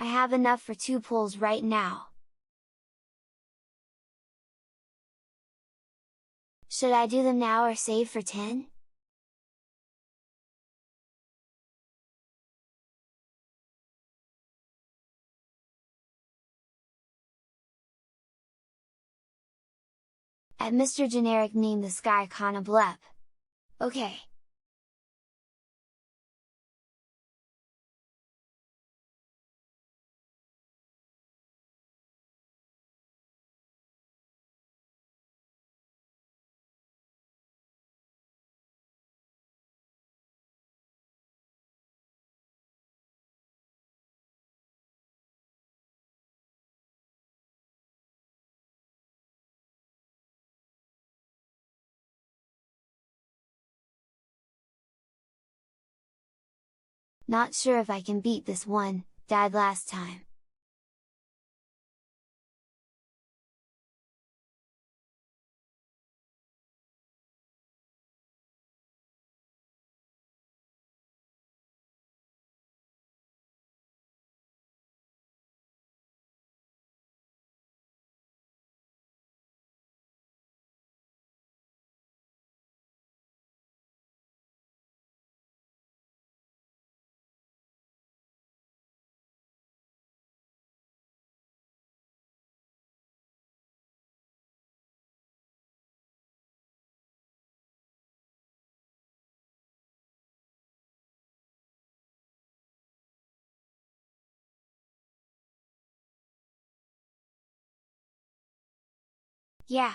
I have enough for 2 pulls right now. Should I do them now or save for 10? At Mr. Generic Meme the Sky Kana Blep. Okay. Not sure if I can beat this one, died last time. Yeah.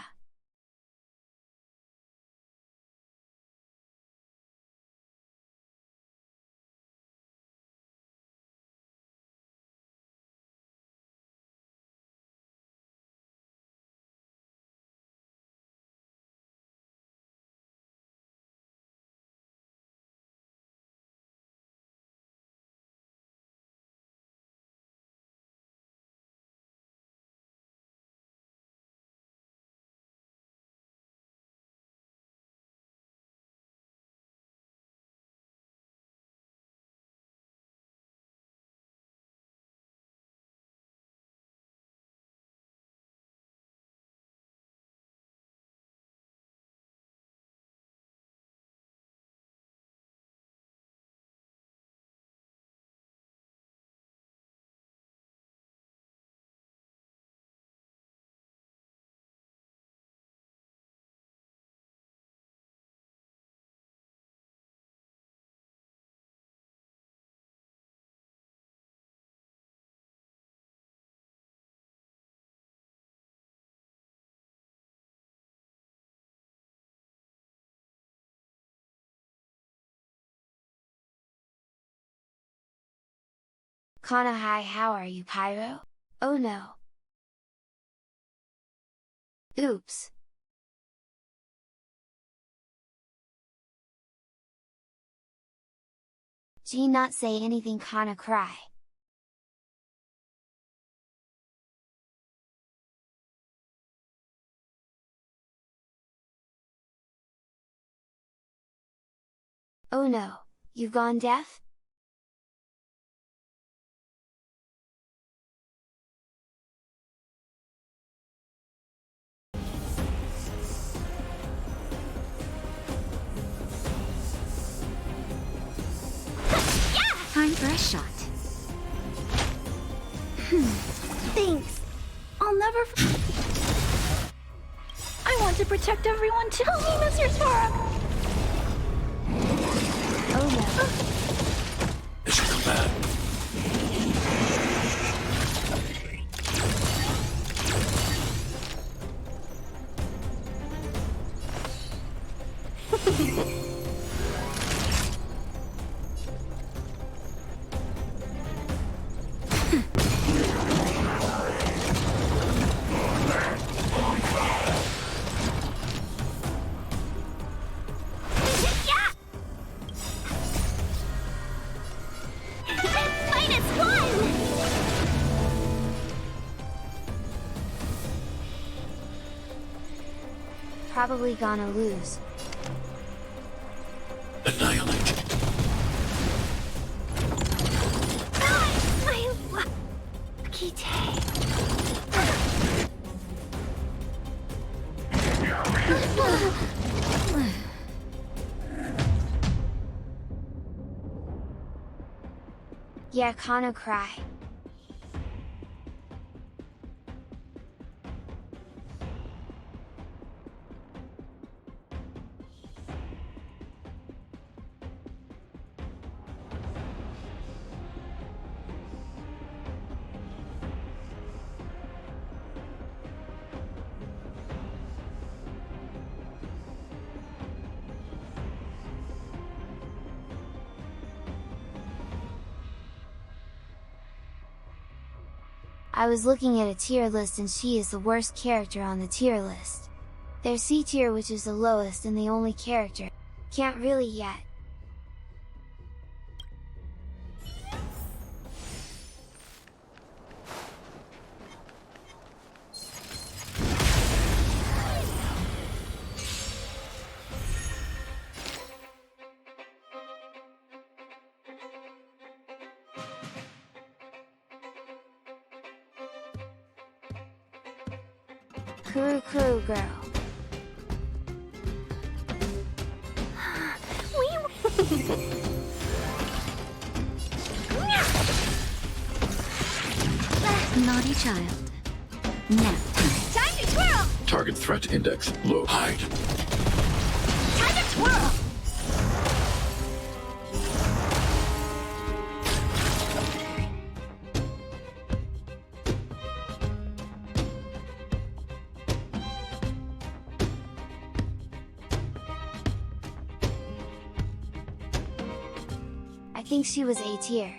Kana hi, how are you, Pyro? Oh no. Oops. Gee, not say anything, Kana cry. Oh no, you've gone deaf? Time for a shot. Thanks. I'll never I want to protect everyone too. Help me, Mr. Sora! Oh no. It should come back. Probably gonna lose. Annihilate. Yeah, kinda cry. I was looking at a tier list and she is the worst character on the tier list. There's C tier, which is the lowest and the only character. Can't really yet. Kuru girl. Naughty child. Nap time. Time to twirl! Target threat index low. Hide. Time to twirl! I think she was A tier.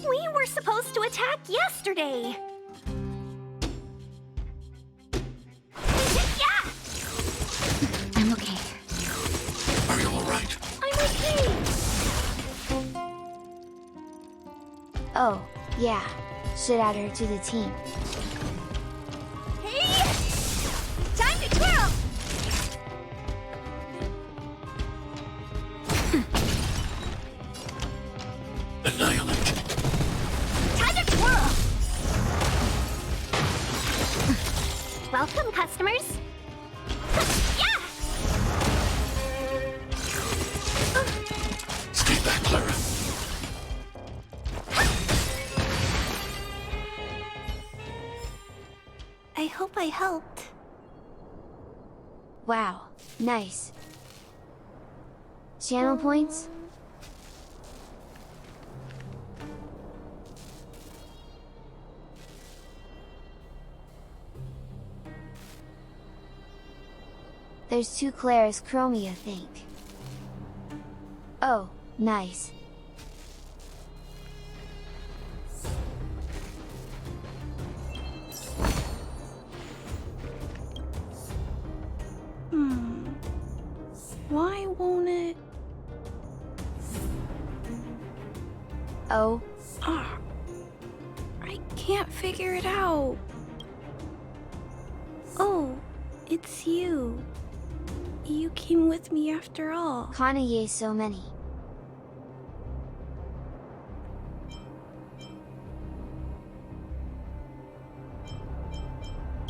We were supposed to attack yesterday! Yeah! I'm okay. Are you alright? I'm okay! Oh, yeah. Should add her to the team. Hey! Time to twirl! Annihilate. Time to twirl! Welcome, customers! Yeah! Stay back, Clara. I hope I helped. Wow, nice. Channel points? There's 2 Clara's Chromie, I think. Oh, nice. Why won't it? Oh, I can't figure it out. Oh, it's you. You came with me after all. kinda yay so many.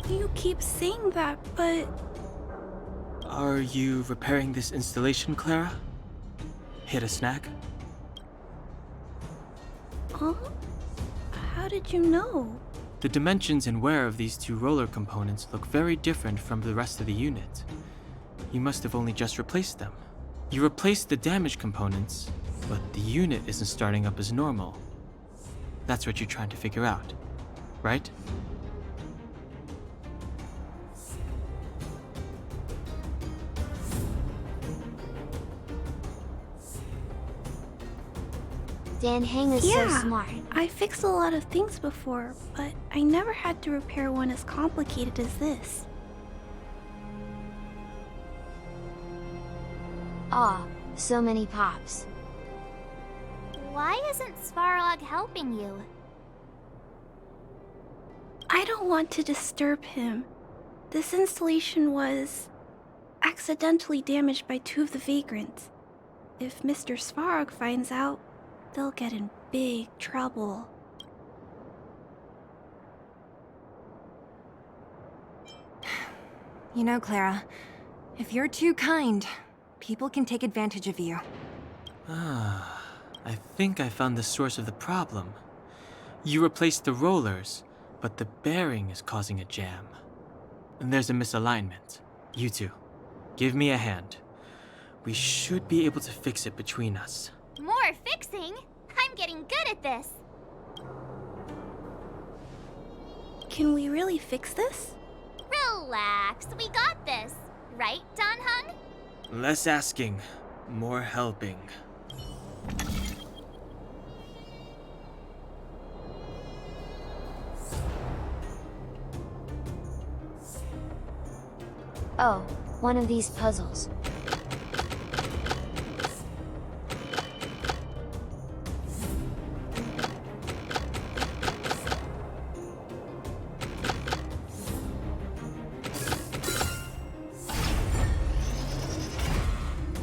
You keep saying that, but Are you repairing this installation, Clara? Hit a snag? huh? How did you know? The dimensions and wear of these 2 roller components look very different from the rest of the unit. You must have only just replaced them. You replaced the damaged components, but the unit isn't starting up as normal. That's what you're trying to figure out, right? Dan Hang is so smart. I fixed a lot of things before, but I never had to repair one as complicated as this. Aw, so many pops. Why isn't Svarog helping you? I don't want to disturb him. This installation was accidentally damaged by 2 of the vagrants. If Mr. Svarog finds out, they'll get in big trouble. You know, Clara, if you're too kind, people can take advantage of you. I think I found the source of the problem. You replaced the rollers, but the bearing is causing a jam. And there's a misalignment. You two, give me a hand. We should be able to fix it between us. More fixing? I'm getting good at this. Can we really fix this? Relax, we got this. Right, Don Hung? Less asking, more helping. Oh, one of these puzzles.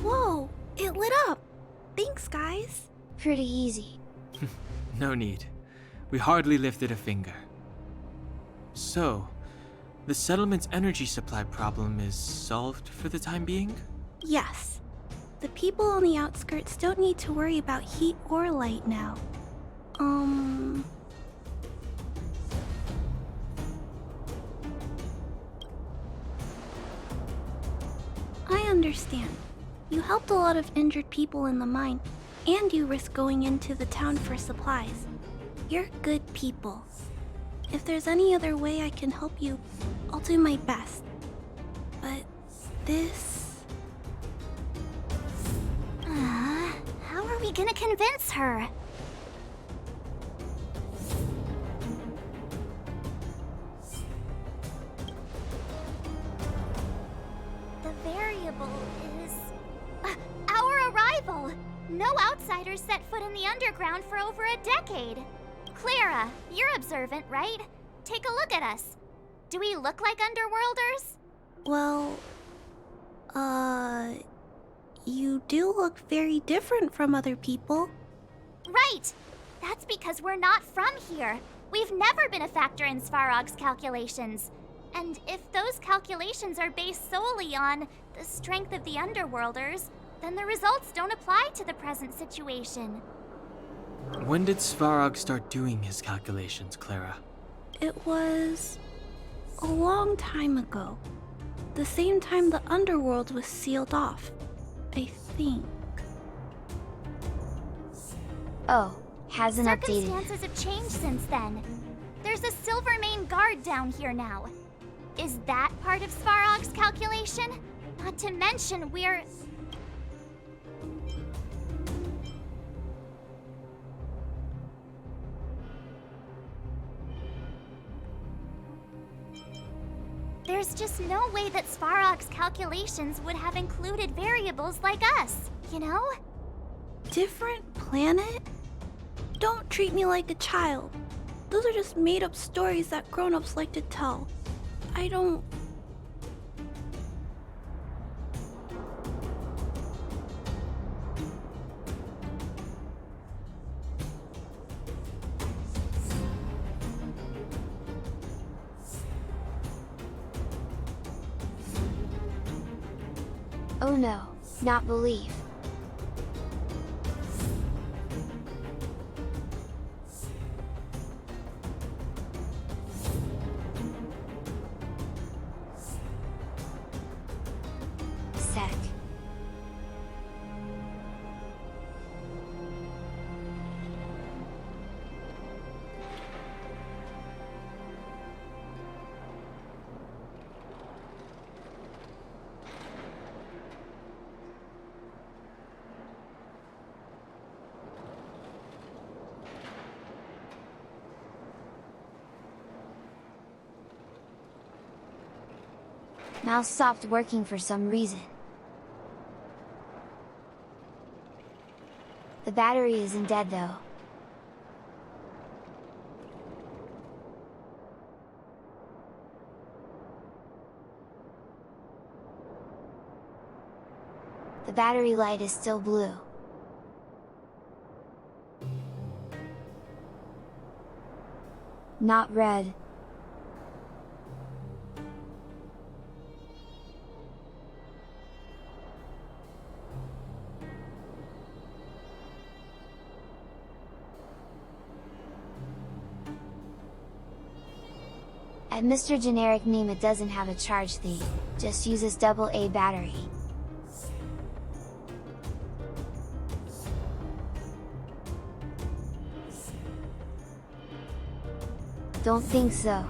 Whoa, it lit up. Thanks, guys. Pretty easy. No need. We hardly lifted a finger. So, the settlement's energy supply problem is solved for the time being? Yes. The people on the outskirts don't need to worry about heat or light now. I understand. You helped a lot of injured people in the mine, and you risked going into the town for supplies. You're good people. If there's any other way I can help you, I'll do my best. But this... How are we gonna convince her? The variable is... our arrival! No outsiders set foot in the underground for over a decade. Clara, you're observant, right? Take a look at us. Do we look like underworlders? Well... You do look very different from other people. Right! That's because we're not from here. We've never been a factor in Svarog's calculations. And if those calculations are based solely on the strength of the Underworlders, then the results don't apply to the present situation. When did Svarog start doing his calculations, Clara? It was... a long time ago. The same time the underworld was sealed off, I think. Oh, hasn't updated. Circumstances have changed since then. There's a Silvermane guard down here now. Is that part of Svarog's calculation? Not to mention we're... There's just no way that Svarog's calculations would have included variables like us, you know? Different planet? Don't treat me like a child. Those are just made-up stories that grown-ups like to tell. I don't... Oh no, not believe. Sec. Mouse stopped working for some reason. The battery isn't dead though. The battery light is still blue. Not red. At Mr. Generic Name it doesn't have a charge theme, just uses AA battery. Don't think so.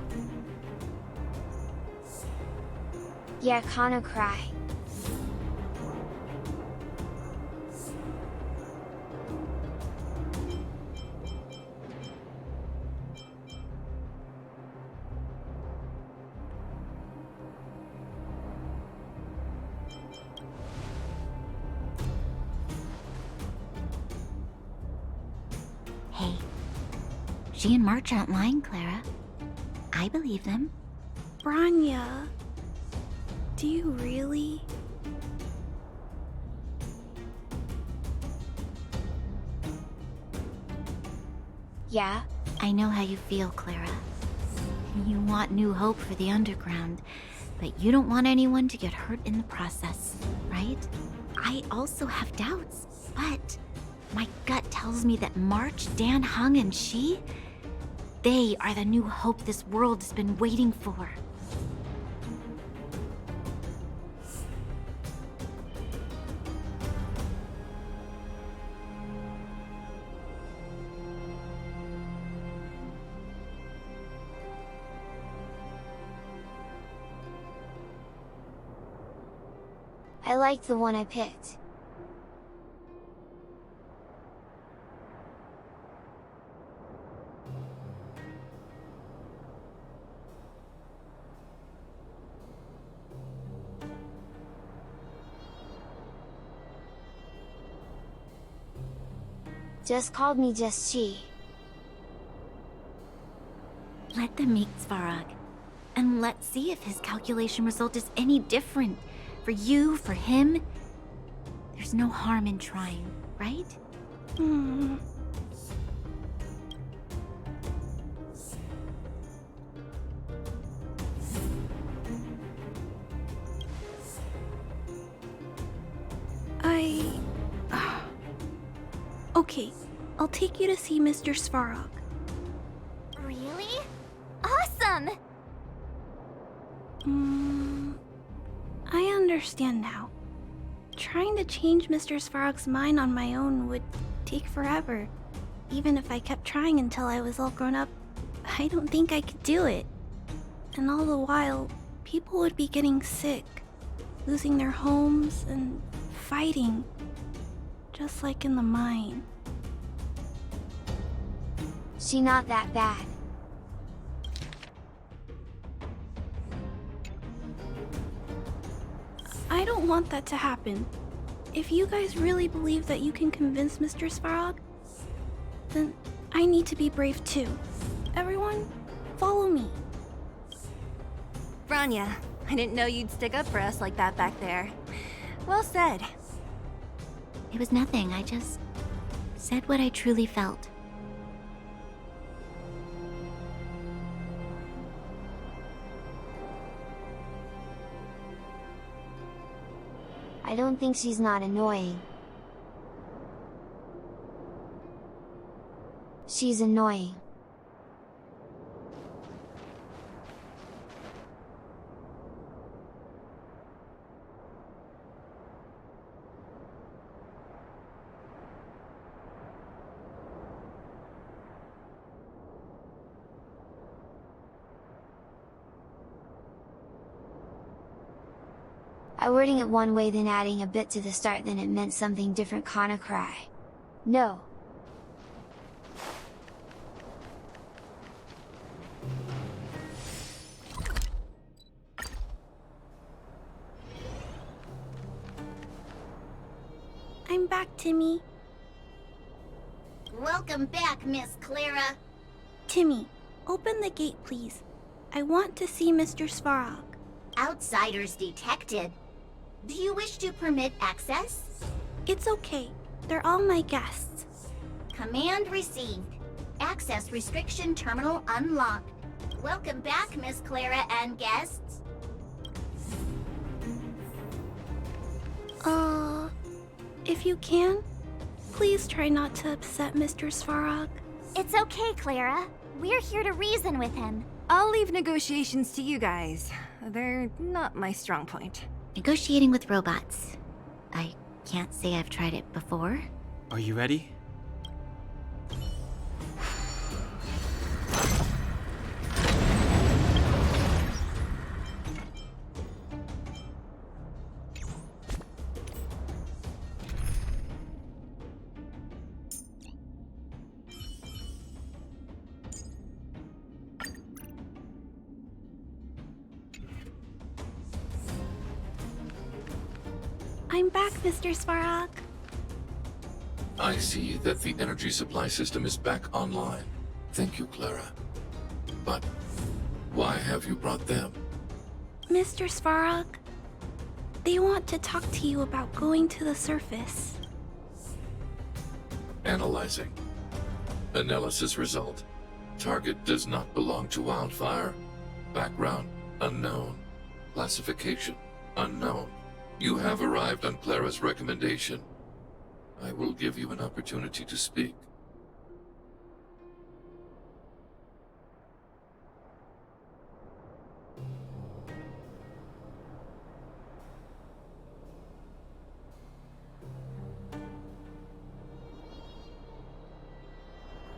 Yeah, kinda cry. Hey, she and March aren't lying, Clara. I believe them. Branya, do you really? Yeah? I know how you feel, Clara. You want new hope for the underground, but you don't want anyone to get hurt in the process, right? I also have doubts, but my gut tells me that March, Dan Hung, and she, they are the new hope this world has been waiting for. I like the one I picked. Just called me Just Chi. Let them meet Svarog, and let's see if his calculation result is any different. For you, for him, there's no harm in trying, right? Okay, I'll take you to see Mr. Svarog. Really? Awesome! I understand now. Trying to change Mr. Svarog's mind on my own would take forever. Even if I kept trying until I was all grown up, I don't think I could do it. And all the while, people would be getting sick, losing their homes, and fighting. Just like in the mine. She not that bad. I don't want that to happen. If you guys really believe that you can convince Mr. Svarog, then I need to be brave too. Everyone, follow me. Branya, I didn't know you'd stick up for us like that back there. Well said. It was nothing, I just said what I truly felt. I don't think she's not annoying. She's annoying. I wording it one way then adding a bit to the start then it meant something different kinda cry. No. I'm back, Timmy. Welcome back, Miss Clara. Timmy, open the gate, please. I want to see Mr. Svarog. Outsiders detected. Do you wish to permit access? It's okay. They're all my guests. Command received. Access restriction terminal unlocked. Welcome back, Miss Clara and guests. If you can, please try not to upset Mr. Svarog. It's okay, Clara. We're here to reason with him. I'll leave negotiations to you guys. They're not my strong point. Negotiating with robots. I can't say I've tried it before. Are you ready? I'm back, Mr. Svarog. I see that the energy supply system is back online. Thank you, Clara. But why have you brought them? Mr. Svarog, they want to talk to you about going to the surface. Analyzing. Analysis result. Target does not belong to Wildfire. Background unknown. Classification unknown. You have arrived on Clara's recommendation. I will give you an opportunity to speak.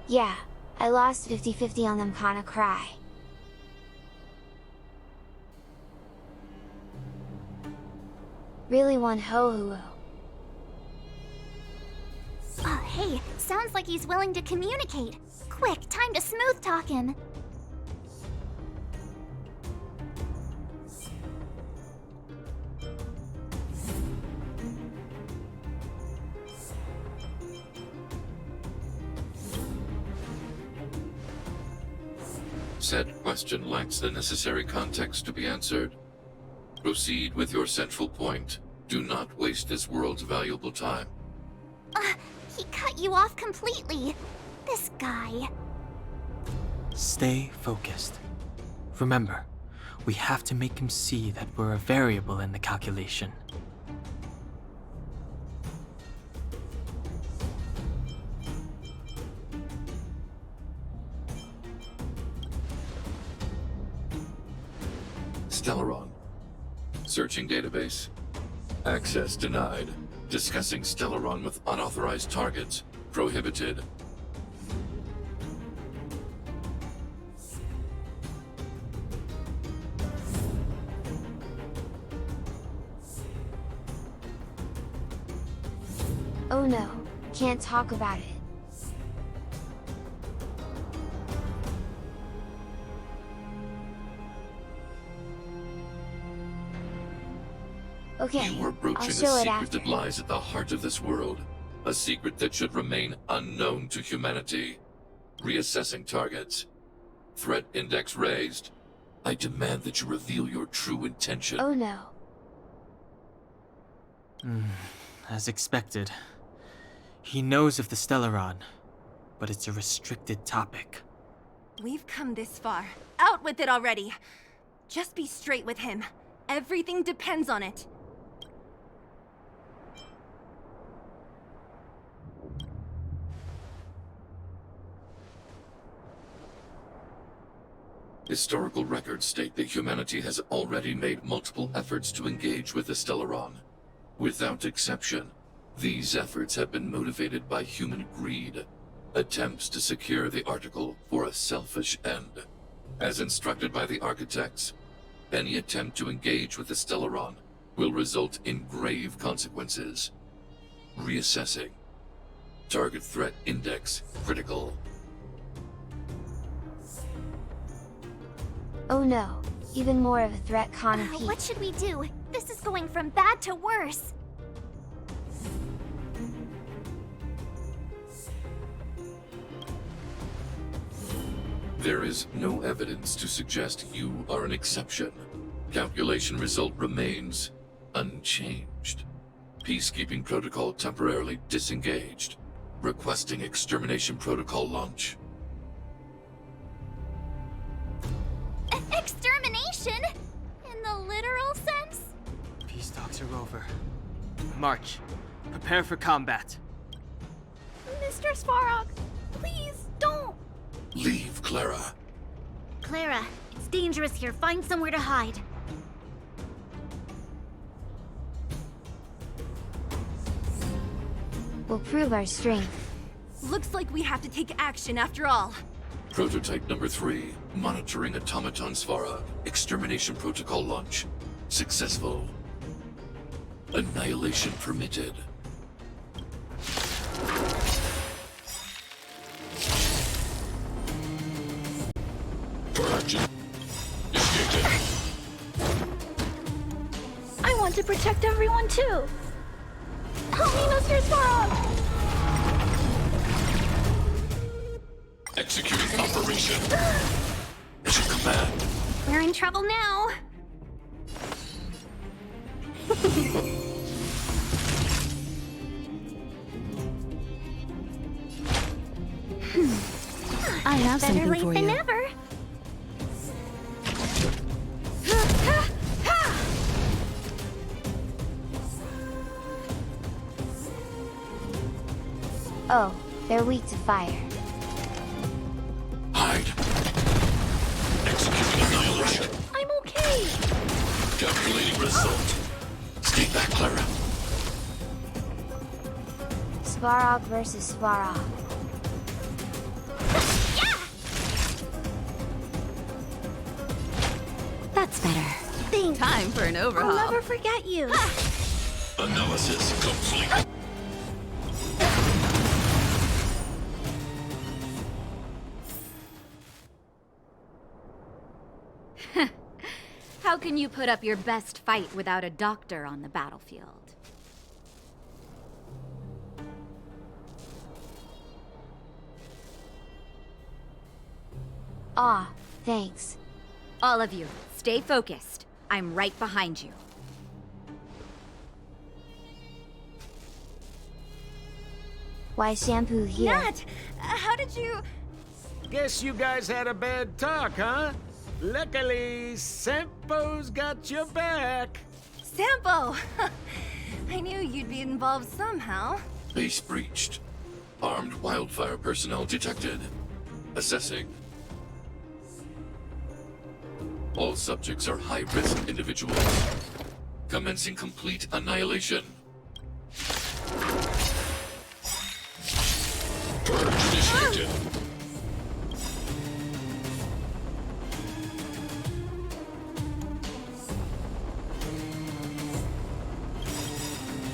Yeah, I lost 50-50 on them, kinda cry. Really want Huohuo. Oh, hey, sounds like he's willing to communicate. Quick, time to smooth talk him. Said question lacks the necessary context to be answered. Proceed with your central point. Do not waste this world's valuable time. He cut you off completely. This guy. Stay focused. Remember, we have to make him see that we're a variable in the calculation. Stellaron. Searching database. Access denied. Discussing Stellaron with unauthorized targets. Prohibited. Oh no, can't talk about it. Okay, You are broaching I'll a show it secret after. that lies at the heart of this world. A secret that should remain unknown to humanity. Reassessing targets. Threat index raised. I demand that you reveal your true intention. Oh no. As expected. He knows of the Stellaron, but it's a restricted topic. We've come this far. Out with it already! Just be straight with him. Everything depends on it. Historical records state that humanity has already made multiple efforts to engage with the Stellaron. Without exception, these efforts have been motivated by human greed, attempts to secure the article for a selfish end. As instructed by the architects, any attempt to engage with the Stellaron will result in grave consequences. Reassessing. Target threat index critical. Oh no, even more of a threat canopy. What should we do? This is going from bad to worse. There is no evidence to suggest you are an exception. Calculation result remains unchanged. Peacekeeping protocol temporarily disengaged. Requesting extermination protocol launch. Extermination? In the literal sense? Peace talks are over. March. Prepare for combat. Mr. Svarog, please don't! Leave, Clara. Clara, it's dangerous here. Find somewhere to hide. We'll prove our strength. Looks like we have to take action after all. Prototype number 3. Monitoring Automaton Svarog. Extermination protocol launch. Successful. Annihilation permitted. Action. Initiated. I want to protect everyone too. Help me, Mr. Svarog! Executing operation. Mission command. We're in trouble now. I have Better something late for than you. never. Oh, they're weak to fire. Hide. Executing annihilation. I'm okay. Calculating result. Stay back, Clara. Svarog versus Svarog. That's better. Thanks. Time for an overhaul. I'll never forget you. Analysis complete. How can you put up your best fight without a doctor on the battlefield? Aw, thanks. All of you, stay focused. I'm right behind you. Why shampoo here? Nat, how did you... Guess you guys had a bad talk, huh? Luckily, Sampo's got your back. Sampo! I knew you'd be involved somehow. Base breached. Armed wildfire personnel detected. Assessing. All subjects are high-risk individuals. Commencing complete annihilation. Purge initiated.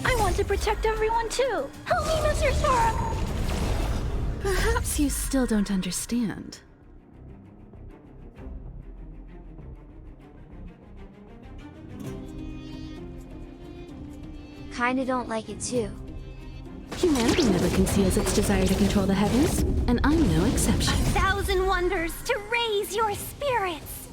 I want to protect everyone too. Help me, Mr. Svarog! Perhaps you still don't understand. Kinda don't like it too. Humanity never conceals its desire to control the heavens, and I'm no exception. 1,000 wonders to raise your spirits.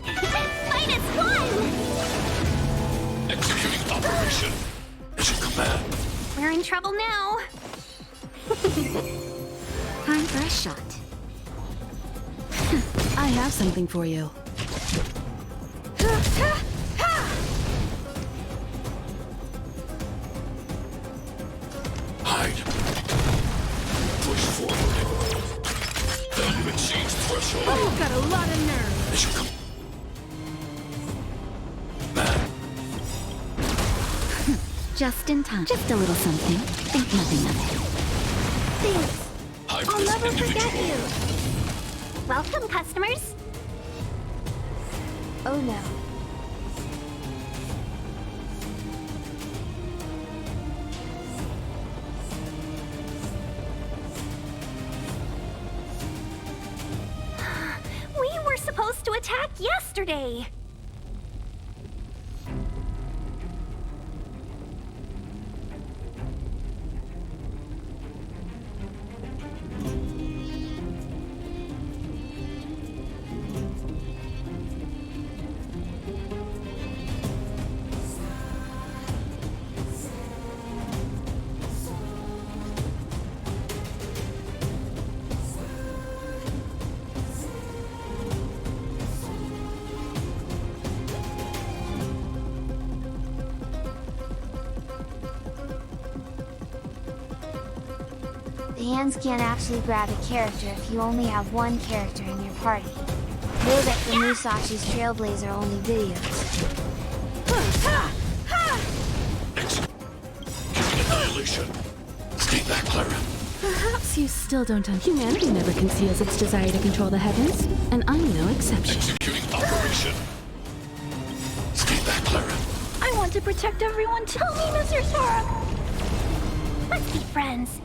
-1. Executing operation. Mission command. We're in trouble now. Time for a shot. I have something for you. Hide. Push forward. Value exceeds threshold. You've got a lot of nerve. Mission command. Man. Just in time. Just a little something. Think nothing of it. Thanks. Hide I'll this never individual. forget you. Welcome, customers. Oh no. We were supposed to attack yesterday. The hands can't actually grab a character if you only have one character in your party. Know that for Musashi's Trailblazer only videos. Annihilation. Stay back, Clara. Perhaps you still don't understand. Humanity never conceals its desire to control the heavens, and I'm no exception. Executing operation. Stay back, Clara. I want to protect everyone too. Help me, Mr. Sora! Let's be friends.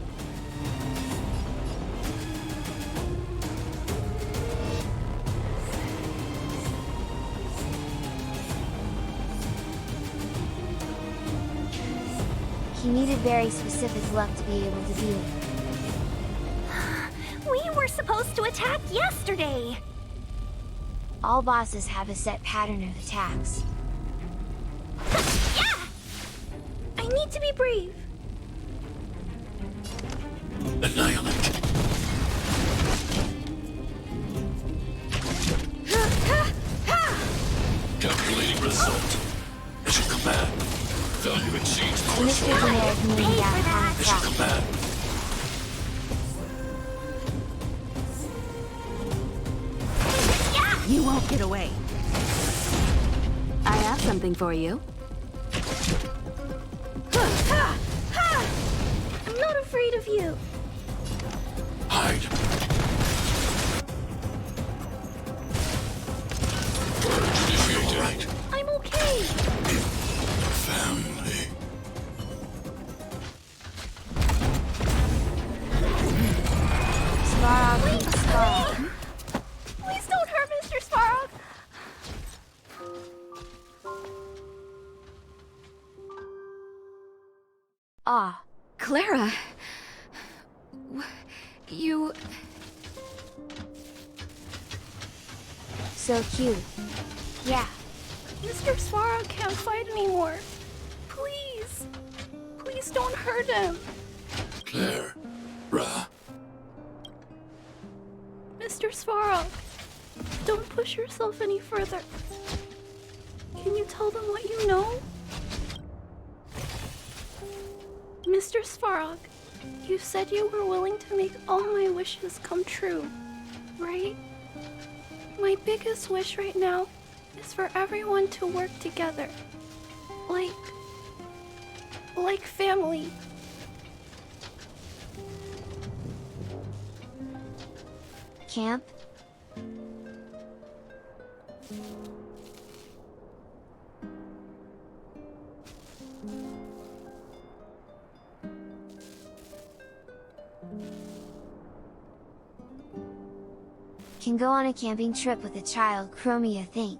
He needed very specific luck to be able to do it. We were supposed to attack yesterday! All bosses have a set pattern of attacks. Yeah! I need to be brave. Annihilate. Calculating result. As your command. Value exceeds course Mr. order. Generic moving down upon the As your clock. command. You won't get away. I have something for you. I'm not afraid of you. Hide. Purge initiated. Right. I'm okay. Family. Svarog beats Svarog. Please don't hurt Mr. Sparrow. Ah, Clara! You... so cute. Yeah, Mr. Sparrow can't fight anymore. Please. Please don't hurt him. Clara. Mr. Sparrow, don't push yourself any further. Can you tell them what you know? Mr. Svarog, you said you were willing to make all my wishes come true, right? My biggest wish right now is for everyone to work together. Like family. camp? Can go on a camping trip with a child, Chromia think.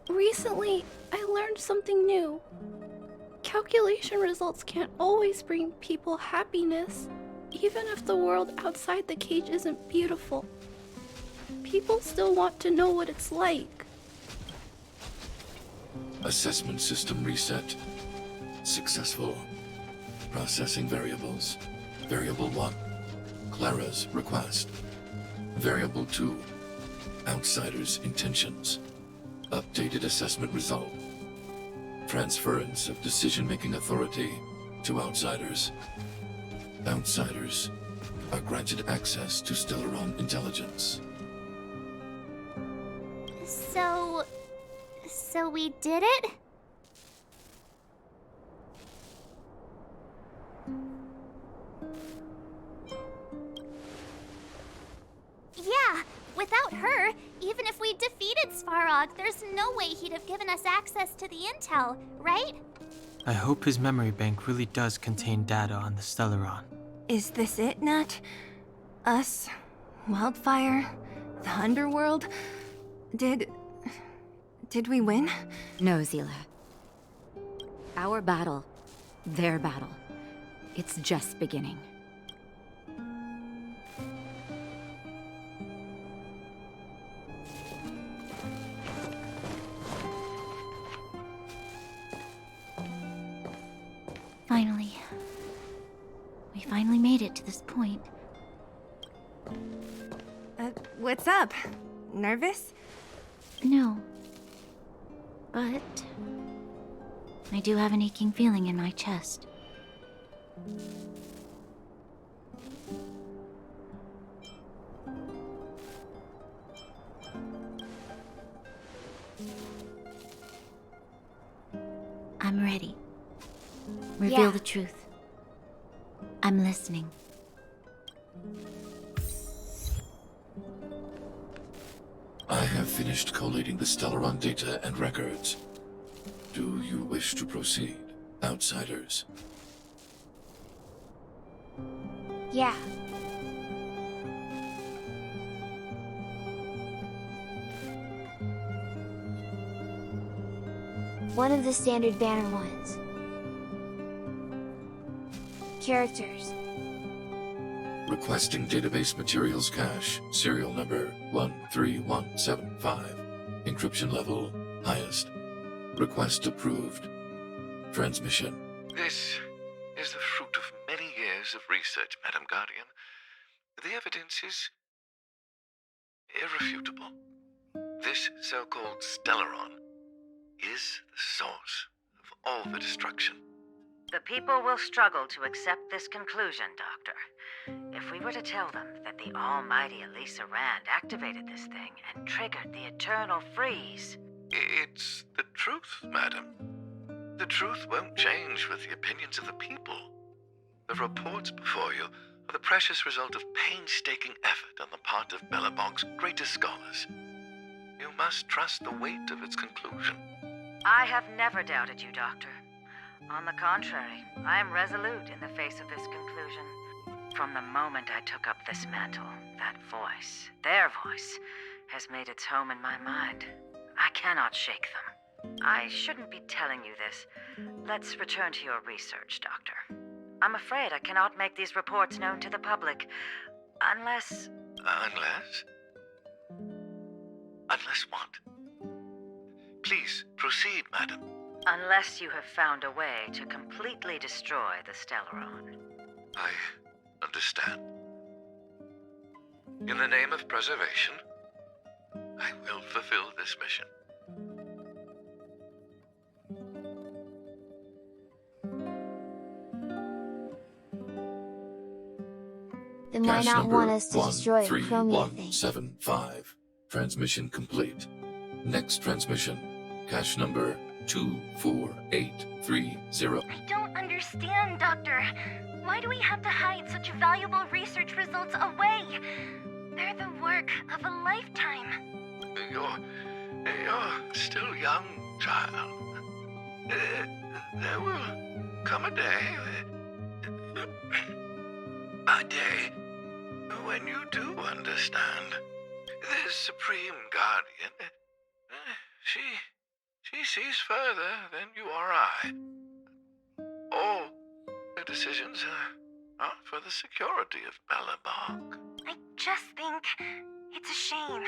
Recently, I learned something new. Calculation results can't always bring people happiness, even if the world outside the cage isn't beautiful. People still want to know what it's like. Assessment system reset. Successful. Processing variables. Variable 1. Clara's request. Variable 2. Outsider's intentions. Updated assessment result. Transference of decision-making authority to outsiders. Outsiders are granted access to Stellaron intelligence. So we did it? Yeah, without her, even if we defeated Svarog, there's no way he'd have given us access to the intel, right? I hope his memory bank really does contain data on the Stellaron. Is this it, Nat? Us? Wildfire? The underworld? Did we win? No, Zila. Our battle, their battle, it's just beginning. Finally. We finally made it to this point. What's up? Nervous? No. but I do have an aching feeling in my chest. I'm ready. Reveal Yeah. the truth. I'm listening. I have finished collating the Stellaron data and records. Do you wish to proceed, outsiders? Yeah. One of the standard banner ones. Characters. Requesting database materials cache, serial number 13175. Encryption level, highest. Request approved. Transmission. This is the fruit of many years of research, Madam Guardian. The evidence is irrefutable. This so-called Stellaron is the source of all the destruction. The people will struggle to accept this conclusion, Doctor. If we were to tell them that the almighty Elisa Rand activated this thing and triggered the eternal freeze... It's the truth, madam. The truth won't change with the opinions of the people. The reports before you are the precious result of painstaking effort on the part of Bellabog's greatest scholars. You must trust the weight of its conclusion. I have never doubted you, Doctor. On the contrary, I am resolute in the face of this conclusion. From the moment I took up this mantle, that voice, their voice, has made its home in my mind. I cannot shake them. I shouldn't be telling you this. Let's return to your research, Doctor. I'm afraid I cannot make these reports known to the public, unless... Unless? Unless what? Please, proceed, madam. Unless you have found a way to completely destroy the Stellaron. I understand. In the name of preservation, I will fulfill this mission. They might Cache not number want us to destroy the Chromia thing. 13175. Transmission complete. Next transmission. Cache number 24830. I don't understand, Doctor. Why do we have to hide such valuable research results away? They're the work of a lifetime. You're still young, child. There will come a day when you do understand. This Supreme Guardian, she sees further than you or I. All her decisions are for the security of Bellabog. I just think it's a shame.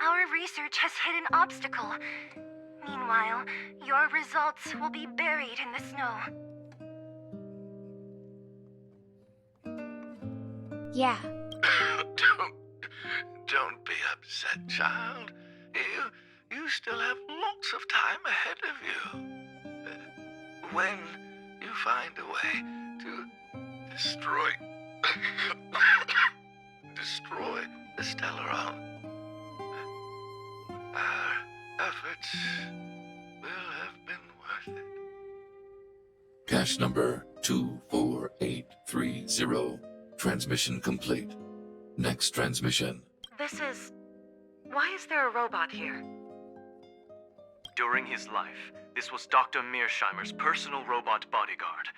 Our research has hit an obstacle. Meanwhile, your results will be buried in the snow. Yeah. Don't be upset, child. You still have lots of time ahead of you. When you find a way to destroy the Stellaron, our efforts will have been worth it. Cache number 24830. Transmission complete. Next transmission. Why is there a robot here? During his life, this was Dr. Mearsheimer's personal robot bodyguard.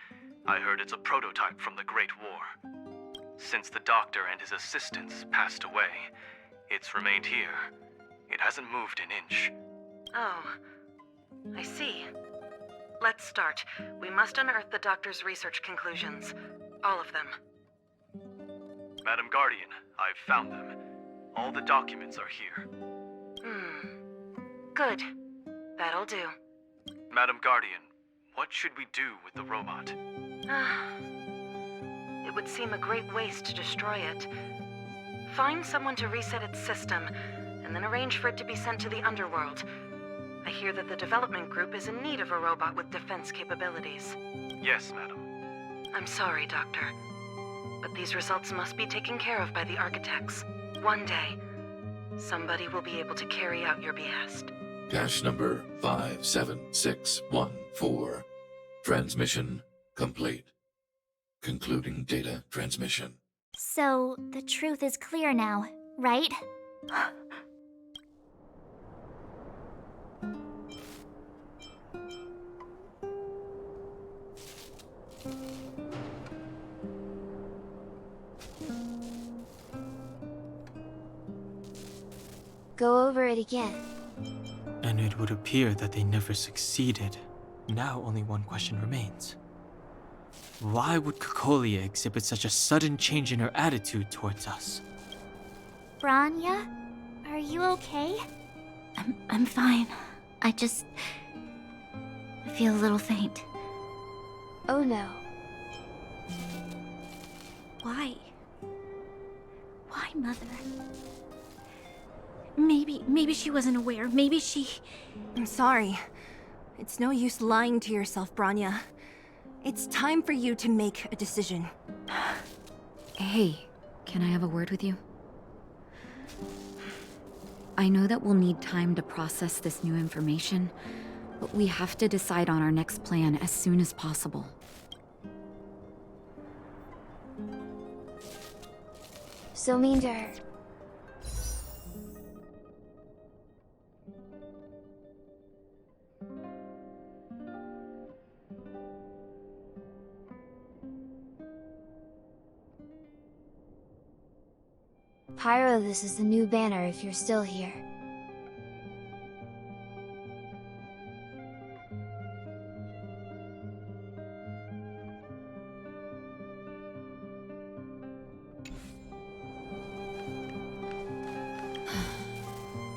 I heard it's a prototype from the Great War. Since the doctor and his assistants passed away, it's remained here. It hasn't moved an inch. Oh, I see. Let's start. We must unearth the doctor's research conclusions. All of them. Madam Guardian, I've found them. All the documents are here. Good. That'll do. Madam Guardian, what should we do with the robot? It would seem a great waste to destroy it. Find someone to reset its system, and then arrange for it to be sent to the underworld. I hear that the development group is in need of a robot with defense capabilities. Yes, madam. I'm sorry, Doctor, but these results must be taken care of by the architects. One day, somebody will be able to carry out your behest. Cache number 57614. Transmission complete. Concluding data transmission. So, the truth is clear now, right? Go over it again. And it would appear that they never succeeded. Now only one question remains. Why would Cocolia exhibit such a sudden change in her attitude towards us? Branya? Are you okay? I'm fine. I feel a little faint. Oh no. Why? Why, Mother? Maybe she wasn't aware. Maybe she... I'm sorry. It's no use lying to yourself, Branya. It's time for you to make a decision. Hey, can I have a word with you? I know that we'll need time to process this new information, but we have to decide on our next plan as soon as possible. So mean to her. Pyro, this is the new banner if you're still here.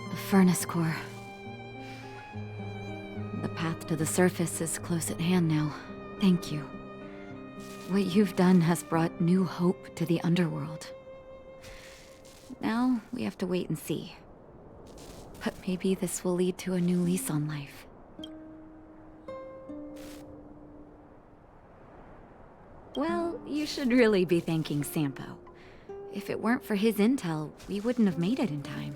The furnace core. The path to the surface is close at hand now. Thank you. What you've done has brought new hope to the underworld. Now, we have to wait and see. But maybe this will lead to a new lease on life. Well, you should really be thanking Sampo. If it weren't for his intel, we wouldn't have made it in time.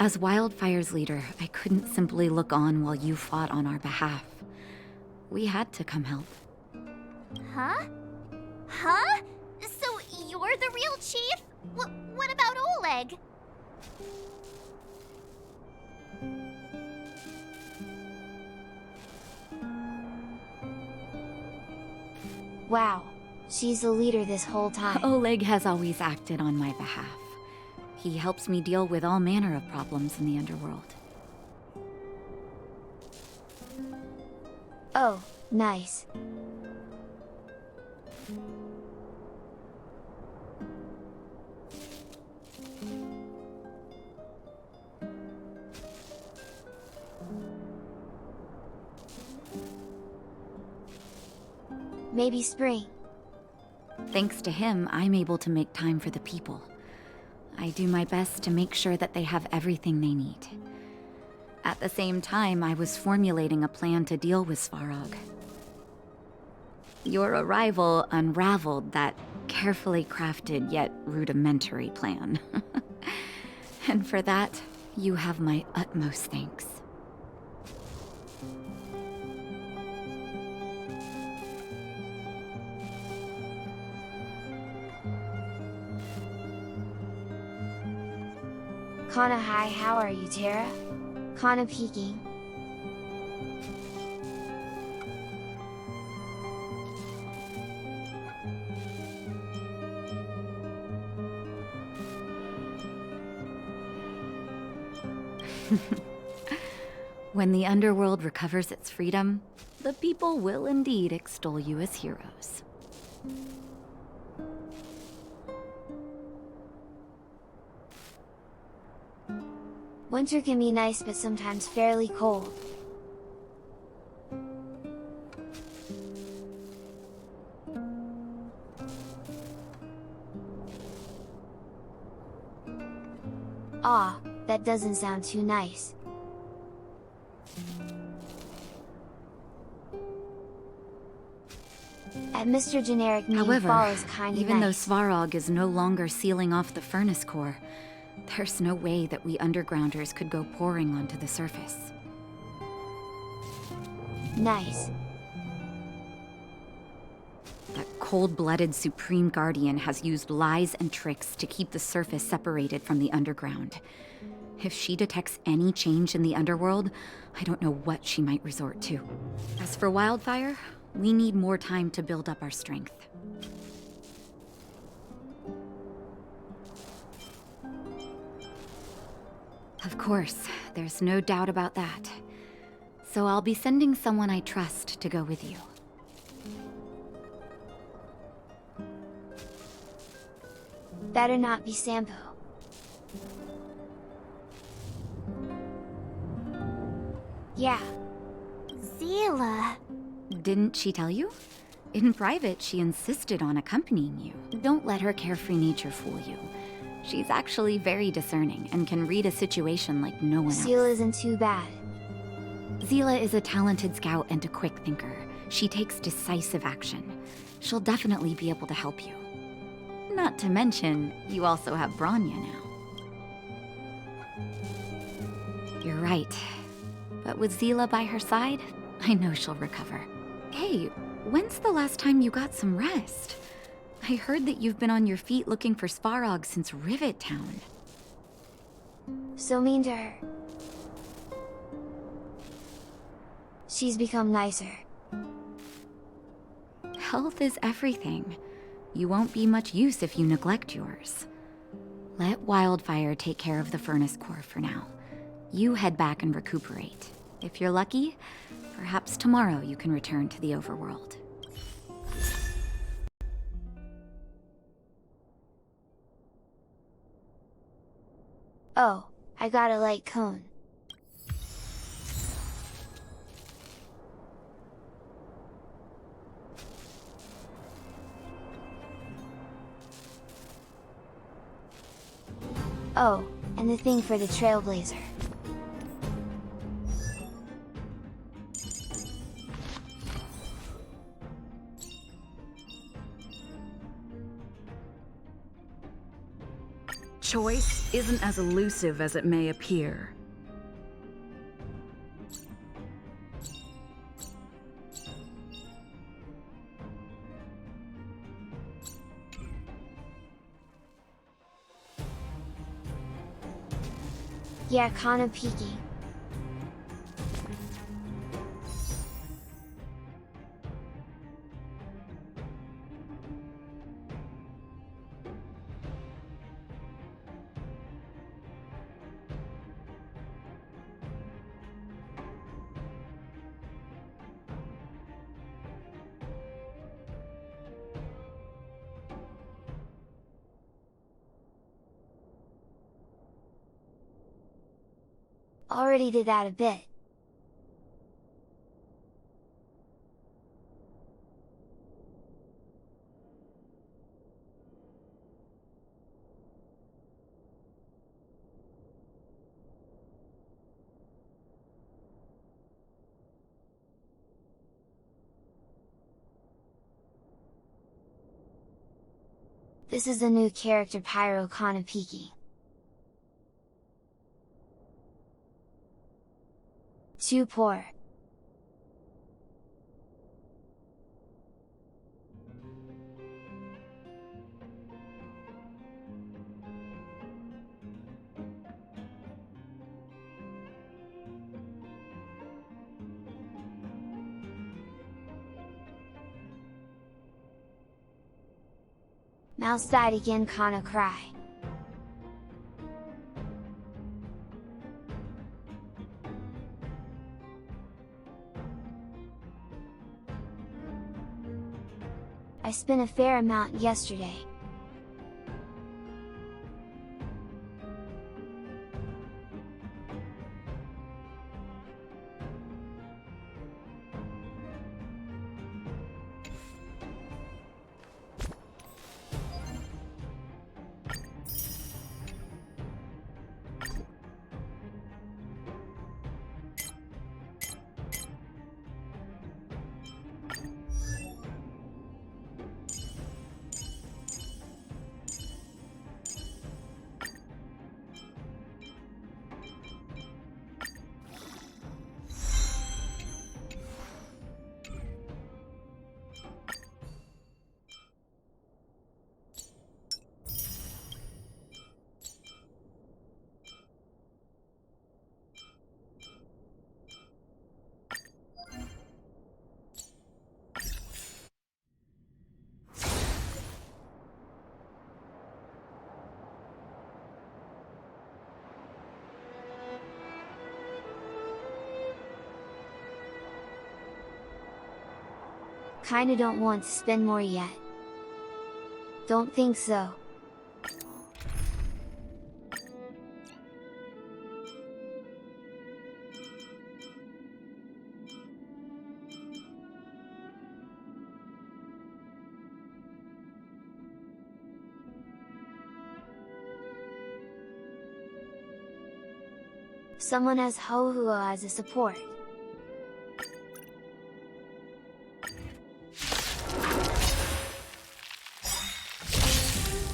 As Wildfire's leader, I couldn't simply look on while you fought on our behalf. We had to come help. Huh? Huh? So you're the real chief? What about Oleg? Wow, she's the leader this whole time. Oleg has always acted on my behalf. He helps me deal with all manner of problems in the underworld. Oh, nice. Maybe spring. Thanks to him, I'm able to make time for the people. I do my best to make sure that they have everything they need. At the same time, I was formulating a plan to deal with Svarog. Your arrival unraveled that carefully crafted yet rudimentary plan. And for that, you have my utmost thanks. Kana hi, how are you, Tara? Kana peeking. When the underworld recovers its freedom, the people will indeed extol you as heroes. Winter can be nice but sometimes fairly cold. Aw, that doesn't sound too nice. At Mr. Generic main However, fall is kinda even though nice. Svarog is no longer sealing off the furnace core, there's no way that we undergrounders could go pouring onto the surface. Nice. That cold-blooded Supreme Guardian has used lies and tricks to keep the surface separated from the underground. If she detects any change in the underworld, I don't know what she might resort to. As for Wildfire, we need more time to build up our strength. Of course, there's no doubt about that. So I'll be sending someone I trust to go with you. Better not be Sampo. Yeah. Zila. Didn't she tell you? In private, she insisted on accompanying you. Don't let her carefree nature fool you. She's actually very discerning and can read a situation like no one else. Zila isn't too bad. Zila is a talented scout and a quick thinker. She takes decisive action. She'll definitely be able to help you. Not to mention, you also have Branya now. You're right. But with Zila by her side, I know she'll recover. Hey, when's the last time you got some rest? I heard that you've been on your feet looking for Svarog since Rivet Town. So mean to her. She's become nicer. Health is everything. You won't be much use if you neglect yours. Let Wildfire take care of the furnace core for now. You head back and recuperate. If you're lucky, perhaps tomorrow you can return to the overworld. Oh, I got a light cone. Oh, and the thing for the Trailblazer. Choice isn't as elusive as it may appear. Yeah, kinda peeky. Already did that a bit. This is the new character Pyro Kanapiki. Too poor. Mouse died again, Kana cry. I spent a fair amount yesterday. Kinda don't want to spend more yet. Don't think so. Someone has Huohuo as a support.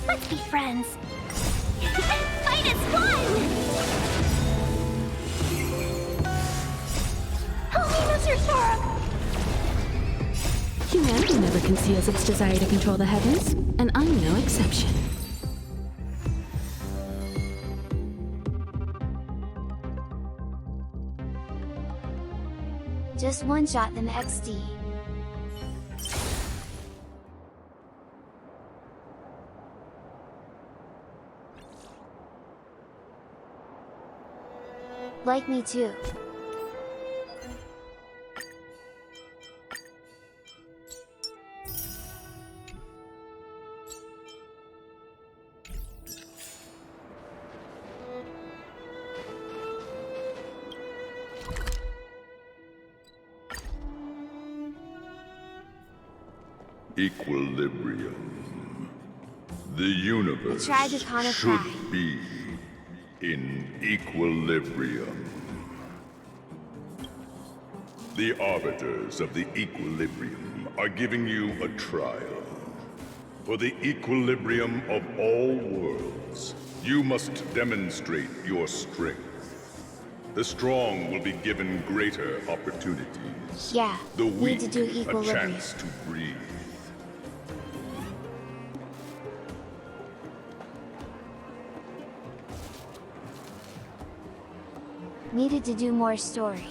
Let's be friends! Fight is fun! Help me, Mr. Svarog! Humanity never conceals its desire to control the heavens, and I'm no exception. Just one-shot them XD. Like me too. Equilibrium. The universe I tried to kinda should cry. be in equilibrium. The arbiters of the equilibrium are giving you a trial. For the equilibrium of all worlds, you must demonstrate your strength. The strong will be given greater opportunities. Yeah, The need weak to do a equilibrium. chance to breathe. Needed to do more story.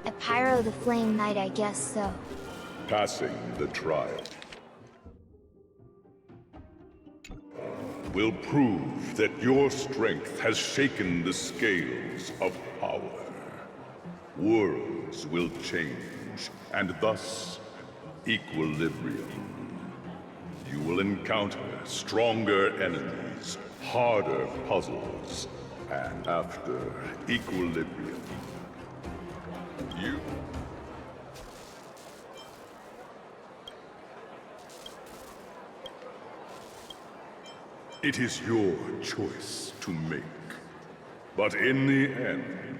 A Pyro the Flame Knight, I guess so. Passing the trial will prove that your strength has shaken the scales of power. Worlds will change, and thus equilibrium. You will encounter stronger enemies, harder puzzles, and after equilibrium, you... It is your choice to make. But in the end,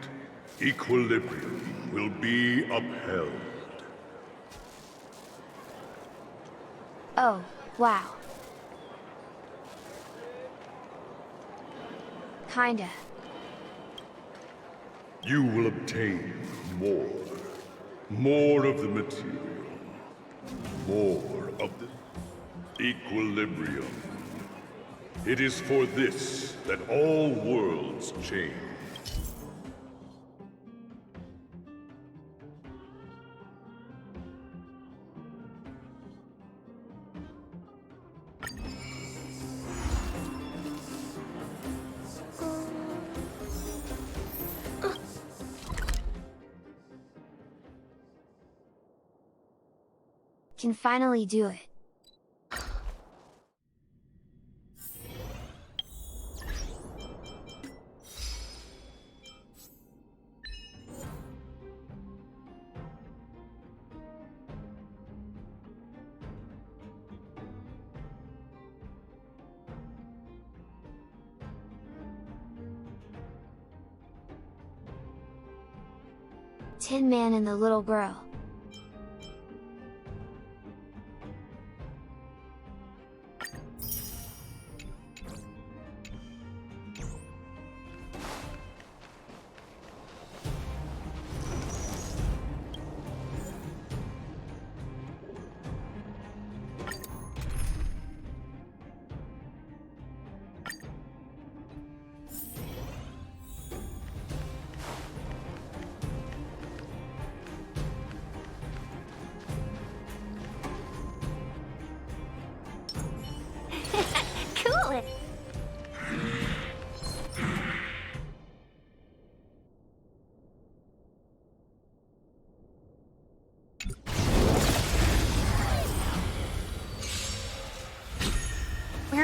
equilibrium will be upheld. Oh, wow. Kinda. You will obtain more. More of the material. More of the equilibrium. It is for this that all worlds change. Can finally do it. Tin Man and the little girl.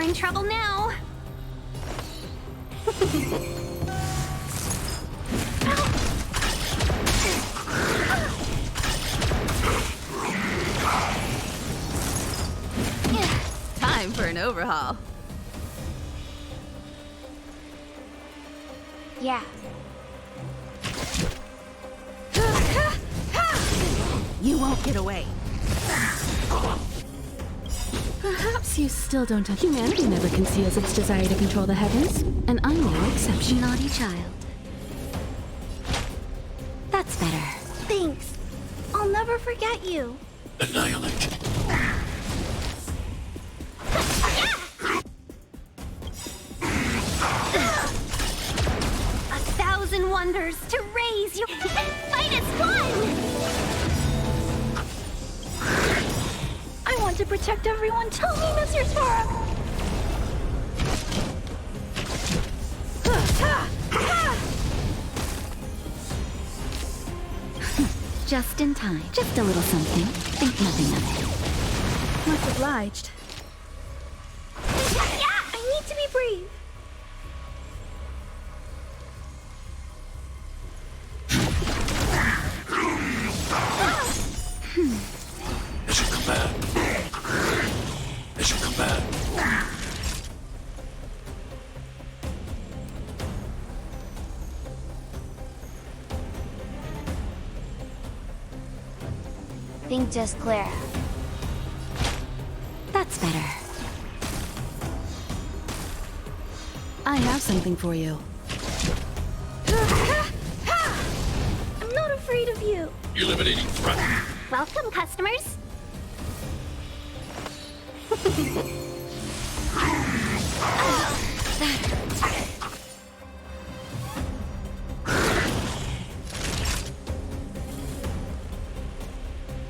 in trouble now. Time for an overhaul. Yeah. You won't get away. Perhaps you still don't have... Humanity never conceals its desire to control the heavens, and I'm no exception. Naughty child. That's better. Thanks. I'll never forget you. Annihilate. 1,000 wonders to raise your... Fight is fun! I want to protect everyone. Tell me, Mr. Svarog! Just in time. Just a little something. Think nothing of it. Much obliged. Yeah! I need to be brave. I should come back. I should come back. Think just Clara. That's better. I have something for you. I'm not afraid of you. Eliminating threat. Welcome, customers.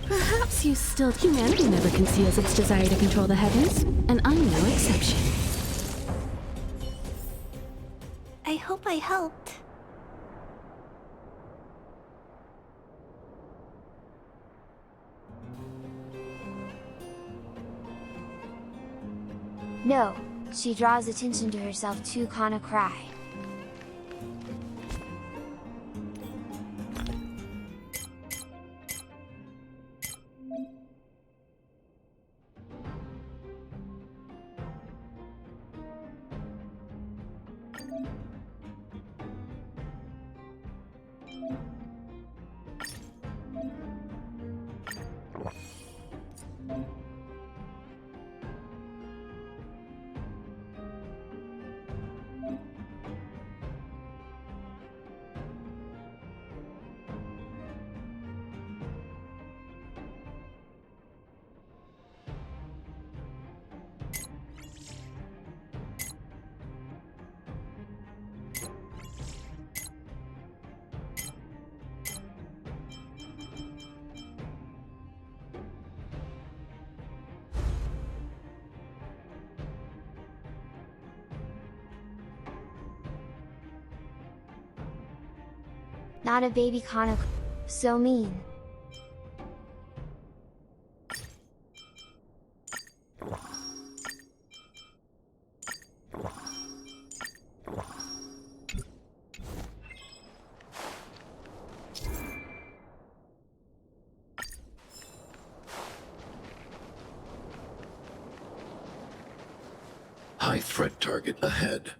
Perhaps you still... Humanity never conceals its desire to control the heavens, and I'm no exception. I hope I helped. No, she draws attention to herself too, kinda cry. Not a baby Kana. So mean. High threat target ahead.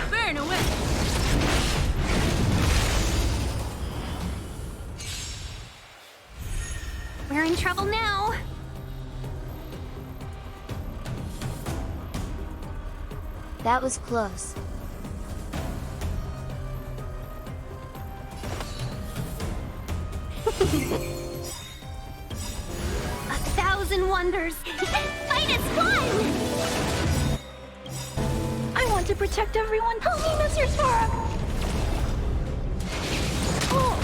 Burn away! We're in trouble now. That was close. Wonders. Fight is fun! I want to protect everyone. Help me, Mr. Svarog! Oh.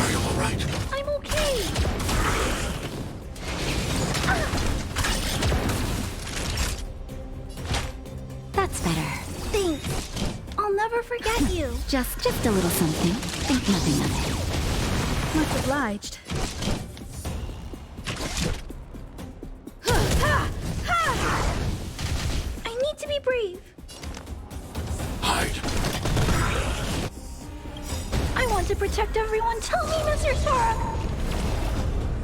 Are you alright? I'm okay. That's better. Thanks. I'll never forget you. Just a little something. Think nothing of it. Much obliged. I need to be brave. Hide. I want to protect everyone. Tell me, Mr. Sparrow.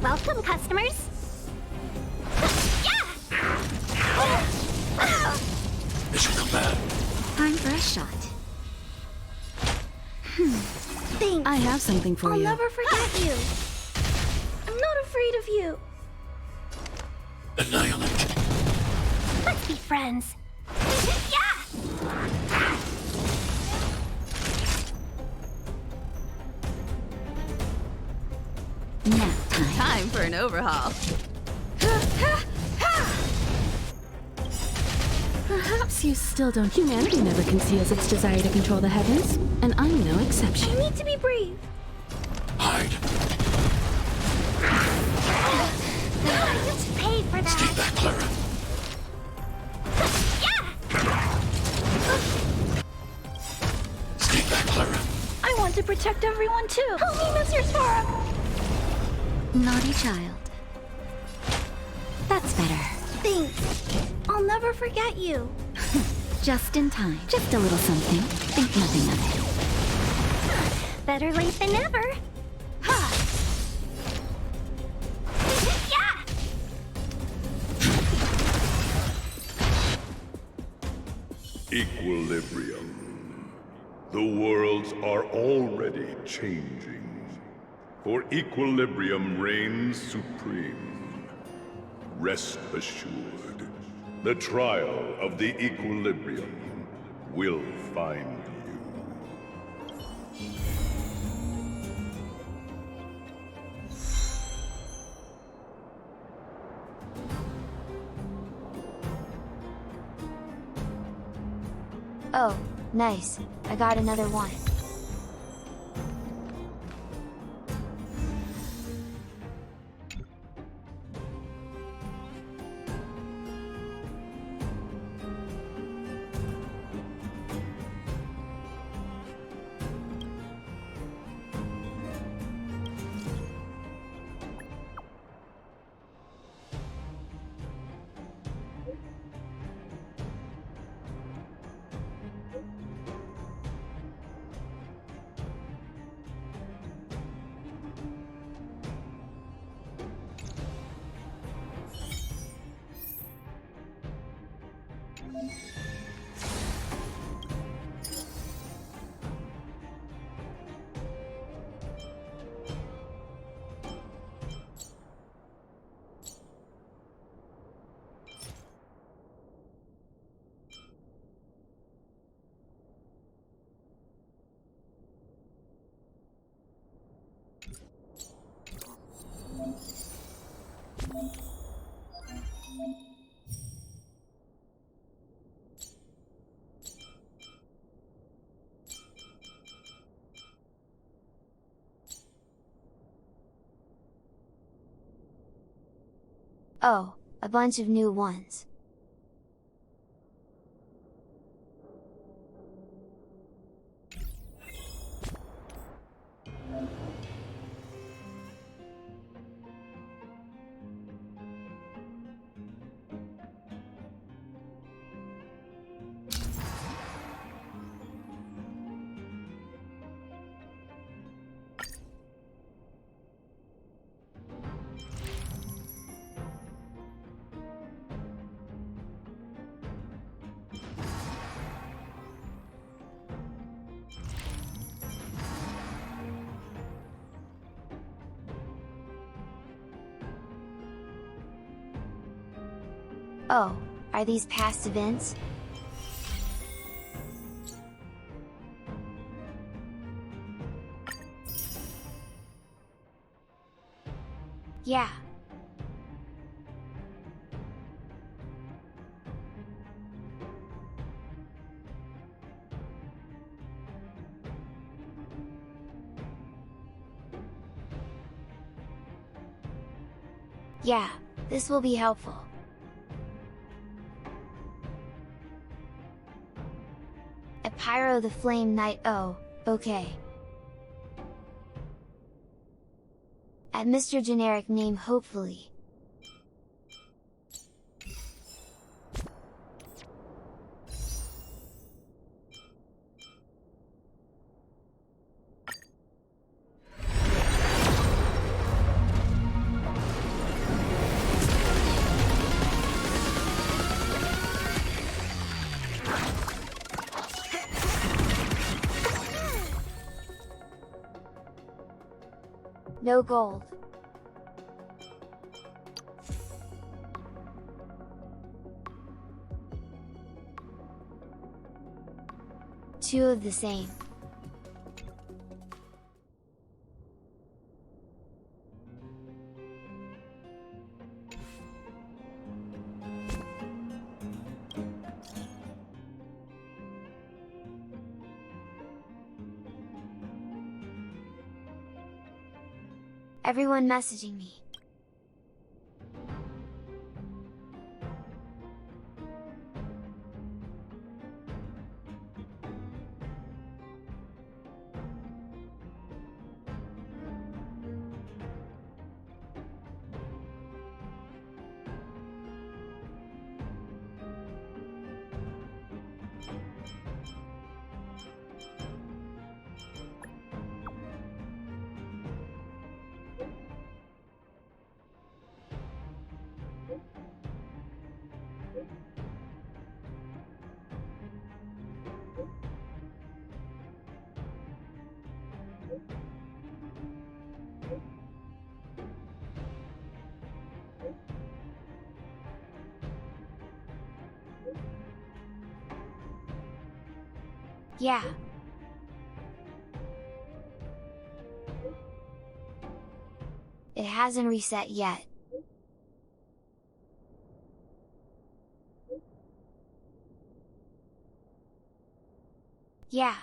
Welcome, customers. Mission command. Time for a shot. Thanks. I have something for I'll you. never forget you. I'm not afraid of you. Annihilate. Let's be friends. Nap time. Time for an overhaul. Perhaps you still don't. Humanity never conceals its desire to control the heavens, and I'm no exception. I need to be brave. Hide. You paid for that. Stay back, Clara. Stay back, Clara. I want to protect everyone too. Help me, Mr. Sparrow. Naughty child. That's better. Thanks. I'll never forget you. Just in time. Just a little something. Think nothing of it. Better late than never. Equilibrium. The worlds are already changing. For equilibrium reigns supreme. Rest assured, the trial of the equilibrium will find you. Oh, nice. I got another one. Oh, a bunch of new ones. Oh, are these past events? Yeah. Yeah, this will be helpful. A Pyro the Flame Knight. Oh, okay. At Mr. Generic Name hopefully. No gold. Two of the same. Everyone messaging me. Yeah. It hasn't reset yet. Yeah.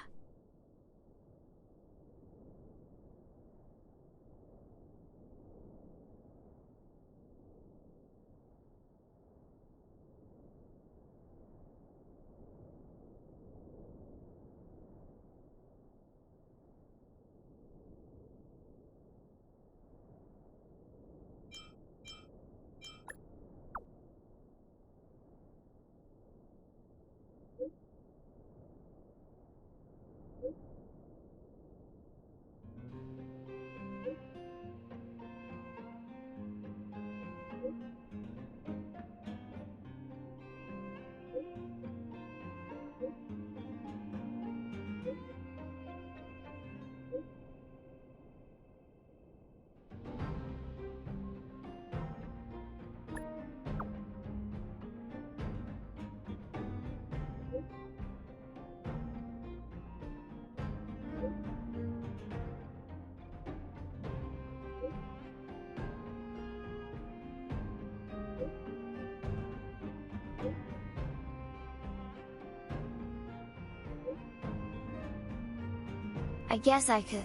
I guess I could.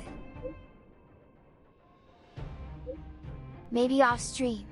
Maybe off stream.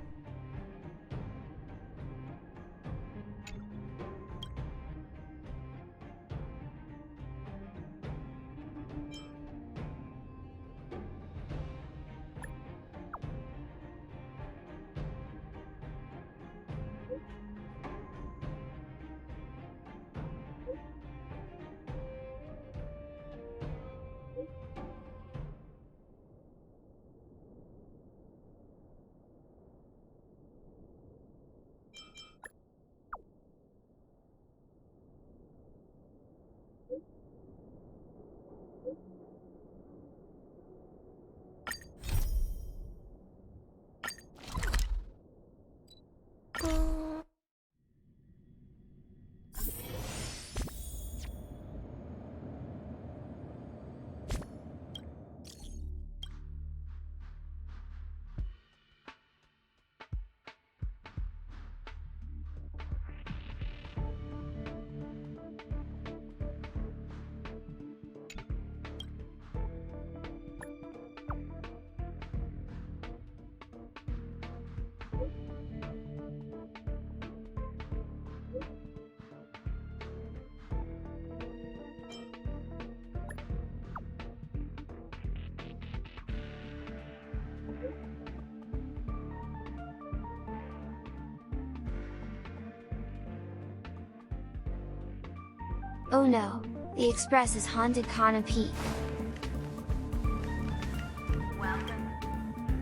Oh no, the express has haunted Kana Peak.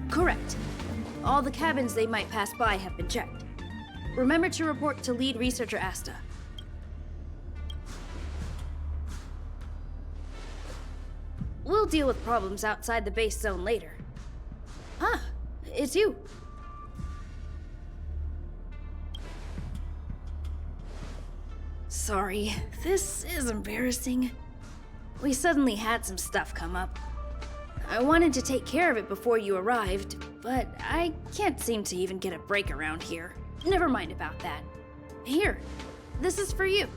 Correct. All the cabins they might pass by have been checked. Remember to report to lead researcher Asta. We'll deal with problems outside the base zone later. Ah, it's you. Sorry, this is embarrassing. We suddenly had some stuff come up. I wanted to take care of it before you arrived, but I can't seem to even get a break around here. Never mind about that. Here, this is for you.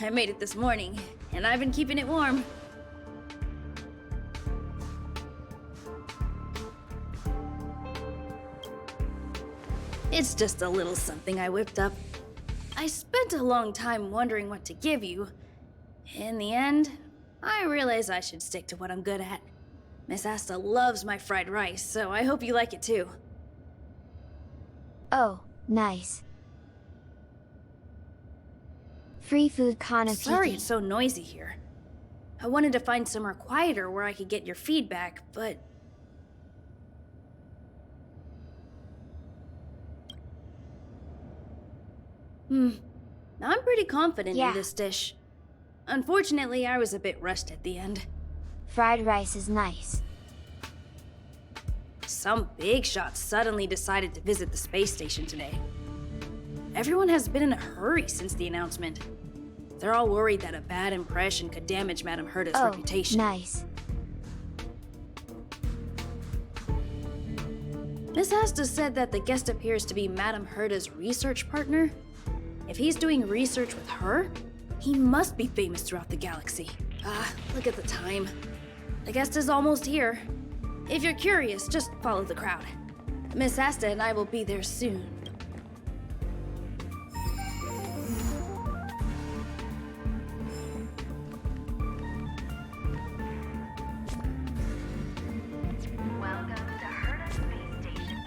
I made it this morning, and I've been keeping it warm. It's just a little something I whipped up. I spent a long time wondering what to give you. In the end, I realized I should stick to what I'm good at. Miss Asta loves my fried rice, so I hope you like it too. Oh, nice. Free food Kana Peak. Sorry it's so noisy here. I wanted to find somewhere quieter where I could get your feedback, but... I'm pretty confident in this dish. Unfortunately, I was a bit rushed at the end. Fried rice is nice. Some big shots suddenly decided to visit the space station today. Everyone has been in a hurry since the announcement. They're all worried that a bad impression could damage Madame Herta's reputation. Nice. Miss Asta said that the guest appears to be Madame Herta's research partner. If he's doing research with her, he must be famous throughout the galaxy. Look at the time. The guest is almost here. If you're curious, just follow the crowd. Miss Asta and I will be there soon. Welcome to Herta Space Station.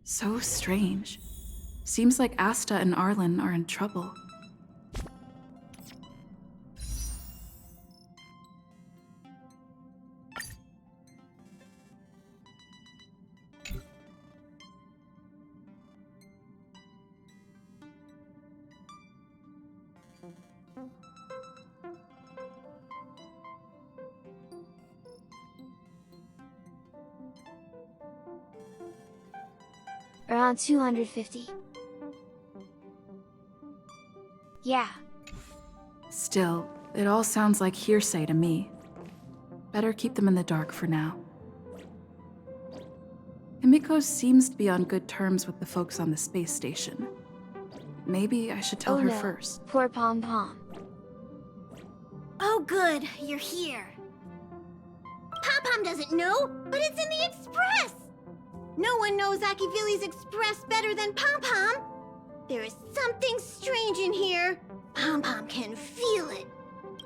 So strange. Seems like Asta and Arlen are in trouble. Around 250. Yeah. Still, it all sounds like hearsay to me. Better keep them in the dark for now. Himiko seems to be on good terms with the folks on the space station. Maybe I should tell her first. Poor Pom Pom. Oh good, you're here. Pom Pom doesn't know, but it's in the Express! No one knows Akivili's Express better than Pom Pom. There is something strange in here. Pom Pom can feel it.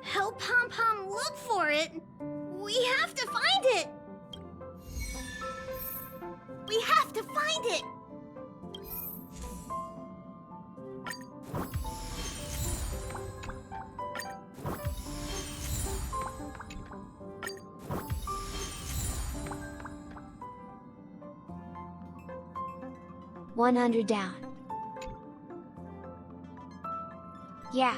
Help Pom Pom look for it. We have to find it. We have to find it. $100 down. Yeah.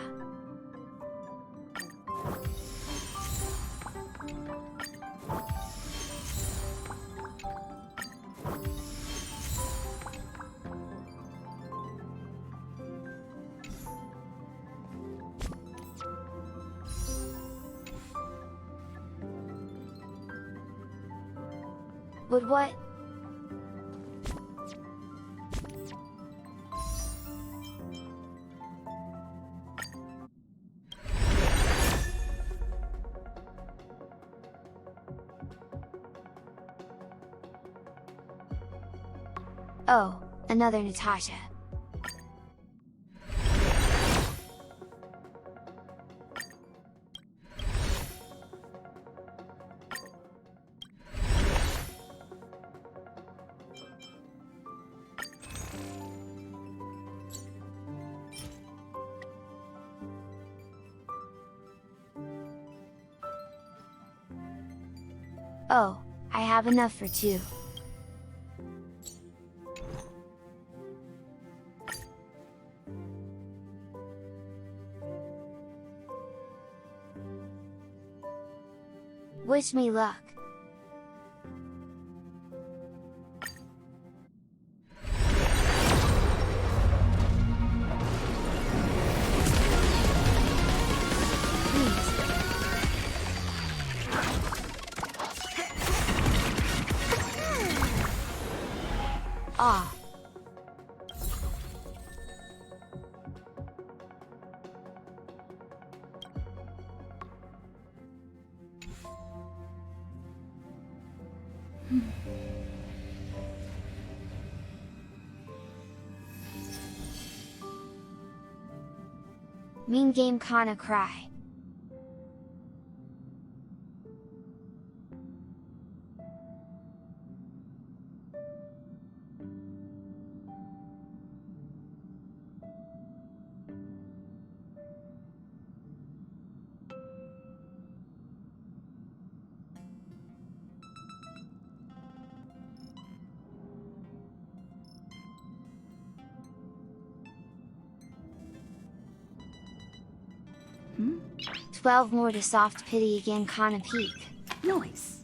Would what? Oh, another Natasha. Oh, I have enough for 2. Wish me luck. Ah. Mean game kinda cry. Hmm? 12 more to soft pity again kinda peak. Nice.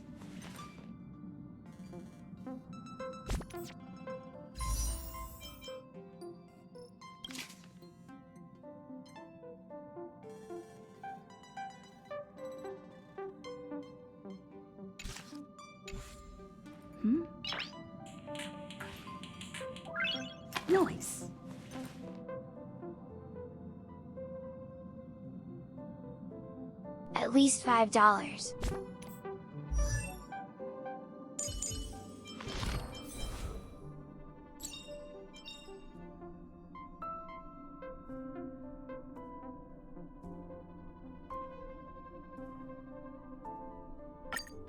Hmm? Nice. At least $5.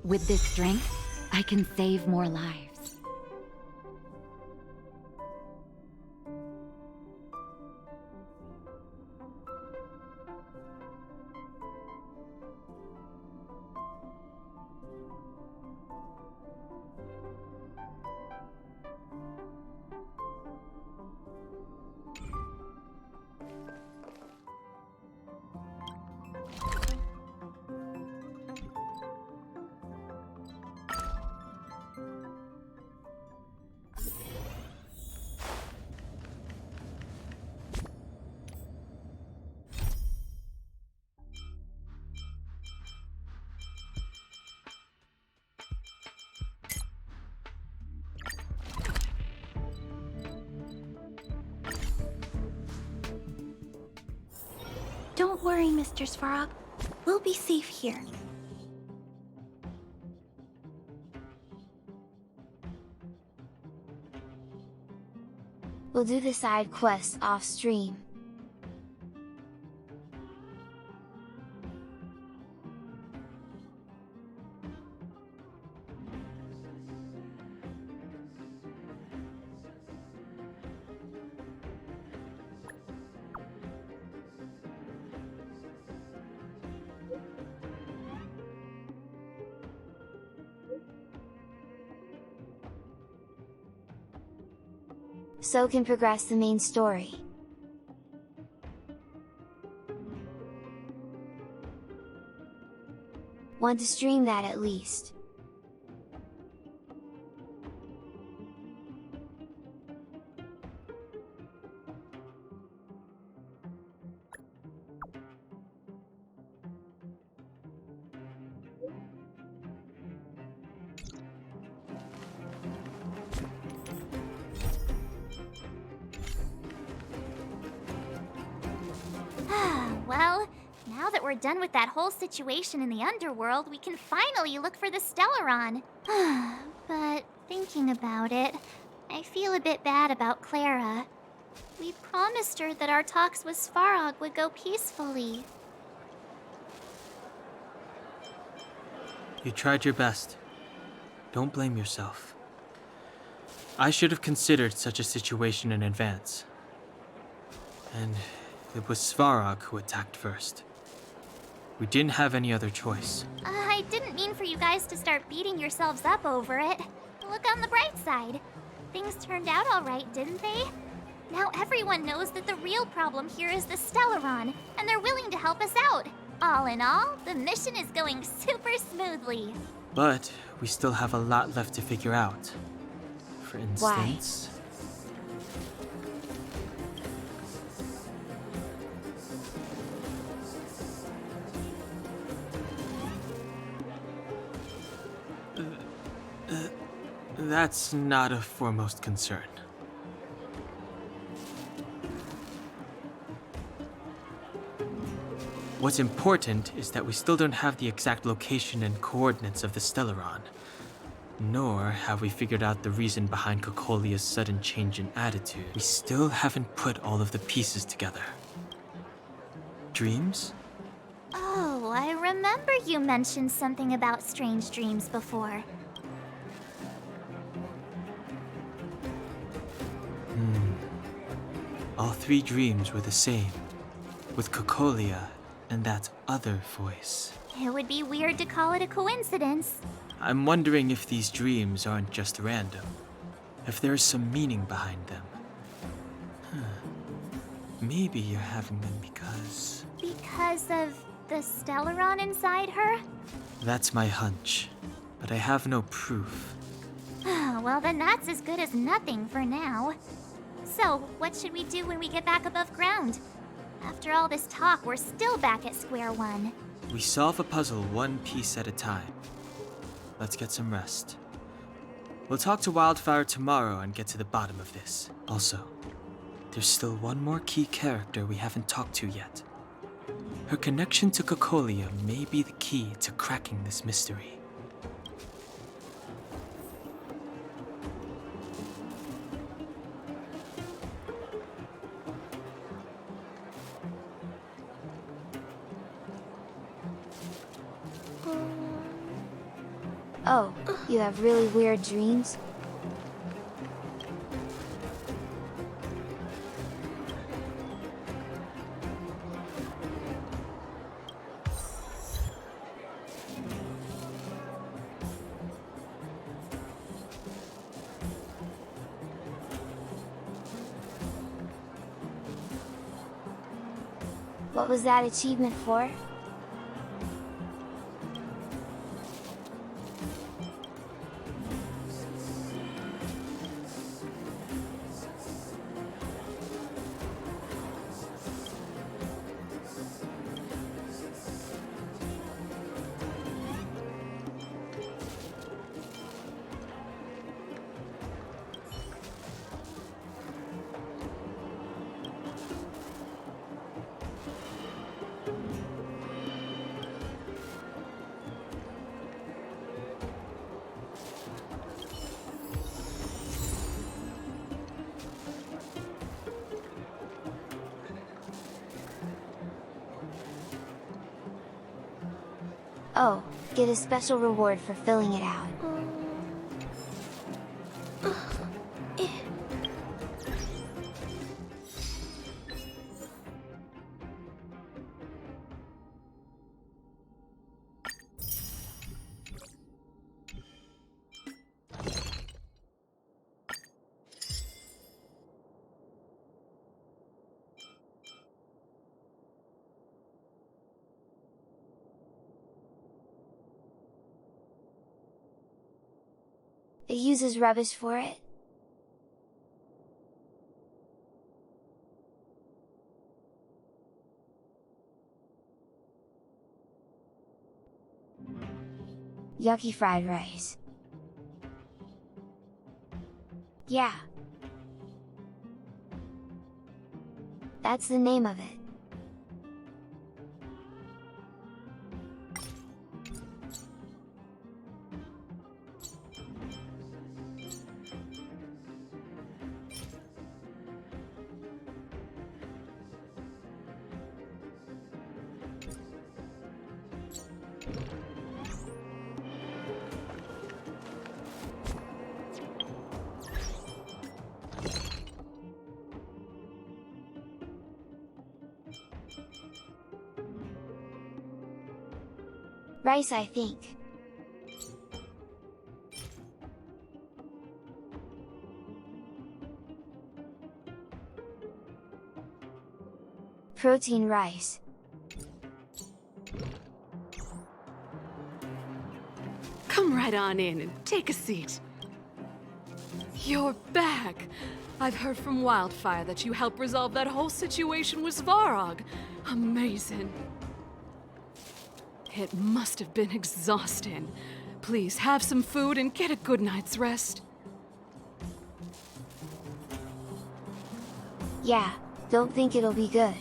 With this strength, I can save more lives. Don't worry, Mr. Svarog. We'll be safe here. We'll do the side quests off stream. So can progress the main story. Want to stream that at least. we're done with that whole situation in the underworld, we can finally look for the Stellaron. But thinking about it, I feel a bit bad about Clara. We promised her that our talks with Svarog would go peacefully. You tried your best. Don't blame yourself. I should have considered such a situation in advance. And it was Svarog who attacked first. We didn't have any other choice. I didn't mean for you guys to start beating yourselves up over it. Look on the bright side. Things turned out all right, didn't they? Now everyone knows that the real problem here is the Stellaron, and they're willing to help us out. All in all, the mission is going super smoothly. But we still have a lot left to figure out. For instance... That's not a foremost concern. What's important is that we still don't have the exact location and coordinates of the Stellaron. Nor have we figured out the reason behind Cocolia's sudden change in attitude. We still haven't put all of the pieces together. Dreams? Oh, I remember you mentioned something about strange dreams before. All three dreams were the same, with Cocolia and that other voice. It would be weird to call it a coincidence. I'm wondering if these dreams aren't just random, if there's some meaning behind them. Maybe you're having them because... Because of the Stellaron inside her? That's my hunch, but I have no proof. Well, then that's as good as nothing for now. So, what should we do when we get back above ground? After all this talk, we're still back at square one. We solve a puzzle one piece at a time. Let's get some rest. We'll talk to Wildfire tomorrow and get to the bottom of this. Also, there's still one more key character we haven't talked to yet. Her connection to Cocolia may be the key to cracking this mystery. Oh, you have really weird dreams? What was that achievement for? Oh, get a special reward for filling it out. It uses rubbish for it? Yucky fried rice. Yeah. That's the name of it. Rice, I think. Protein rice. Come right on in and take a seat. You're back! I've heard from Wildfire that you helped resolve that whole situation with Svarog. Amazing. It must have been exhausting. Please have some food and get a good night's rest. Yeah, don't think it'll be good.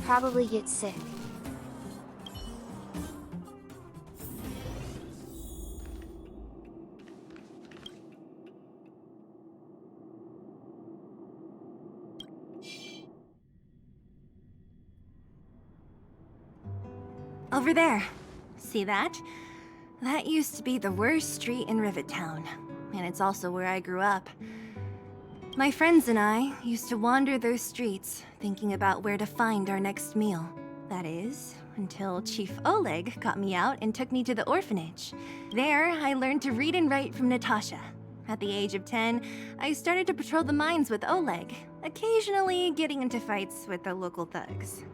Probably get sick. Over there. See that? That used to be the worst street in Rivet Town, and it's also where I grew up. My friends and I used to wander those streets, thinking about where to find our next meal. That is, until Chief Oleg got me out and took me to the orphanage. There, I learned to read and write from Natasha. At the age of 10, I started to patrol the mines with Oleg, occasionally getting into fights with the local thugs.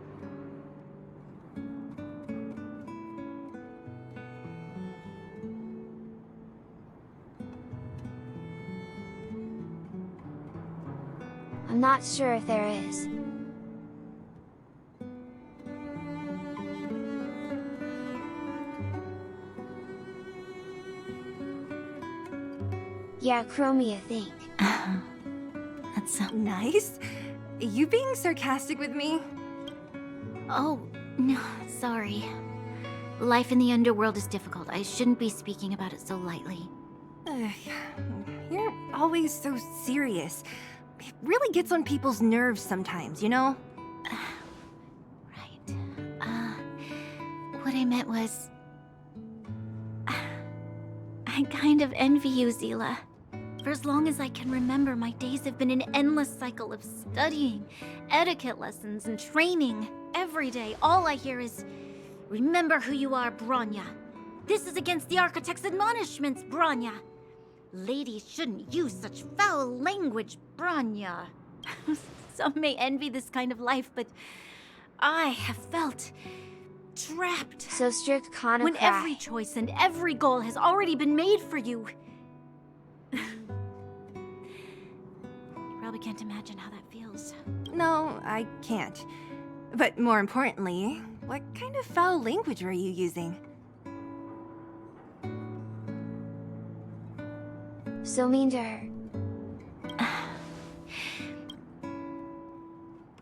I'm not sure if there is. Yeah, Chromie, I think. That's so nice. You being sarcastic with me? Oh, no, sorry. Life in the underworld is difficult. I shouldn't be speaking about it so lightly. You're always so serious. It really gets on people's nerves sometimes, you know? Right. What I meant was... I kind of envy you, Zila. For as long as I can remember, my days have been an endless cycle of studying, etiquette lessons, and training. Every day, all I hear is, remember who you are, Bronya. This is against the Architect's admonishments, Bronya. Ladies shouldn't use such foul language, Bronya. Some may envy this kind of life, but I have felt trapped. So strict, Kana when cry. Every choice and every goal has already been made for you. You probably can't imagine how that feels. No, I can't. But more importantly, what kind of foul language were you using? So mean to her.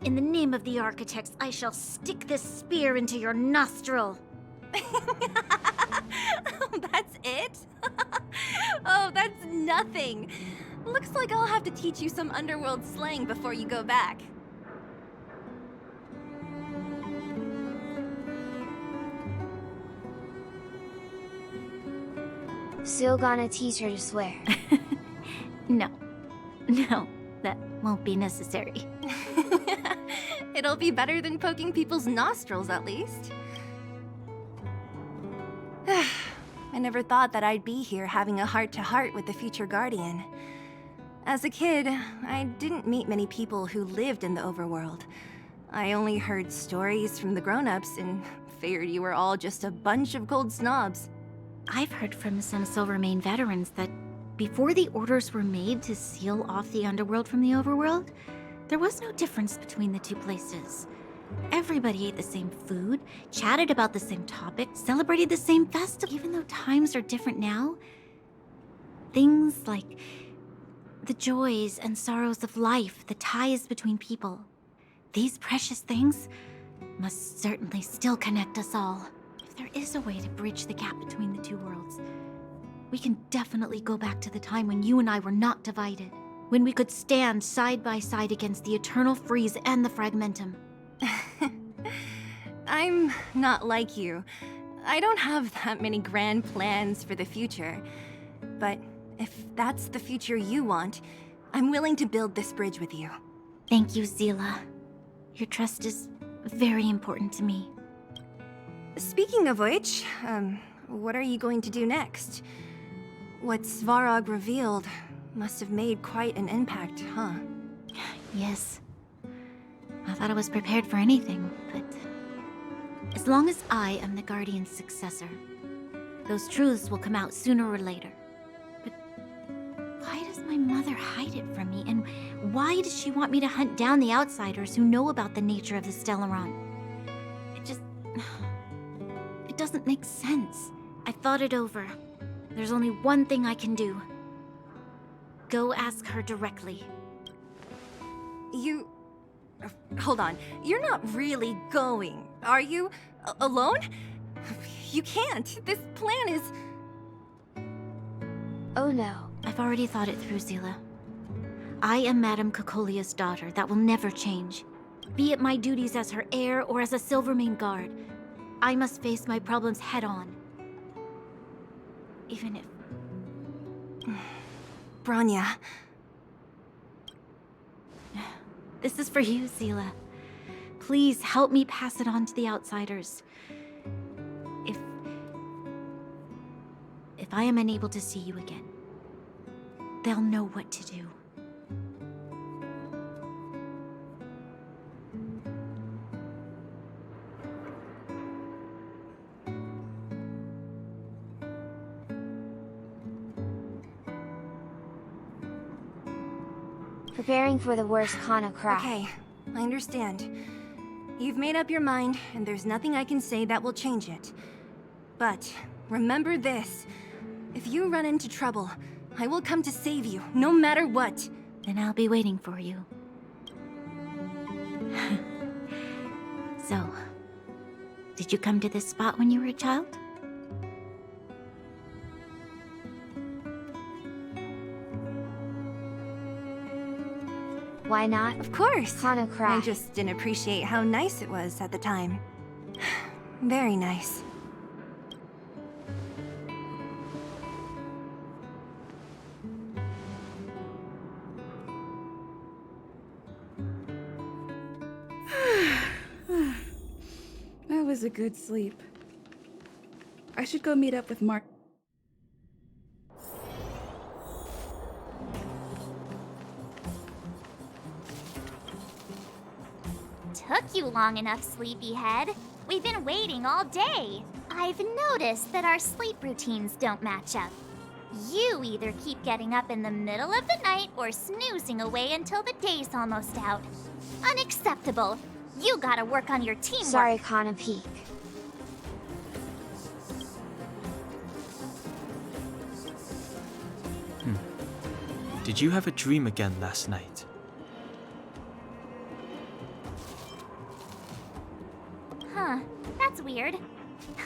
In the name of the Architects, I shall stick this spear into your nostril. That's it? Oh, that's nothing. Looks like I'll have to teach you some underworld slang before you go back. Still gonna teach her to swear. No, that won't be necessary. It'll be better than poking people's nostrils, at least. I never thought that I'd be here having a heart-to-heart with the future Guardian. As a kid, I didn't meet many people who lived in the overworld. I only heard stories from the grown-ups and figured you were all just a bunch of cold snobs. I've heard from some Silvermane veterans that before the orders were made to seal off the underworld from the overworld, there was no difference between the two places. Everybody ate the same food, chatted about the same topics, celebrated the same festival. Even though times are different now, things like the joys and sorrows of life, the ties between people, these precious things must certainly still connect us all. If there is a way to bridge the gap between the two worlds, we can definitely go back to the time when you and I were not divided, when we could stand side by side against the Eternal Freeze and the Fragmentum. I'm not like you. I don't have that many grand plans for the future. But if that's the future you want, I'm willing to build this bridge with you. Thank you, Zila. Your trust is very important to me. Speaking of which, what are you going to do next? What Svarog revealed must have made quite an impact, huh? Yes. I thought I was prepared for anything, but... as long as I am the Guardian's successor, those truths will come out sooner or later. But why does my mother hide it from me? And why does she want me to hunt down the outsiders who know about the nature of the Stellaron? It doesn't make sense. I thought it over. There's only one thing I can do. Go ask her directly. You... hold on. You're not really going, are you? Alone? You can't. This plan is... Oh no. I've already thought it through, Zila. I am Madame Cocolia's daughter. That will never change. Be it my duties as her heir or as a Silvermane guard, I must face my problems head on. Even if... Branya. This is for you, Zila. Please help me pass it on to the outsiders. If I am unable to see you again, they'll know what to do. Preparing for the worst, Kana cry. Okay, I understand. You've made up your mind, and there's nothing I can say that will change it. But remember this. If you run into trouble, I will come to save you, no matter what. Then I'll be waiting for you. So, did you come to this spot when you were a child? Why not? Of course. Kana cry. I just didn't appreciate how nice it was at the time. Very nice. That was a good sleep. I should go meet up with Mark. Took you long enough, sleepyhead. We've been waiting all day. I've noticed that our sleep routines don't match up. You either keep getting up in the middle of the night or snoozing away until the day's almost out. Unacceptable. You gotta work on your teamwork. Sorry, Kana Peak. Did you have a dream again last night? Huh, that's weird.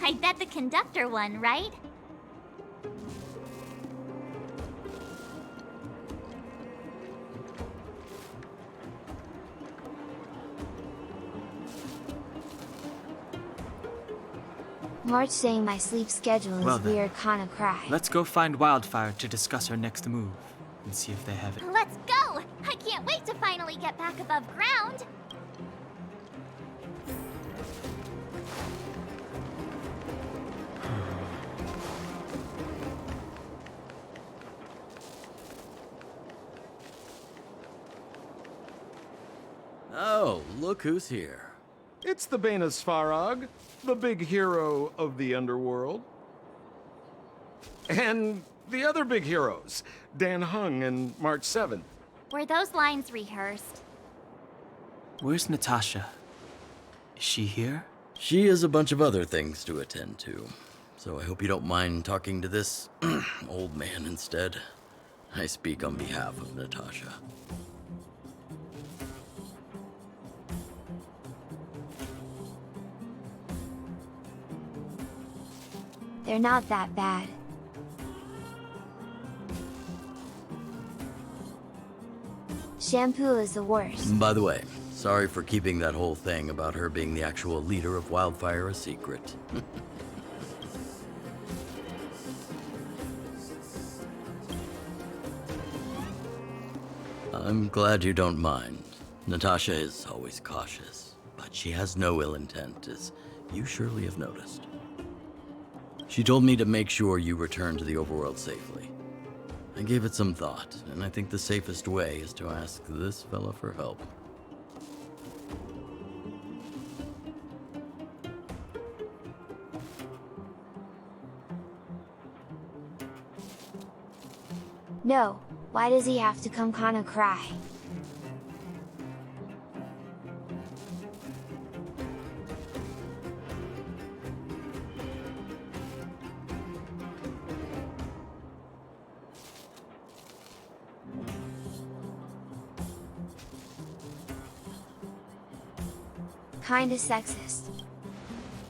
I bet the conductor won, right? March saying my sleep schedule is Well then. weird, Kana cry. Let's go find Wildfire to discuss our next move and see if they have it. Let's go! I can't wait to finally get back above ground! Oh, look who's here. It's the Bane of Svarog, the big hero of the underworld. And the other big heroes, Dan Hung and March 7th. Were those lines rehearsed? Where's Natasha? Is she here? She has a bunch of other things to attend to, so I hope you don't mind talking to this old man instead. I speak on behalf of Natasha. They're not that bad. Shampoo is the worst. By the way, sorry for keeping that whole thing about her being the actual leader of Wildfire a secret. I'm glad you don't mind. Natasha is always cautious, but But she has no ill intent, as you surely have noticed. She told me to make sure you return to the overworld safely. I gave it some thought, and I think the safest way is to ask this fella for help. No, why does he have to come kinda cry? Kinda sexist.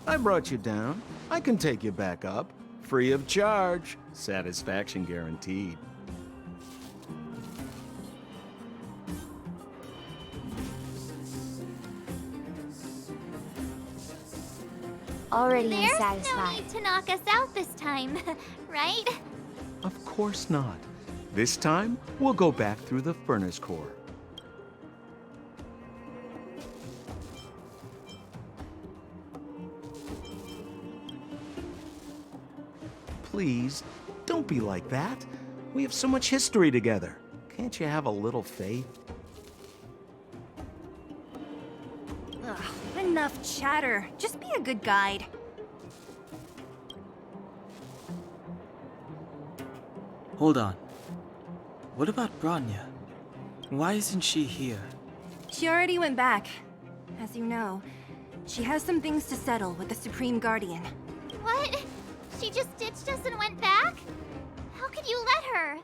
I brought you down. I can take you back up. Free of charge. Satisfaction guaranteed. Already There's unsatisfied. no need to knock us out this time, right? Of course not. This time, we'll go back through the furnace core. Please, don't be like that. We have so much history together. Can't you have a little faith? Ugh, enough chatter. Just be a good guide. Hold on. What about Bronya? Why isn't she here? She already went back. As you know, she has some things to settle with the Supreme Guardian. What? She just ditched us and went back? How could you let her?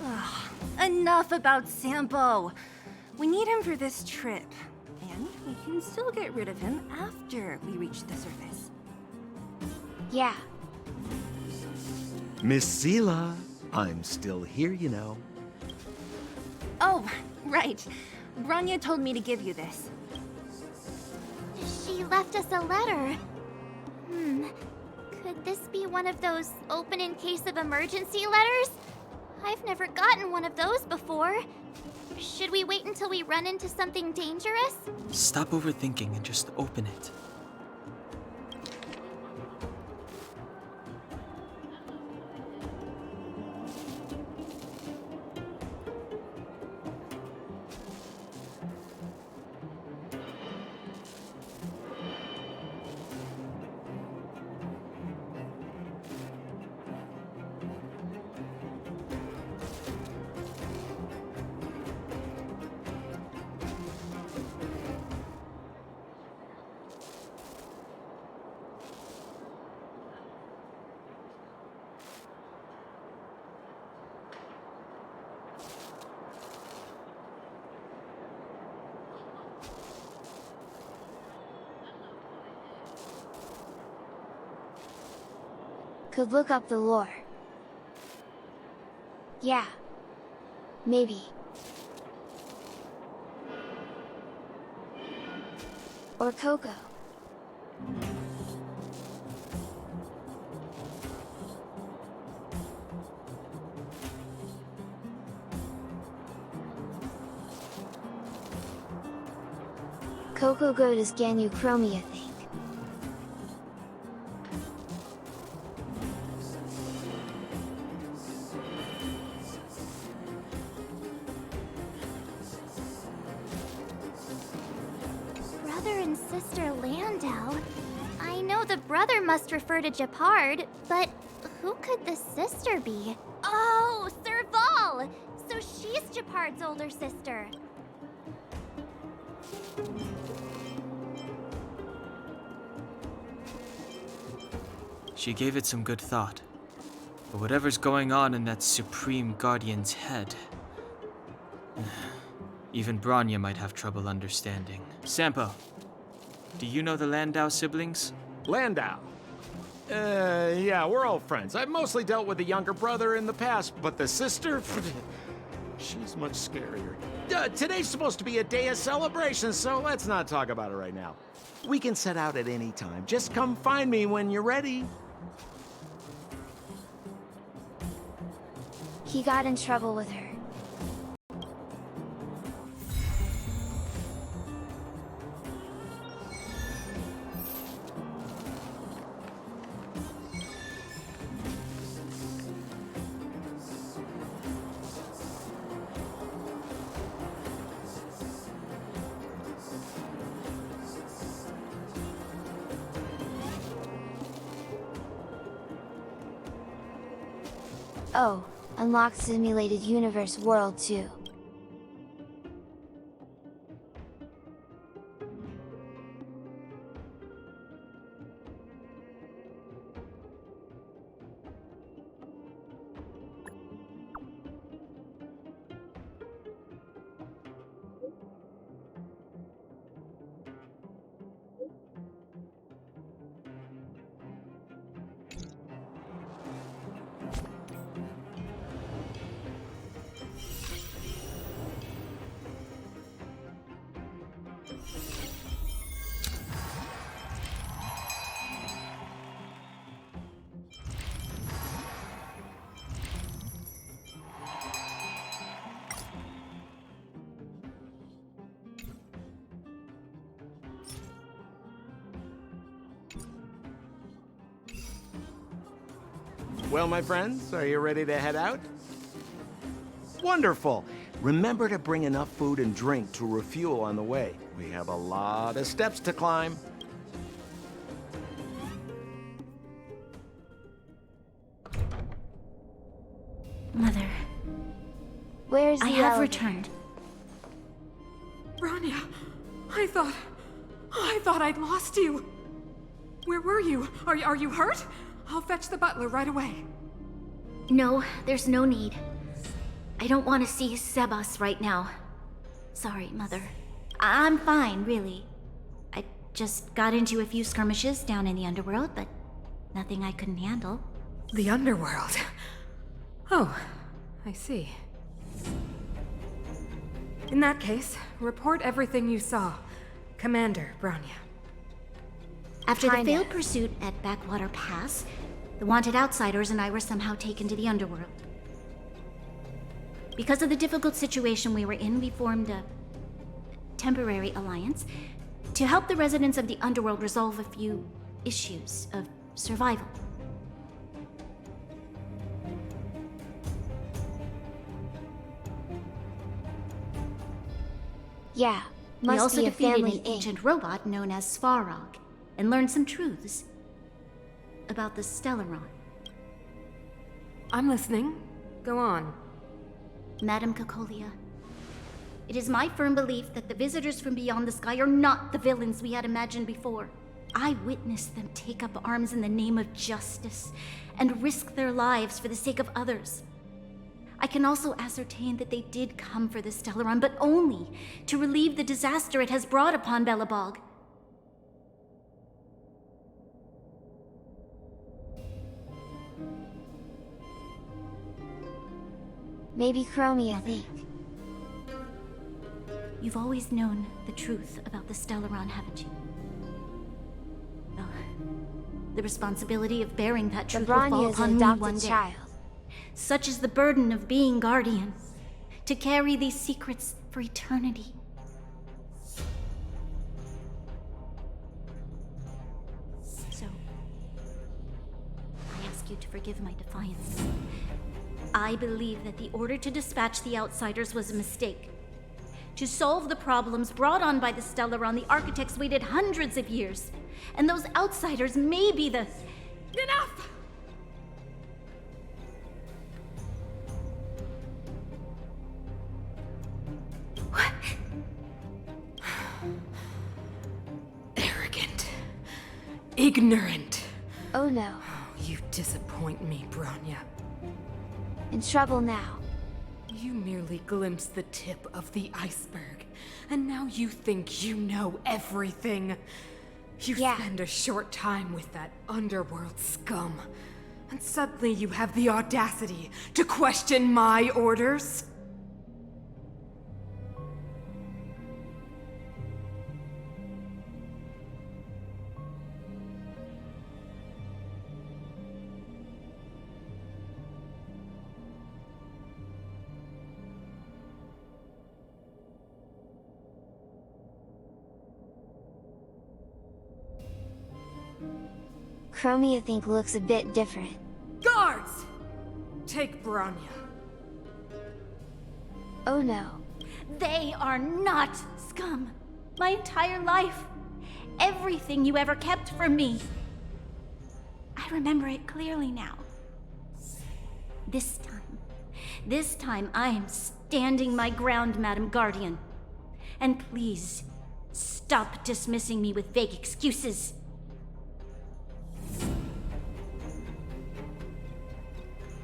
Ugh, enough about Sampo. We need him for this trip. And we can still get rid of him after we reach the surface. Yeah. Miss Seela, I'm still here, you know. Oh, right. Bronya told me to give you this. She left us a letter. Could this be one of those open in case of emergency letters? I've never gotten one of those before. Should we wait until we run into something dangerous? Stop overthinking and just open it. Could look up the lore. Yeah. Maybe. Or Coco. Coco go to Scannu Chromia thing. Brother and sister Landau? I know the brother must refer to Japard, but who could the sister be? Oh, Serval! So she's Japard's older sister. She gave it some good thought. But whatever's going on in that Supreme Guardian's head, even Bronya might have trouble understanding. Sampo, do you know the Landau siblings? Landau? Yeah, we're all friends. I've mostly dealt with the younger brother in the past, but the sister? She's much scarier. Today's supposed to be a day of celebration, so let's not talk about it right now. We can set out at any time. Just come find me when you're ready. he got in trouble with her. Oh, unlocked Simulated Universe World 2. Well, my friends, are you ready to head out? Wonderful! Remember to bring enough food and drink to refuel on the way. We have a lot of steps to climb. Mother. Where's the I have elevator? returned. Bronya, I thought I'd lost you. Where were you? Are you hurt? I'll fetch the butler right away. No, there's no need. I don't want to see Sebas right now. Sorry, Mother. I'm fine, really. I just got into a few skirmishes down in the underworld, but nothing I couldn't handle. The underworld? Oh, I see. In that case, report everything you saw. Commander Bronya. After the failed pursuit at Backwater Pass, the wanted outsiders and I were somehow taken to the underworld. Because of the difficult situation we were in, we formed a temporary alliance to help the residents of the underworld resolve a few issues of survival. Yeah, We must also be a defeated family an thing. ancient robot known as Svarog and learned some truths about the Stellaron. I'm listening. Go on. Madam Cocolia, it is my firm belief that the visitors from beyond the sky are not the villains we had imagined before. I witnessed them take up arms in the name of justice and risk their lives for the sake of others. I can also ascertain that they did come for the Stellaron, but only to relieve the disaster it has brought upon Belobog. Maybe Chromia think. You've always known the truth about the Stellaron, haven't you? Well, the responsibility of bearing that truth will fall Bronya is upon an me adopted one day. child. Such is the burden of being guardian, to carry these secrets for eternity. So, I ask you to forgive my defiance. I believe that the order to dispatch the outsiders was a mistake. To solve the problems brought on by the Stellaron, the architects waited hundreds of years. And those outsiders may be the... Enough! Arrogant. Ignorant. Oh no. You disappoint me, Bronya. In trouble now. You merely glimpsed the tip of the iceberg, and now you think you know everything. You spend a short time with that underworld scum, and suddenly you have the audacity to question my orders? Chromia think looks a bit different. Guards! Take Bronya. Oh no. They are not scum. My entire life. Everything you ever kept from me. I remember it clearly now. This time I am standing my ground, Madam Guardian. And please, stop dismissing me with vague excuses.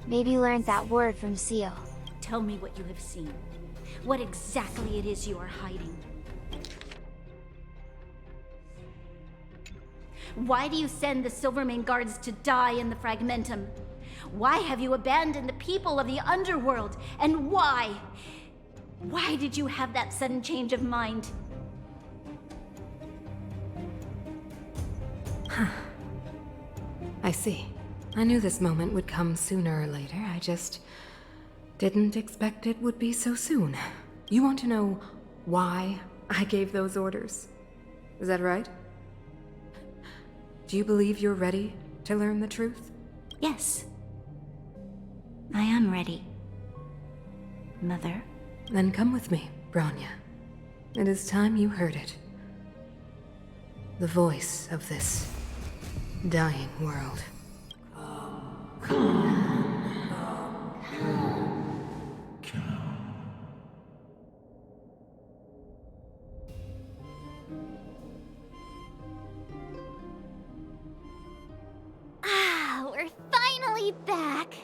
Maybe learned that word from Seal. Tell me what you have seen. What exactly it is you are hiding. Why do you send the Silvermane guards to die in the Fragmentum? Why have you abandoned the people of the underworld? And why? Why did you have that sudden change of mind? I see. I knew this moment would come sooner or later. I just didn't expect it would be so soon. You want to know why I gave those orders? Is that right? Do you believe you're ready to learn the truth? Yes. I am ready. Mother? Then come with me, Bronya. It is time you heard it. The voice of this dying world. We're finally back.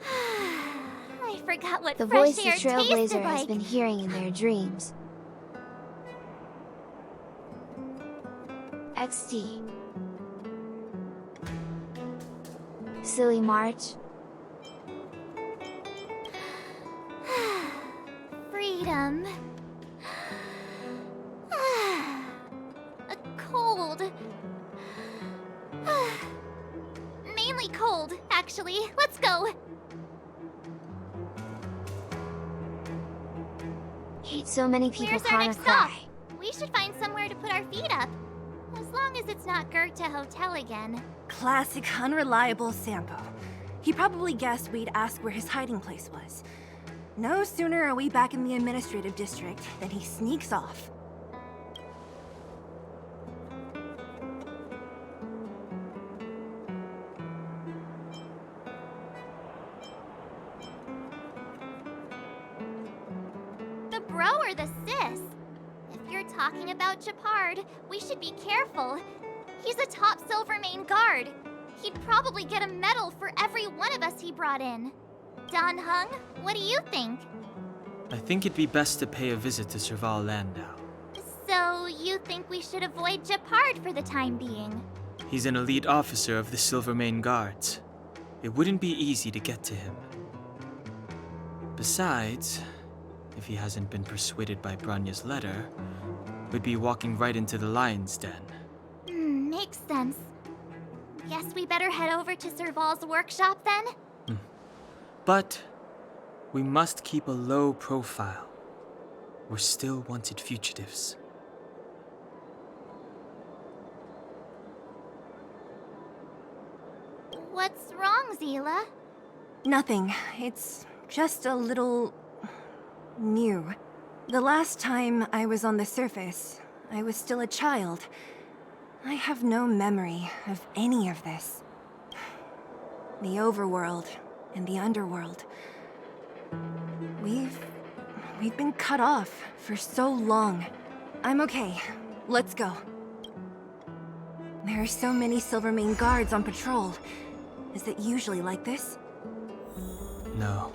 I forgot what The fresh voice the air Trailblazer tasted has like. been hearing in their dreams. XD. Silly March. Freedom. A cold. Mainly cold, actually. Let's go. Hate so many people Where's our Connor next stop? cry. We should find somewhere to put our feet up. As long as it's not Goethe Hotel again. Classic unreliable Sampo. He probably guessed we'd ask where his hiding place was. No sooner are we back in the administrative district than he sneaks off. The bro or the sis? If you're talking about Japard, we should be careful. He's a top Silvermane guard. He'd probably get a medal for every one of us he brought in. Dan Hung, what do you think? I think it'd be best to pay a visit to Serval Landau. So, you think we should avoid Japard for the time being? He's an elite officer of the Silvermane Guards. It wouldn't be easy to get to him. Besides, if he hasn't been persuaded by Branya's letter, we'd be walking right into the lion's den. Makes sense. Guess we better head over to Serval's workshop then? But we must keep a low profile. We're still wanted fugitives. What's wrong, Zila? Nothing. It's just a little... new. The last time I was on the surface, I was still a child. I have no memory of any of this. The overworld and the underworld. We've been cut off for so long. I'm okay. Let's go. There are so many Silvermane guards on patrol. Is it usually like this? No.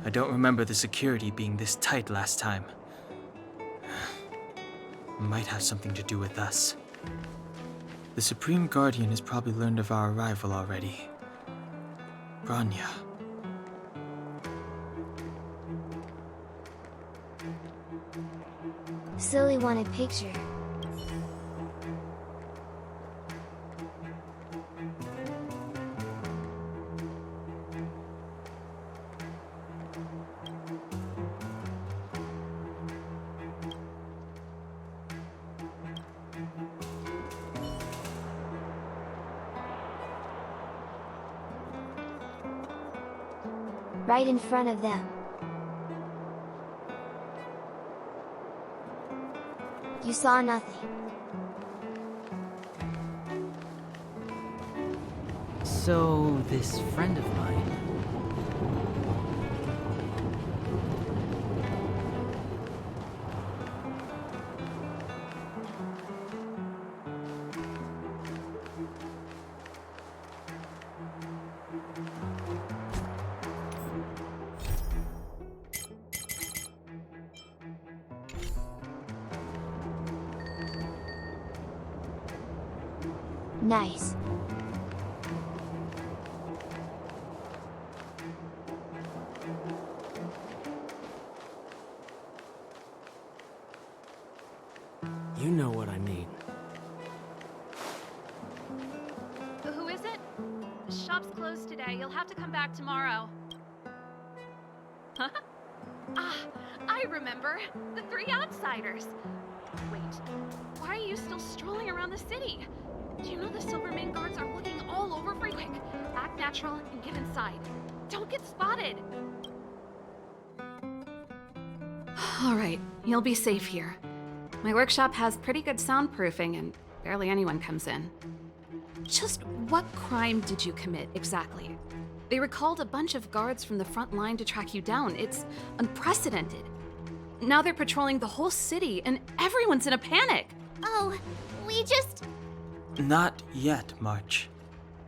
I don't remember the security being this tight last time. Might have something to do with us. The Supreme Guardian has probably learned of our arrival already. Bronya. Silly wanted picture. right in front of them. You saw nothing. So, this friend of mine... Nice. You know what I mean. Who is it? The shop's closed today. You'll have to come back tomorrow. Huh? Ah, I remember. The three outsiders. Wait, why are you still strolling around the city? Do you know the Silvermane guards are looking all over for you? Quick, act natural and get inside. Don't get spotted. All right, you'll be safe here. My workshop has pretty good soundproofing and barely anyone comes in. Just what crime did you commit exactly? They recalled a bunch of guards from the front line to track you down. It's unprecedented. Now they're patrolling the whole city and everyone's in a panic. Oh, we just... Not yet, March.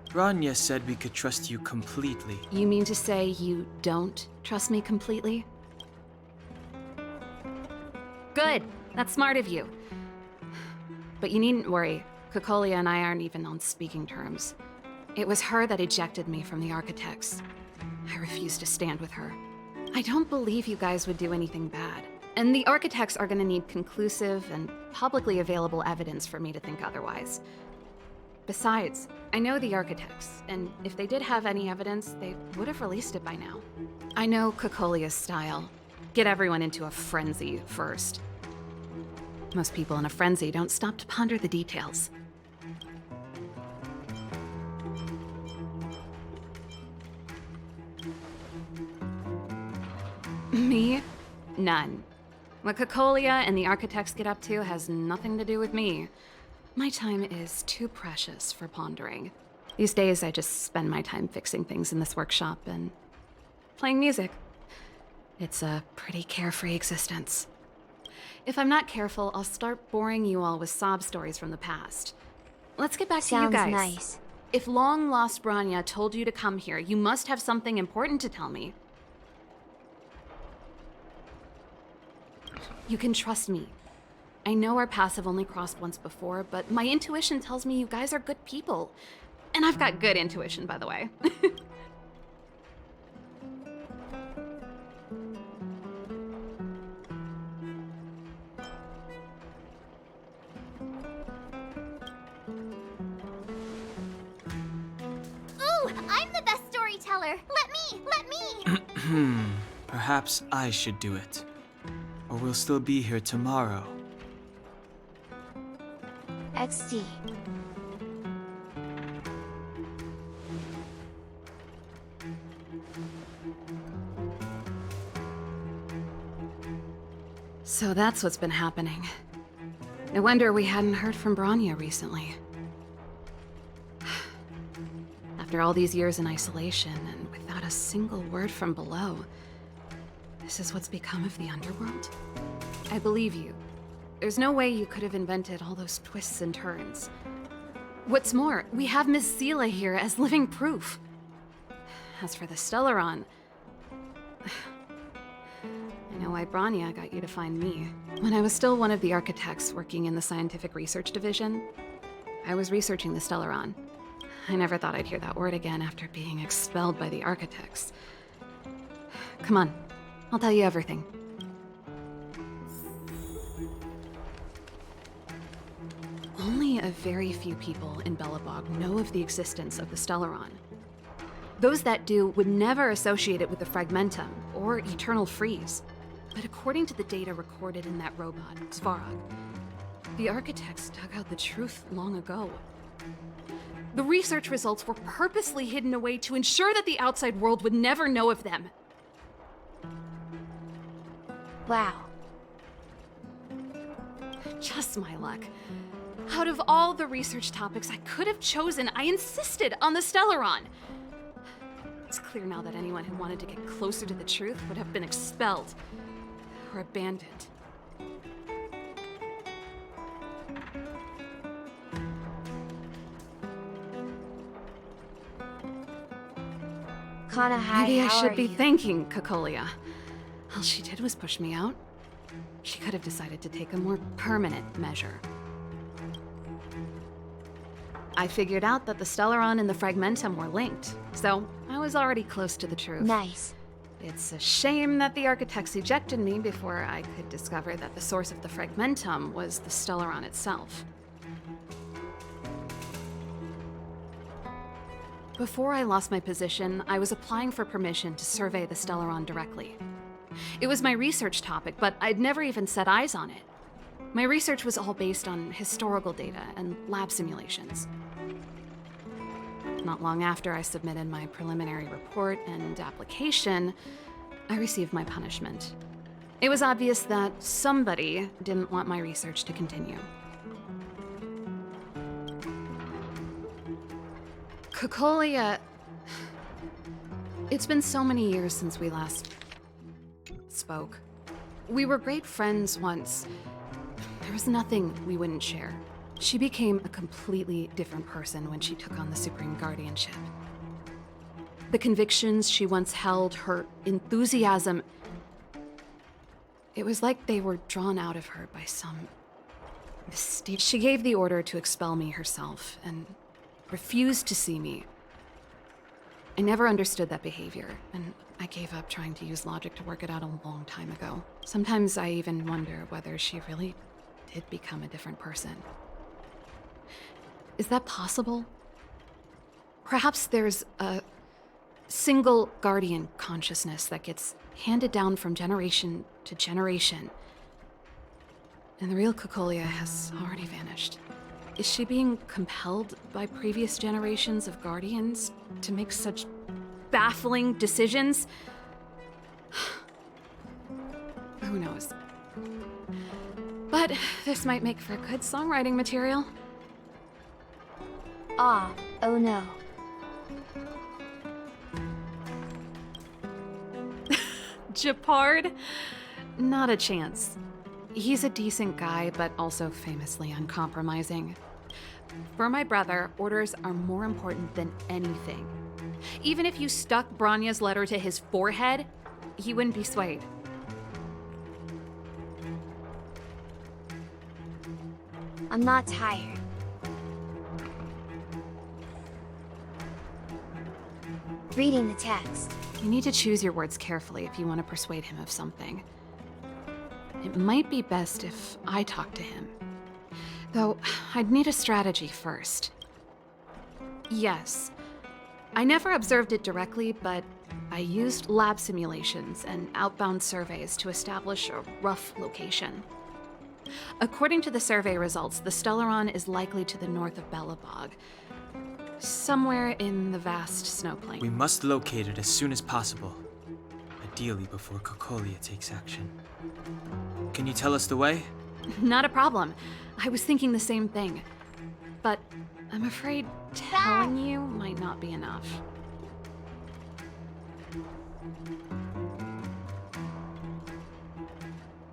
Bronya said we could trust you completely. You mean to say you don't trust me completely? Good. That's smart of you. But you needn't worry. Kokolia and I aren't even on speaking terms. It was her that ejected me from the Architects. I refused to stand with her. I don't believe you guys would do anything bad. And the Architects are gonna need conclusive and publicly available evidence for me to think otherwise. Besides, I know the Architects, and if they did have any evidence, they would have released it by now. I know Kokolia's style. Get everyone into a frenzy first. Most people in a frenzy don't stop to ponder the details. Me? None. What Kokolia and the Architects get up to has nothing to do with me. My time is too precious for pondering. These days, I just spend my time fixing things in this workshop and playing music. It's a pretty carefree existence. If I'm not careful, I'll start boring you all with sob stories from the past. Let's get back to you guys. Sounds nice. If long-lost Bronya told you to come here, you must have something important to tell me. You can trust me. I know our paths have only crossed once before, but my intuition tells me you guys are good people. And I've got good intuition, by the way. Ooh, I'm the best storyteller. Let me. Perhaps I should do it. Or we'll still be here tomorrow. XD. So that's what's been happening. No wonder we hadn't heard from Bronya recently. After all these years in isolation and without a single word from below, this is what's become of the underworld? I believe you. There's no way you could have invented all those twists and turns. What's more, we have Miss Sela here as living proof. As for the Stellaron, I know why Bronya got you to find me. When I was still one of the Architects working in the Scientific Research Division, I was researching the Stellaron. I never thought I'd hear that word again after being expelled by the Architects. Come on, I'll tell you everything. Only a very few people in Belobog know of the existence of the Stellaron. Those that do would never associate it with the Fragmentum or Eternal Freeze. But according to the data recorded in that robot, Svarog, the Architects dug out the truth long ago. The research results were purposely hidden away to ensure that the outside world would never know of them. Wow. Just my luck. Out of all the research topics I could have chosen, I insisted on the Stellaron. It's clear now that anyone who wanted to get closer to the truth would have been expelled or abandoned. Kana, hi, Maybe I how should are be you? thanking Cocolia. All she did was push me out. She could have decided to take a more permanent measure. I figured out that the Stellaron and the Fragmentum were linked, so I was already close to the truth. Nice. It's a shame that the architects ejected me before I could discover that the source of the Fragmentum was the Stellaron itself. Before I lost my position, I was applying for permission to survey the Stellaron directly. It was my research topic, but I'd never even set eyes on it. My research was all based on historical data and lab simulations. Not long after I submitted my preliminary report and application, I received my punishment. It was obvious that somebody didn't want my research to continue. Cocolia... It's been so many years since we last spoke. We were great friends once. There was nothing we wouldn't share. She became a completely different person when she took on the Supreme Guardianship. The convictions she once held, her enthusiasm, it was like they were drawn out of her by some mistake. She gave the order to expel me herself and refused to see me. I never understood that behavior, and I gave up trying to use logic to work it out a long time ago. Sometimes I even wonder whether she really did become a different person. Is that possible? Perhaps there's a single guardian consciousness that gets handed down from generation to generation, and the real Cocolia has already vanished. Is she being compelled by previous generations of guardians to make such baffling decisions? Who knows? But this might make for good songwriting material. Ah, oh no. Japard? Not a chance. He's a decent guy, but also famously uncompromising. For my brother, orders are more important than anything. Even if you stuck Branya's letter to his forehead, he wouldn't be swayed. I'm not tired. Reading the text. You need to choose your words carefully if you want to persuade him of something. It might be best if I talk to him. Though, I'd need a strategy first. Yes. I never observed it directly, but I used lab simulations and outbound surveys to establish a rough location. According to the survey results, the Stellaron is likely to the north of Belobog, somewhere in the vast snow plain. We must locate it as soon as possible, ideally before Cocolia takes action. Can you tell us the way? Not a problem. I was thinking the same thing. But I'm afraid telling you might not be enough.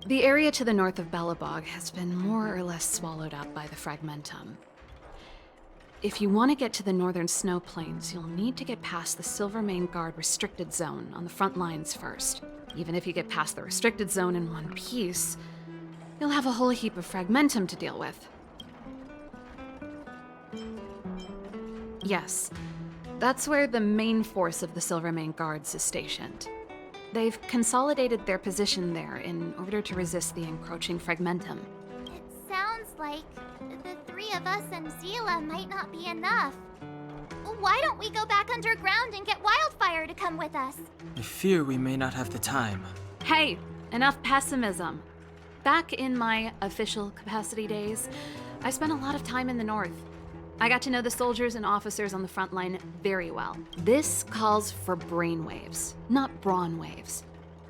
The area to the north of Belobog has been more or less swallowed up by the Fragmentum. If you want to get to the northern snow plains, you'll need to get past the Silvermane Guard restricted zone on the front lines first. Even if you get past the restricted zone in one piece, you'll have a whole heap of Fragmentum to deal with. Yes, that's where the main force of the Silvermane Guards is stationed. They've consolidated their position there in order to resist the encroaching Fragmentum. It sounds like the three of us and Zila might not be enough. Why don't we go back underground and get Wildfire to come with us? I fear we may not have the time. Hey, enough pessimism. Back in my official capacity days, I spent a lot of time in the north. I got to know the soldiers and officers on the front line very well. This calls for brainwaves, not brawn waves.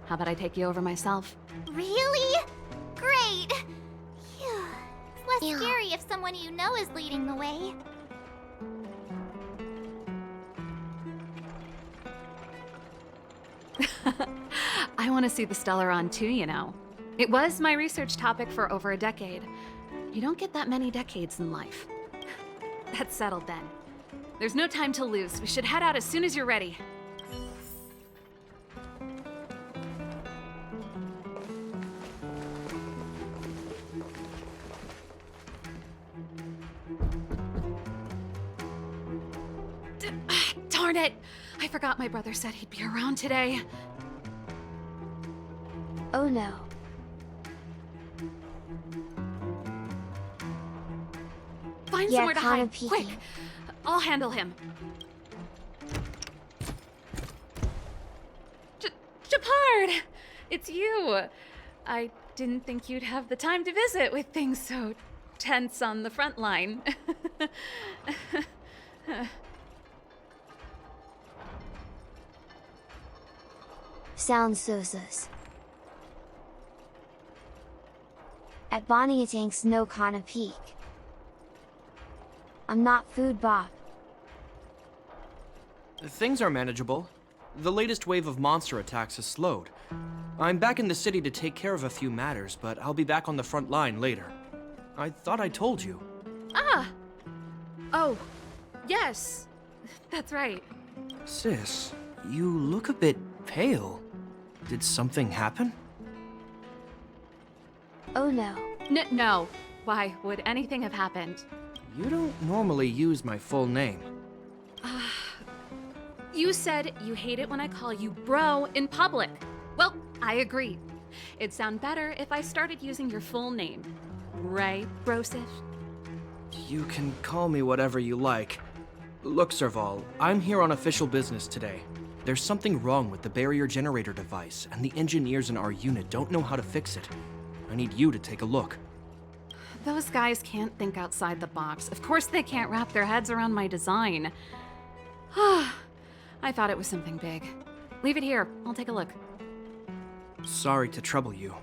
How about I take you over myself? Really? Great! Phew. It's less scary if someone you know is leading the way. I want to see the Stellaron too, you know. It was my research topic for over a decade. You don't get that many decades in life. That's settled then. There's no time to lose. We should head out as soon as you're ready. Darn it! I forgot my brother said he'd be around today. Oh no. Find somewhere to hide, quick! I'll handle him. Japard! It's you! I didn't think you'd have the time to visit with things so tense on the front line. Sounds so sus. At Bonniatank's no Kana Peak. I'm not food Bob. Things are manageable. The latest wave of monster attacks has slowed. I'm back in the city to take care of a few matters, but I'll be back on the front line later. I thought I told you. Ah! Oh, yes. That's right. Sis, you look a bit pale. Did something happen? Oh no. No. Why would anything have happened? You don't normally use my full name. You said you hate it when I call you bro in public. Well, I agree. It'd sound better if I started using your full name. Right, Brosif? You can call me whatever you like. Look, Serval, I'm here on official business today. There's something wrong with the barrier generator device, and the engineers in our unit don't know how to fix it. I need you to take a look. Those guys can't think outside the box. Of course they can't wrap their heads around my design. I thought it was something big. Leave it here. I'll take a look. Sorry to trouble you.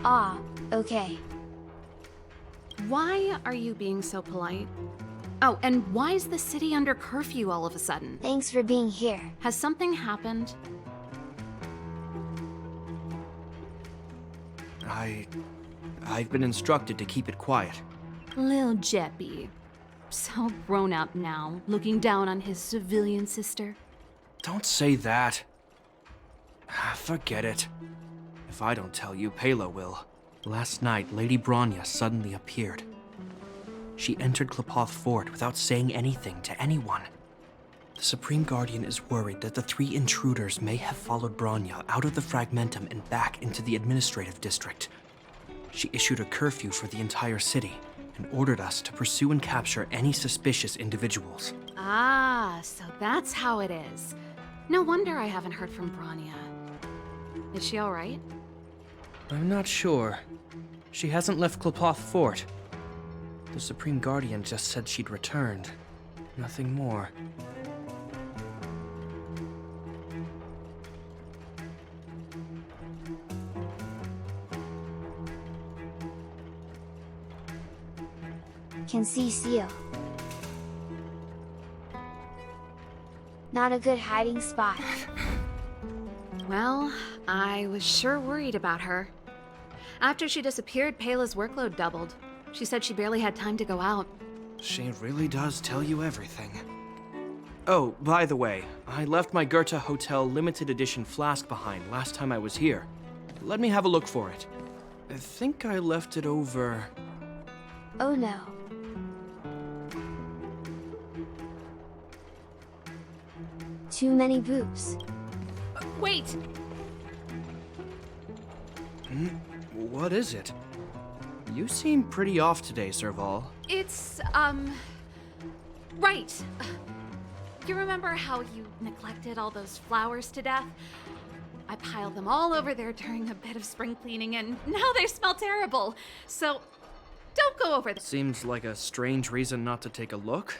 Ah, okay. Why are you being so polite? Oh, and why is the city under curfew all of a sudden? Thanks for being here. Has something happened? I've been instructed to keep it quiet. Lil Jeppy. So grown up now, looking down on his civilian sister. Don't say that. Forget it. If I don't tell you, Pela will. Last night, Lady Bronya suddenly appeared. She entered Klepoth Fort without saying anything to anyone. The Supreme Guardian is worried that the 3 intruders may have followed Bronya out of the Fragmentum and back into the administrative district. She issued a curfew for the entire city and ordered us to pursue and capture any suspicious individuals. Ah, so that's how it is. No wonder I haven't heard from Bronya. Is she all right? I'm not sure. She hasn't left Klepoth Fort. The Supreme Guardian just said she'd returned. Nothing more. Can see Seal. Not a good hiding spot. Well, I was sure worried about her. After she disappeared, Pela's workload doubled. She said she barely had time to go out. She really does tell you everything. Oh, by the way, I left my Goethe Hotel limited edition flask behind last time I was here. Let me have a look for it. I think I left it over... Oh no. Too many boobs. Wait! What is it? You seem pretty off today, Serval. It's, right. You remember how you neglected all those flowers to death? I piled them all over there during a bit of spring cleaning, and now they smell terrible. So, don't go over there. Seems like a strange reason not to take a look.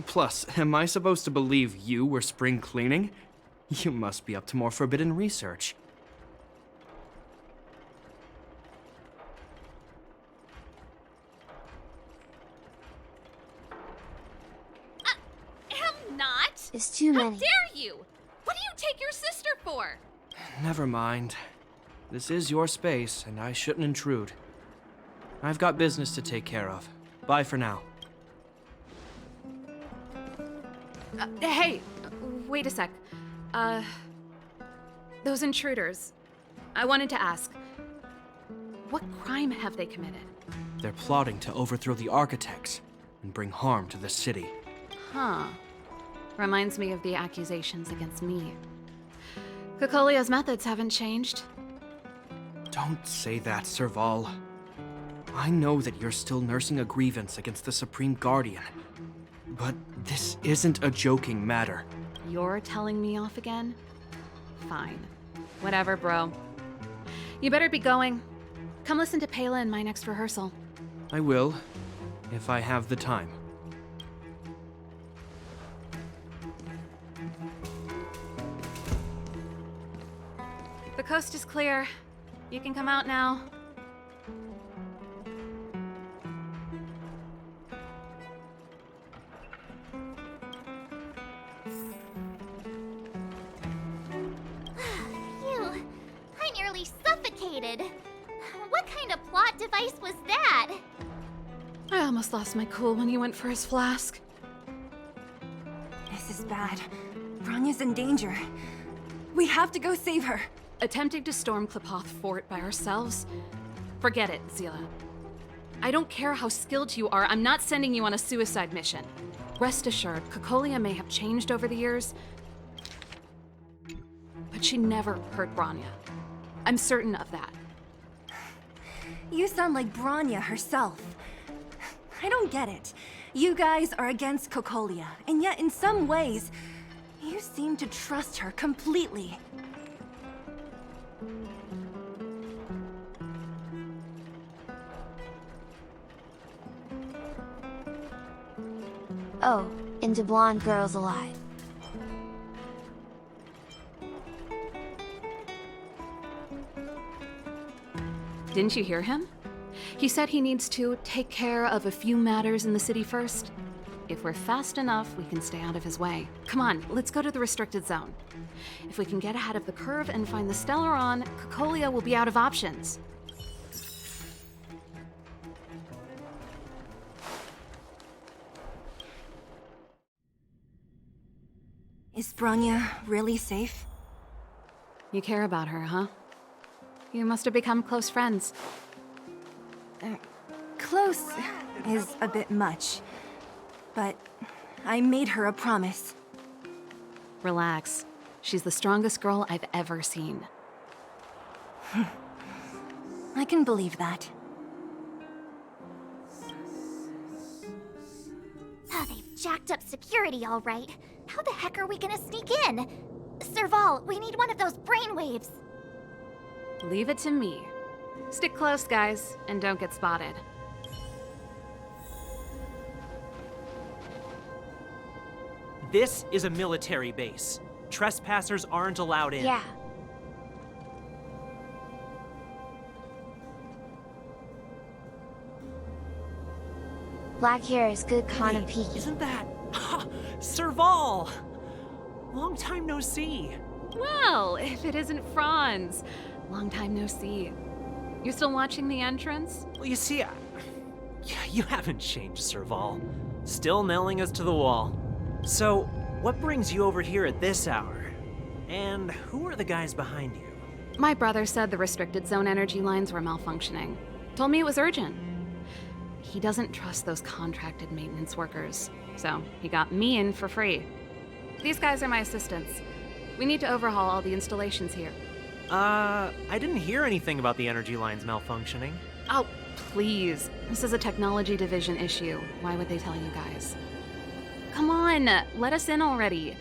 Plus, am I supposed to believe you were spring cleaning? You must be up to more forbidden research. Am not. It's too many. How dare you? What do you take your sister for? Never mind. This is your space, and I shouldn't intrude. I've got business to take care of. Bye for now. Hey, wait a sec. Those intruders. I wanted to ask, what crime have they committed? They're plotting to overthrow the architects and bring harm to the city. Huh. Reminds me of the accusations against me. Kokolia's methods haven't changed. Don't say that, Serval. I know that you're still nursing a grievance against the Supreme Guardian. But this isn't a joking matter. You're telling me off again? Fine. Whatever, bro. You better be going. Come listen to Pela in my next rehearsal. I will, if I have the time. The coast is clear. You can come out now. Phew, I nearly suffocated. What kind of plot device was that? I almost lost my cool when he went for his flask. This is bad. Bronya's in danger. We have to go save her. Attempting to storm Klipoth Fort by ourselves? Forget it, Zila. I don't care how skilled you are, I'm not sending you on a suicide mission. Rest assured, Kokolia may have changed over the years, but she never hurt Bronya. I'm certain of that. You sound like Bronya herself. I don't get it. You guys are against Kokolia, and yet in some ways, you seem to trust her completely. Oh, and the blonde girl's alive. Didn't you hear him? He said he needs to take care of a few matters in the city first. If we're fast enough, we can stay out of his way. Come on, let's go to the restricted zone. If we can get ahead of the curve and find the Stellaron, Kokolia will be out of options. Is Bronya really safe? You care about her, huh? You must have become close friends. Close is a bit much, but I made her a promise. Relax. She's the strongest girl I've ever seen. I can believe that. Oh, they've jacked up security all right. How the heck are we gonna sneak in? Serval, we need one of those brainwaves. Leave it to me. Stick close, guys, and don't get spotted. This is a military base. Trespassers aren't allowed in. Yeah. Black hair is good kind of peaky. Isn't that... Serval! Long time no see. Well, if it isn't Franz. Long time no see. You still watching the entrance? Well, you see, you haven't changed, Serval. Still nailing us to the wall. So, what brings you over here at this hour? And who are the guys behind you? My brother said the restricted zone energy lines were malfunctioning. Told me it was urgent. He doesn't trust those contracted maintenance workers, so he got me in for free. These guys are my assistants. We need to overhaul all the installations here. I didn't hear anything about the energy lines malfunctioning. Oh, please. This is a technology division issue. Why would they tell you guys? Come on, let us in already.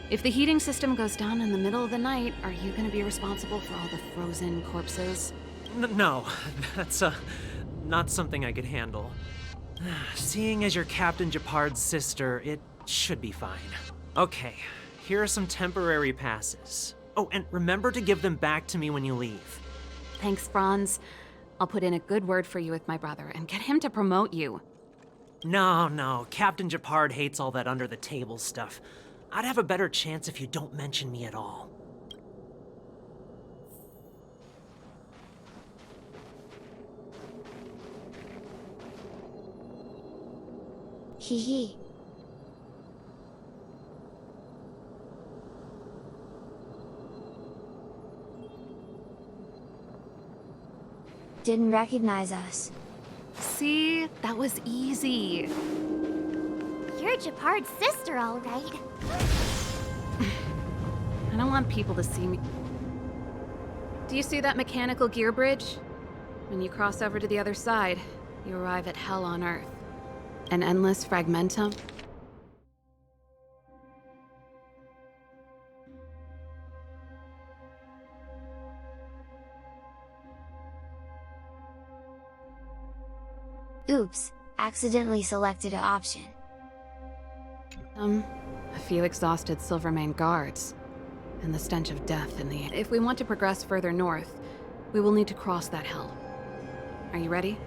If the heating system goes down in the middle of the night, are you gonna be responsible for all the frozen corpses? No, that's not something I could handle. Seeing as you're Captain Japard's sister, it should be fine. Okay, here are some temporary passes. Oh, and remember to give them back to me when you leave. Thanks, Franz. I'll put in a good word for you with my brother and get him to promote you. No, Captain Japard hates all that under-the-table stuff. I'd have a better chance if you don't mention me at all. Hee hee. Didn't recognize us. See? That was easy. You're Japard's sister, all right. I don't want people to see me. Do you see that mechanical gear bridge? When you cross over to the other side, you arrive at Hell on Earth. An endless fragmentum. Oops, accidentally selected an option. A few exhausted Silvermane guards, and the stench of death in the air. If we want to progress further north, we will need to cross that hell. Are you ready?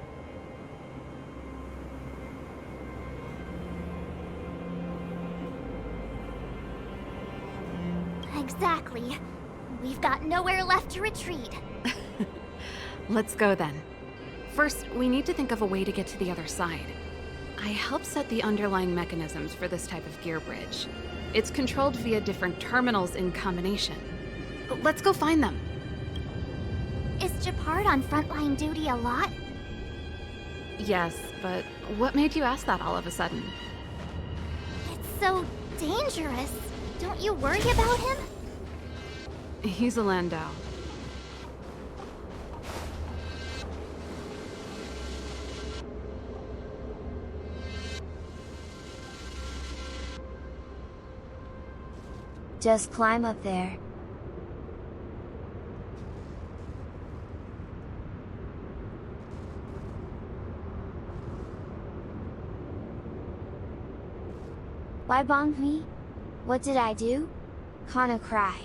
Exactly. We've got nowhere left to retreat. Let's go then. First, we need to think of a way to get to the other side. I helped set the underlying mechanisms for this type of gear bridge. It's controlled via different terminals in combination. Let's go find them. Is Japard on frontline duty a lot? Yes, but what made you ask that all of a sudden? It's so dangerous. Don't you worry about him? He's a Landau. Just climb up there. Why bonk me? What did I do? Kinda cry.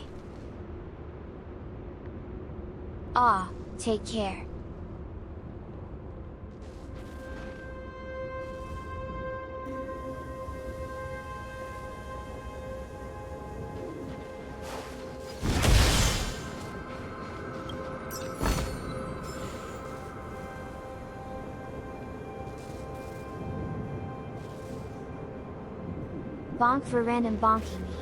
Aw, take care. Bonk for random bonking me.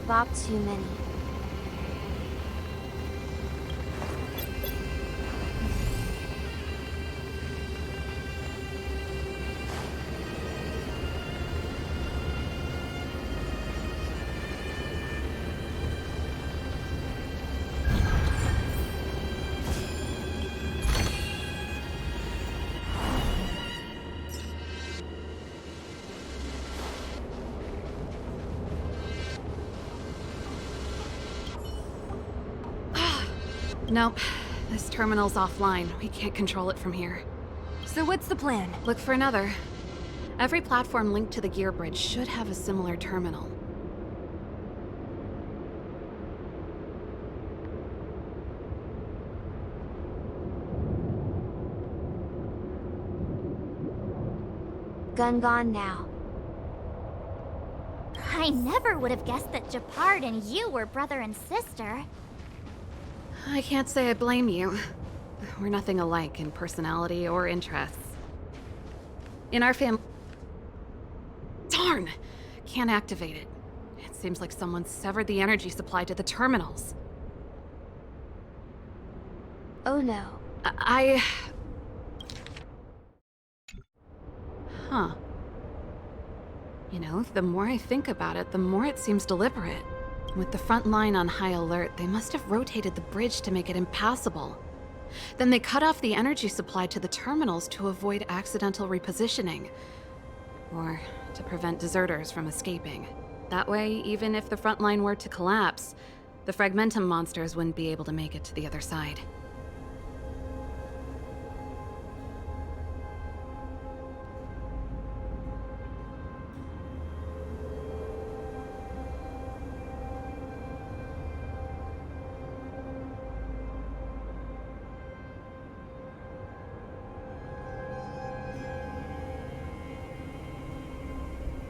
Bop too many. Nope. This terminal's offline. We can't control it from here. So what's the plan? Look for another. Every platform linked to the gear bridge should have a similar terminal. Gun gone now. I never would have guessed that Japard and you were brother and sister. I can't say I blame you. We're nothing alike in personality or interests. In our family... Darn! can't activate it. It seems like someone severed the energy supply to the terminals. Oh no. Huh. You know, the more I think about it, the more it seems deliberate. With the front line on high alert, they must have rotated the bridge to make it impassable. Then they cut off the energy supply to the terminals to avoid accidental repositioning. Or to prevent deserters from escaping. That way, even if the front line were to collapse, the Fragmentum monsters wouldn't be able to make it to the other side.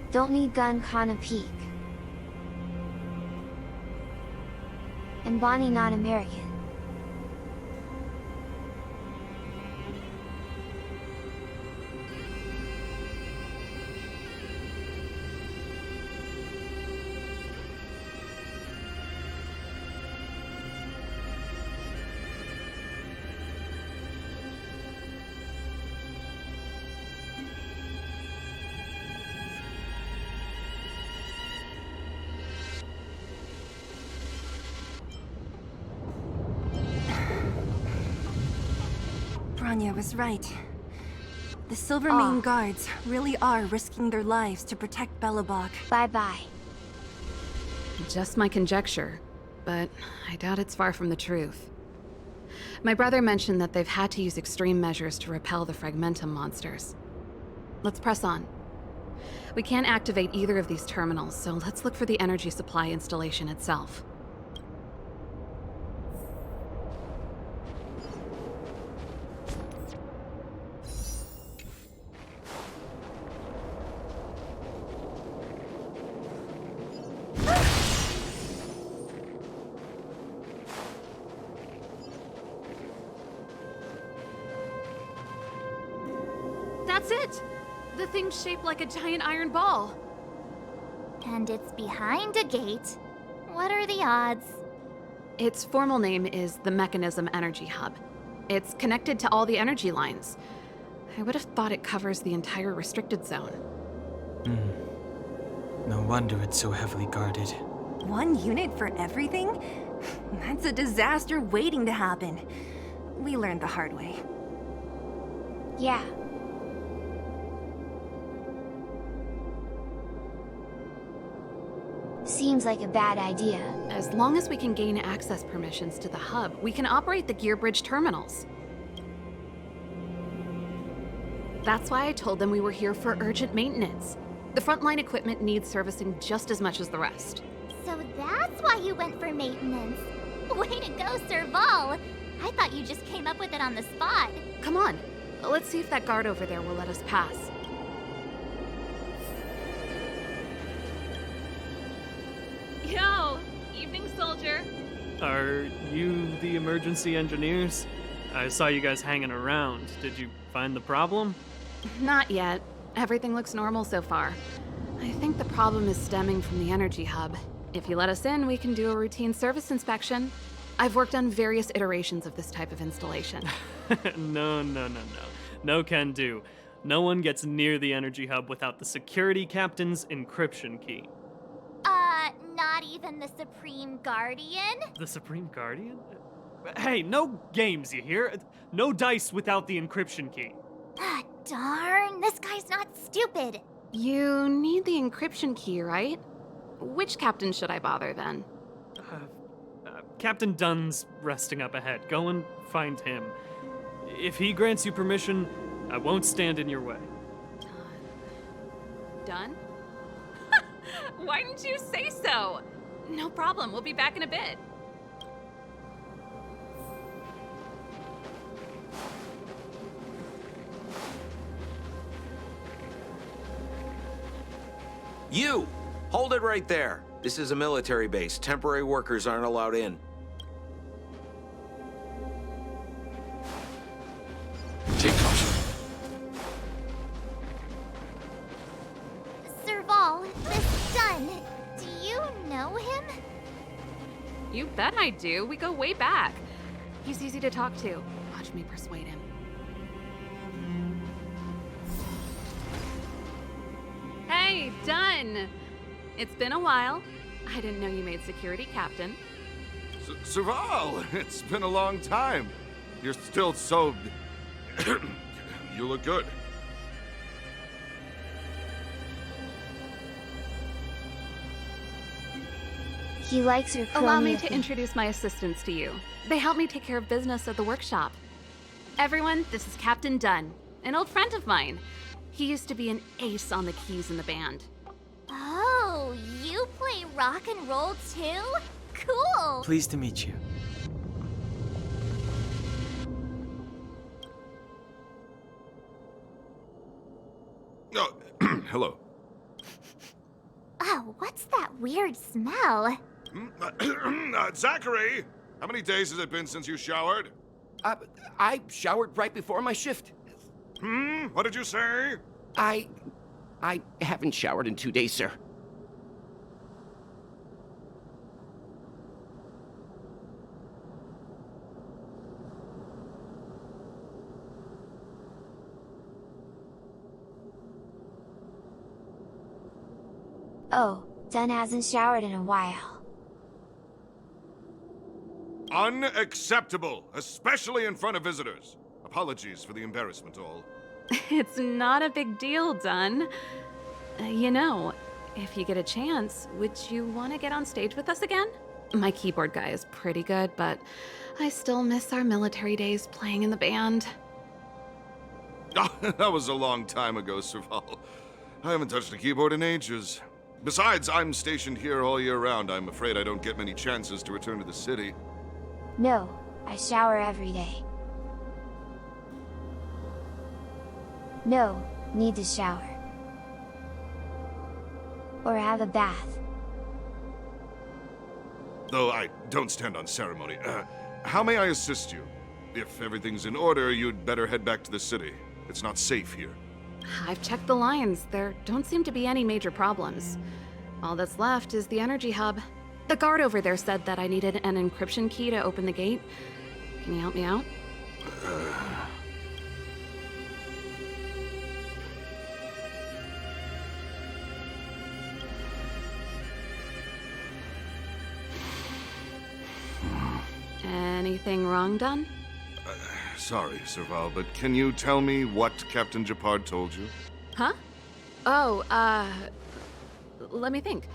Don't need gun Kana peek. And Bonnie not American. Bronya was right. The Silvermane guards really are risking their lives to protect Belobog. Bye-bye. Just my conjecture, but I doubt it's far from the truth. My brother mentioned that they've had to use extreme measures to repel the Fragmentum monsters. Let's press on. We can't activate either of these terminals, so let's look for the energy supply installation itself. That's it! The thing's shaped like a giant iron ball. And it's behind a gate. What are the odds? Its formal name is the Mechanism Energy Hub. It's connected to all the energy lines. I would have thought it covers the entire restricted zone. No wonder it's so heavily guarded. One unit for everything? That's a disaster waiting to happen. We learned the hard way. Yeah. Seems like a bad idea. As long as we can gain access permissions to the hub, we can operate the gear bridge terminals. That's why I told them we were here for urgent maintenance. The frontline equipment needs servicing just as much as the rest. So that's why you went for maintenance. Way to go, Serval! I thought you just came up with it on the spot. Come on, let's see if that guard over there will let us pass. Yo! Evening, soldier. Are you the emergency engineers? I saw you guys hanging around. Did you find the problem? Not yet. Everything looks normal so far. I think the problem is stemming from the energy hub. If you let us in, we can do a routine service inspection. I've worked on various iterations of this type of installation. No. No can do. No one gets near the energy hub without the security captain's encryption key. Not even the Supreme Guardian? The Supreme Guardian? Hey, no games, you hear? No dice without the encryption key. Ah, darn, this guy's not stupid. You need the encryption key, right? Which captain should I bother then? Captain Dunn's resting up ahead. Go and find him. If he grants you permission, I won't stand in your way. Done? Why didn't you say so? No problem, we'll be back in a bit. You! Hold it right there. This is a military base. Temporary workers aren't allowed in. Take caution. Serval, this him? You bet I do. We go way back. He's easy to talk to. Watch me persuade him. Hey, done! It's been a while. I didn't know you made security captain. Serval, it's been a long time. You're still so... You look good. He likes her Allow me crony to introduce my assistants to you. They help me take care of business at the workshop. Everyone, this is Captain Dunn, an old friend of mine. He used to be an ace on the keys in the band. Oh, you play rock and roll too? Cool! Pleased to meet you. Oh, hello. Oh, what's that weird smell? Zachary! How many days has it been since you showered? I showered right before my shift. What did you say? I haven't showered in 2 days, sir. Oh, Dunn hasn't showered in a while. Unacceptable, especially in front of visitors. Apologies for the embarrassment, all. It's not a big deal, Dunn. You know, if you get a chance, would you want to get on stage with us again? My keyboard guy is pretty good, but I still miss our military days playing in the band. That was a long time ago, Serval. I haven't touched a keyboard in ages. Besides, I'm stationed here all year round. I'm afraid I don't get many chances to return to the city. No, I shower every day. No, need to shower. Or have a bath. Though I don't stand on ceremony. How may I assist you? If everything's in order, you'd better head back to the city. It's not safe here. I've checked the lines. There don't seem to be any major problems. All that's left is the energy hub. The guard over there said that I needed an encryption key to open the gate. Can you help me out? Anything wrong, Dunn? Sorry, Serval, but can you tell me what Captain Japard told you? Huh? Oh, let me think.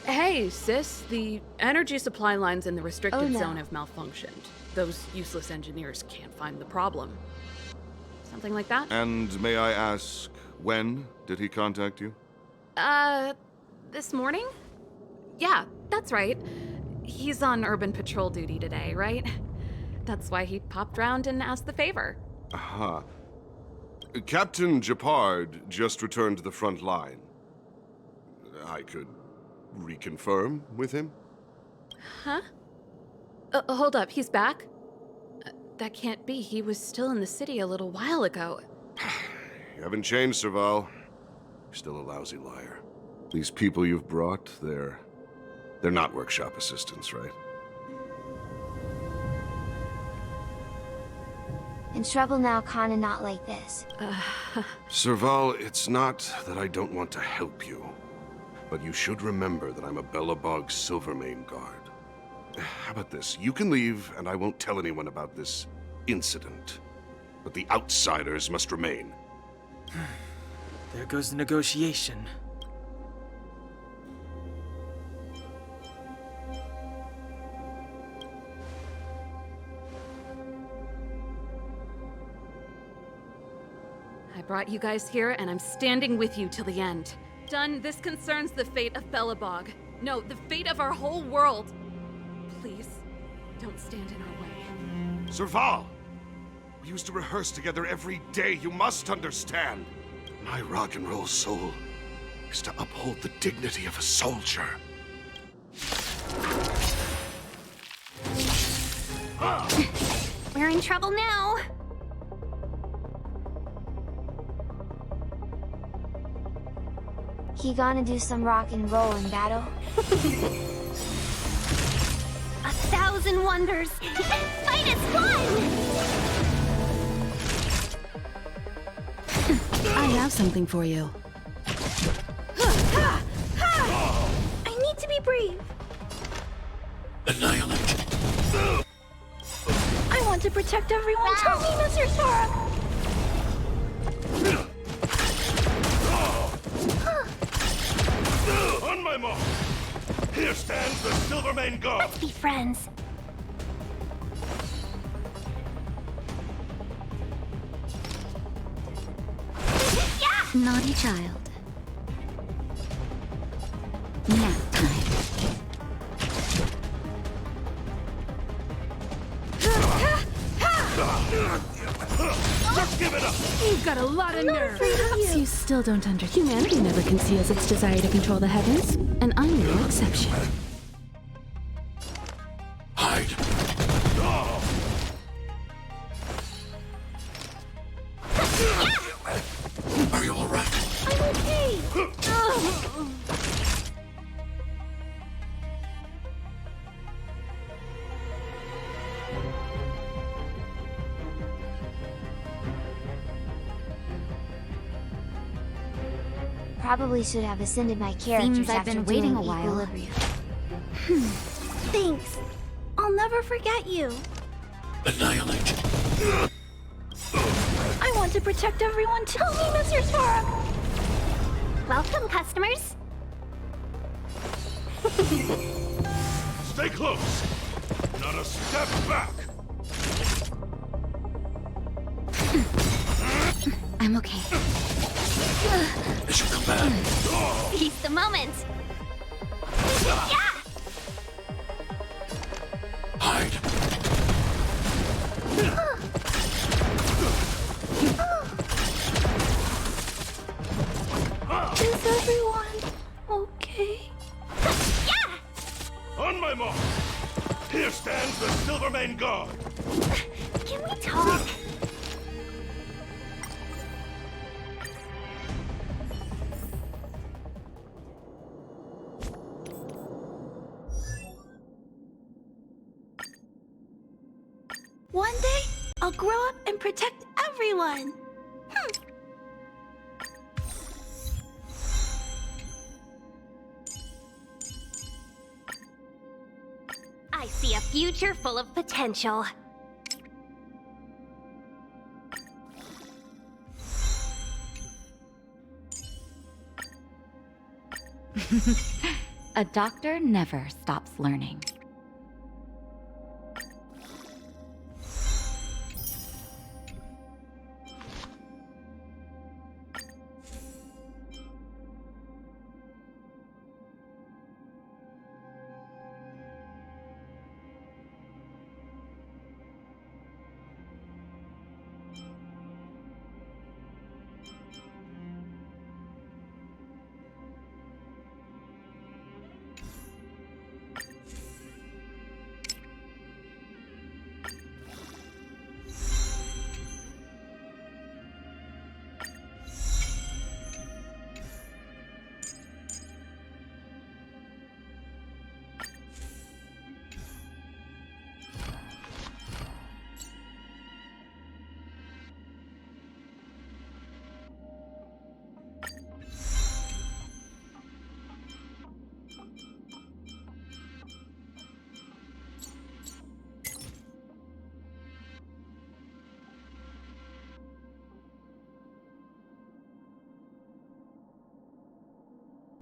Hey, sis, the energy supply lines in the restricted zone have malfunctioned. Those useless engineers can't find the problem. Something like that? And may I ask, when did he contact you? This morning? Yeah, that's right. He's on urban patrol duty today, right? That's why he popped round and asked the favor. Aha. Captain Japard just returned to the front line. I could reconfirm with him? Huh? Hold up, he's back? That can't be. He was still in the city a little while ago. You haven't changed, Serval. You're still a lousy liar. These people you've brought, they're not workshop assistants, right? In trouble now, kinda not like this. Serval, it's not that I don't want to help you, but you should remember that I'm a Belobog Silvermane guard. How about this? You can leave, and I won't tell anyone about this incident. But the outsiders must remain. There goes the negotiation. I brought you guys here, and I'm standing with you till the end. Dunn, this concerns the fate of Belobog. No, the fate of our whole world. Please, don't stand in our way. Serval! We used to rehearse together every day, you must understand. My rock and roll soul is to uphold the dignity of a soldier. We're in trouble now. He gonna do some rock and roll in battle? 1,000 wonders! This fight is fun! I have something for you. I need to be brave. Annihilate. I want to protect everyone. Tell me, Mr. Sora. On my mark! Here stands the Silvermane Guard! Let's be friends. Naughty child. Nap time. Just give it up! You've got a lot of nerve. Perhaps you still don't understand. Humanity never conceals its desire to control the heavens, and I'm no exception. Hide. Are you all right? I'm okay. Probably should have ascended my characters Seems I've after been waiting doing a while. Equilibrium. Thanks. I'll never forget you. Annihilate. I want to protect everyone. Tell me, Mr. Sora. Welcome, customers. Stay close! Not a step back! I'm okay. It should come back. Seize the moment. Yeah! Hide. Is everyone okay? On my mark! Here stands the Silvermane Guard! Can we talk? One day, I'll grow up and protect everyone. I see a future full of potential. A doctor never stops learning.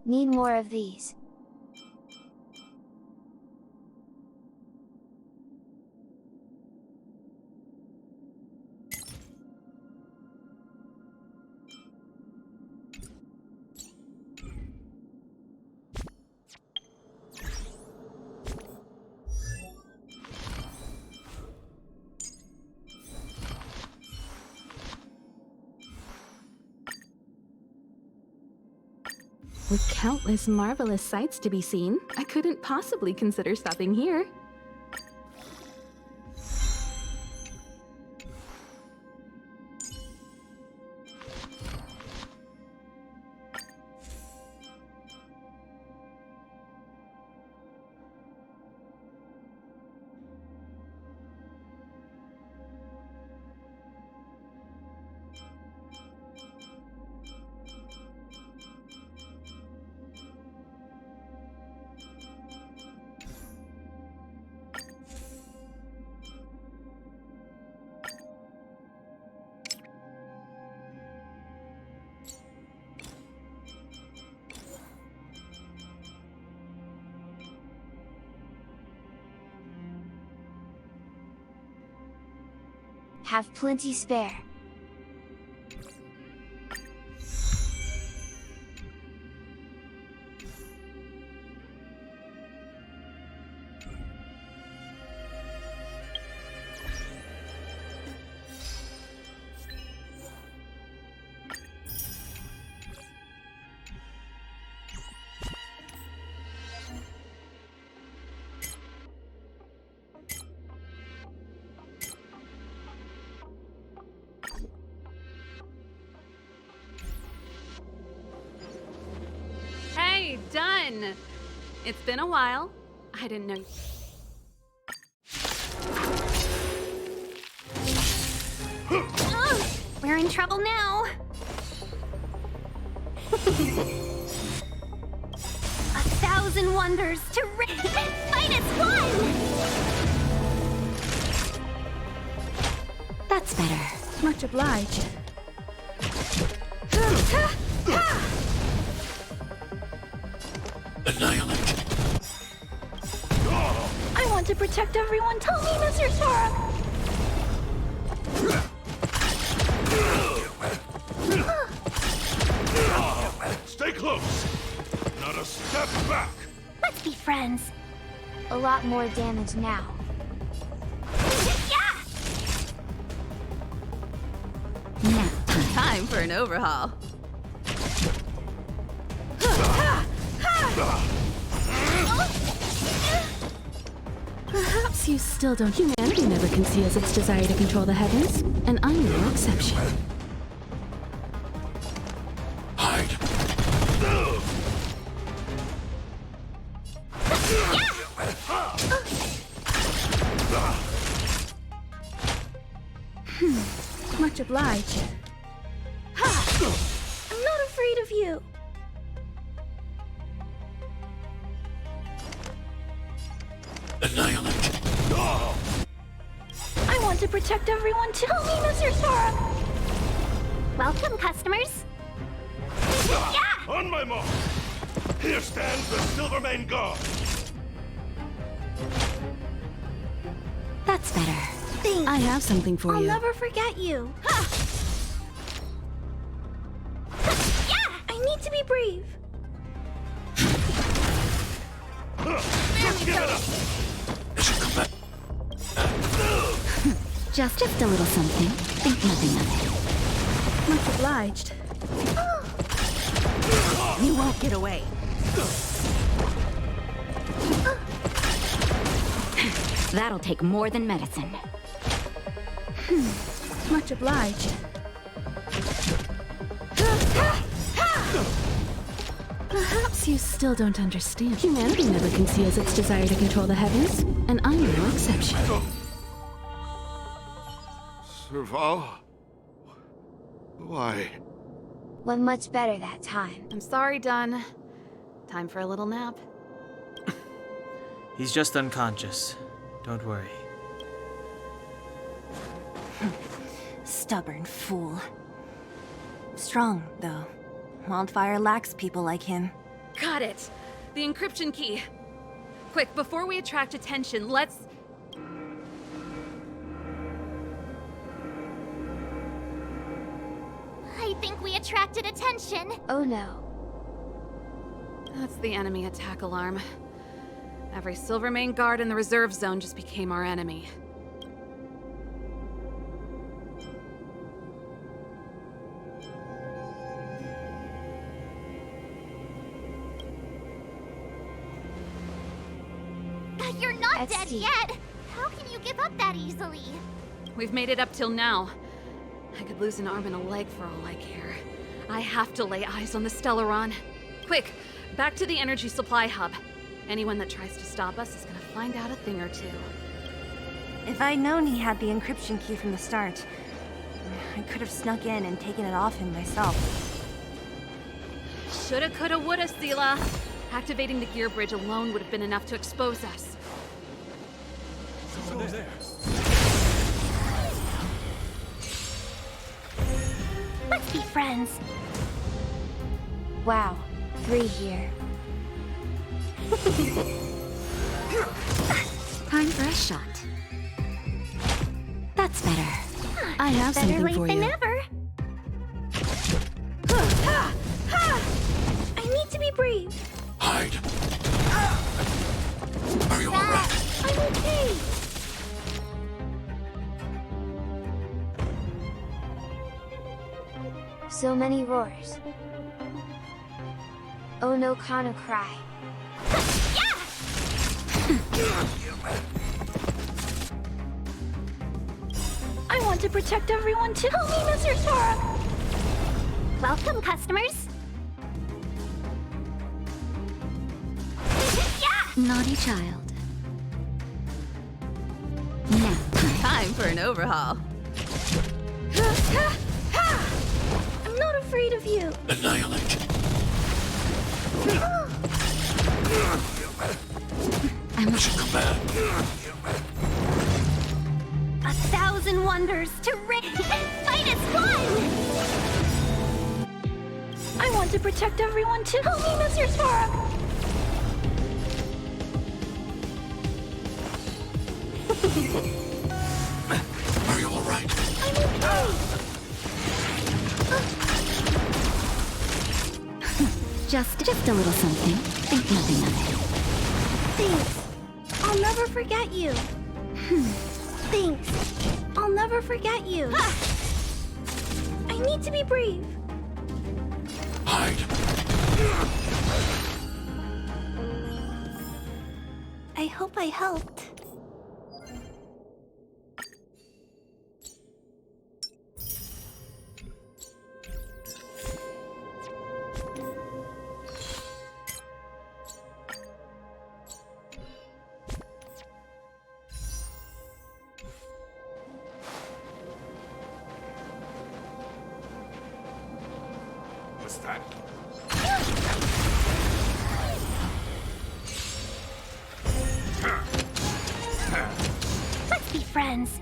Need more of these. With countless marvelous sights to be seen, I couldn't possibly consider stopping here. Have plenty spare. Hey, done! It's been a while. I didn't know. We're in trouble now. 1,000 wonders to -1! That's better. Much obliged. Annihilate. I want to protect everyone. Tell me, Mr. Sparrow. Stay close! Not a step back! Let's be friends. A lot more damage now. Now, time for an overhaul. Perhaps you still don't. Humanity never conceals its desire to control the heavens, and I'm no exception. Hide. Much obliged. I'm not afraid of you. Annihilate. I want to protect everyone. Tell me, Mr. Sparrow. Welcome, customers. On my mark! Here stands the Silvermane Guard! That's better. Thanks. I have something for I'll you. never forget you. I need to be brave. Just give it up! Just a little something. Think nothing of it. Much obliged. You won't get away. That'll take more than medicine. Much obliged. Perhaps you still don't understand. Humanity never conceals its desire to control the heavens, and I'm no exception. Serval? Why? Went much better that time. I'm sorry, Dunn. Time for a little nap. He's just unconscious. Don't worry. Stubborn fool. Strong, though. Wildfire lacks people like him. Got it! The encryption key. Quick, before we attract attention, let's... I think we attracted attention. Oh no. That's the enemy attack alarm. Every Silvermane guard in the reserve zone just became our enemy. You're not That's dead steep. yet. How can you give up that easily? We've made it up till now. I could lose an arm and a leg for all I care. I have to lay eyes on the Stellaron. Quick, back to the energy supply hub. Anyone that tries to stop us is gonna find out a thing or two. If I'd known he had the encryption key from the start, I could have snuck in and taken it off him myself. Shoulda, coulda, woulda, Sela. Activating the gear bridge alone would have been enough to expose us. There. Let's be friends. Wow. 3 here. Time for a shot. That's better. I have Better something late for than you. never. I need to be brave. Hide. Are you alright? I'm okay. So many roars. Oh no, Kana cry. I want to protect everyone too. Help me, Mr. Sora. Welcome, customers. Naughty child. Now, Time for an overhaul. I'm not afraid of you. Annihilate. I must come back. 1,000 wonders to fight as one! I want to protect everyone too. Help me, Mr. Sora. Are you alright? I'm okay. just a little something. Think nothing of it. Thanks. I'll never forget you. Thanks. I'll never forget you. I need to be brave. Hide. I hope I helped. What's that? Let's be friends.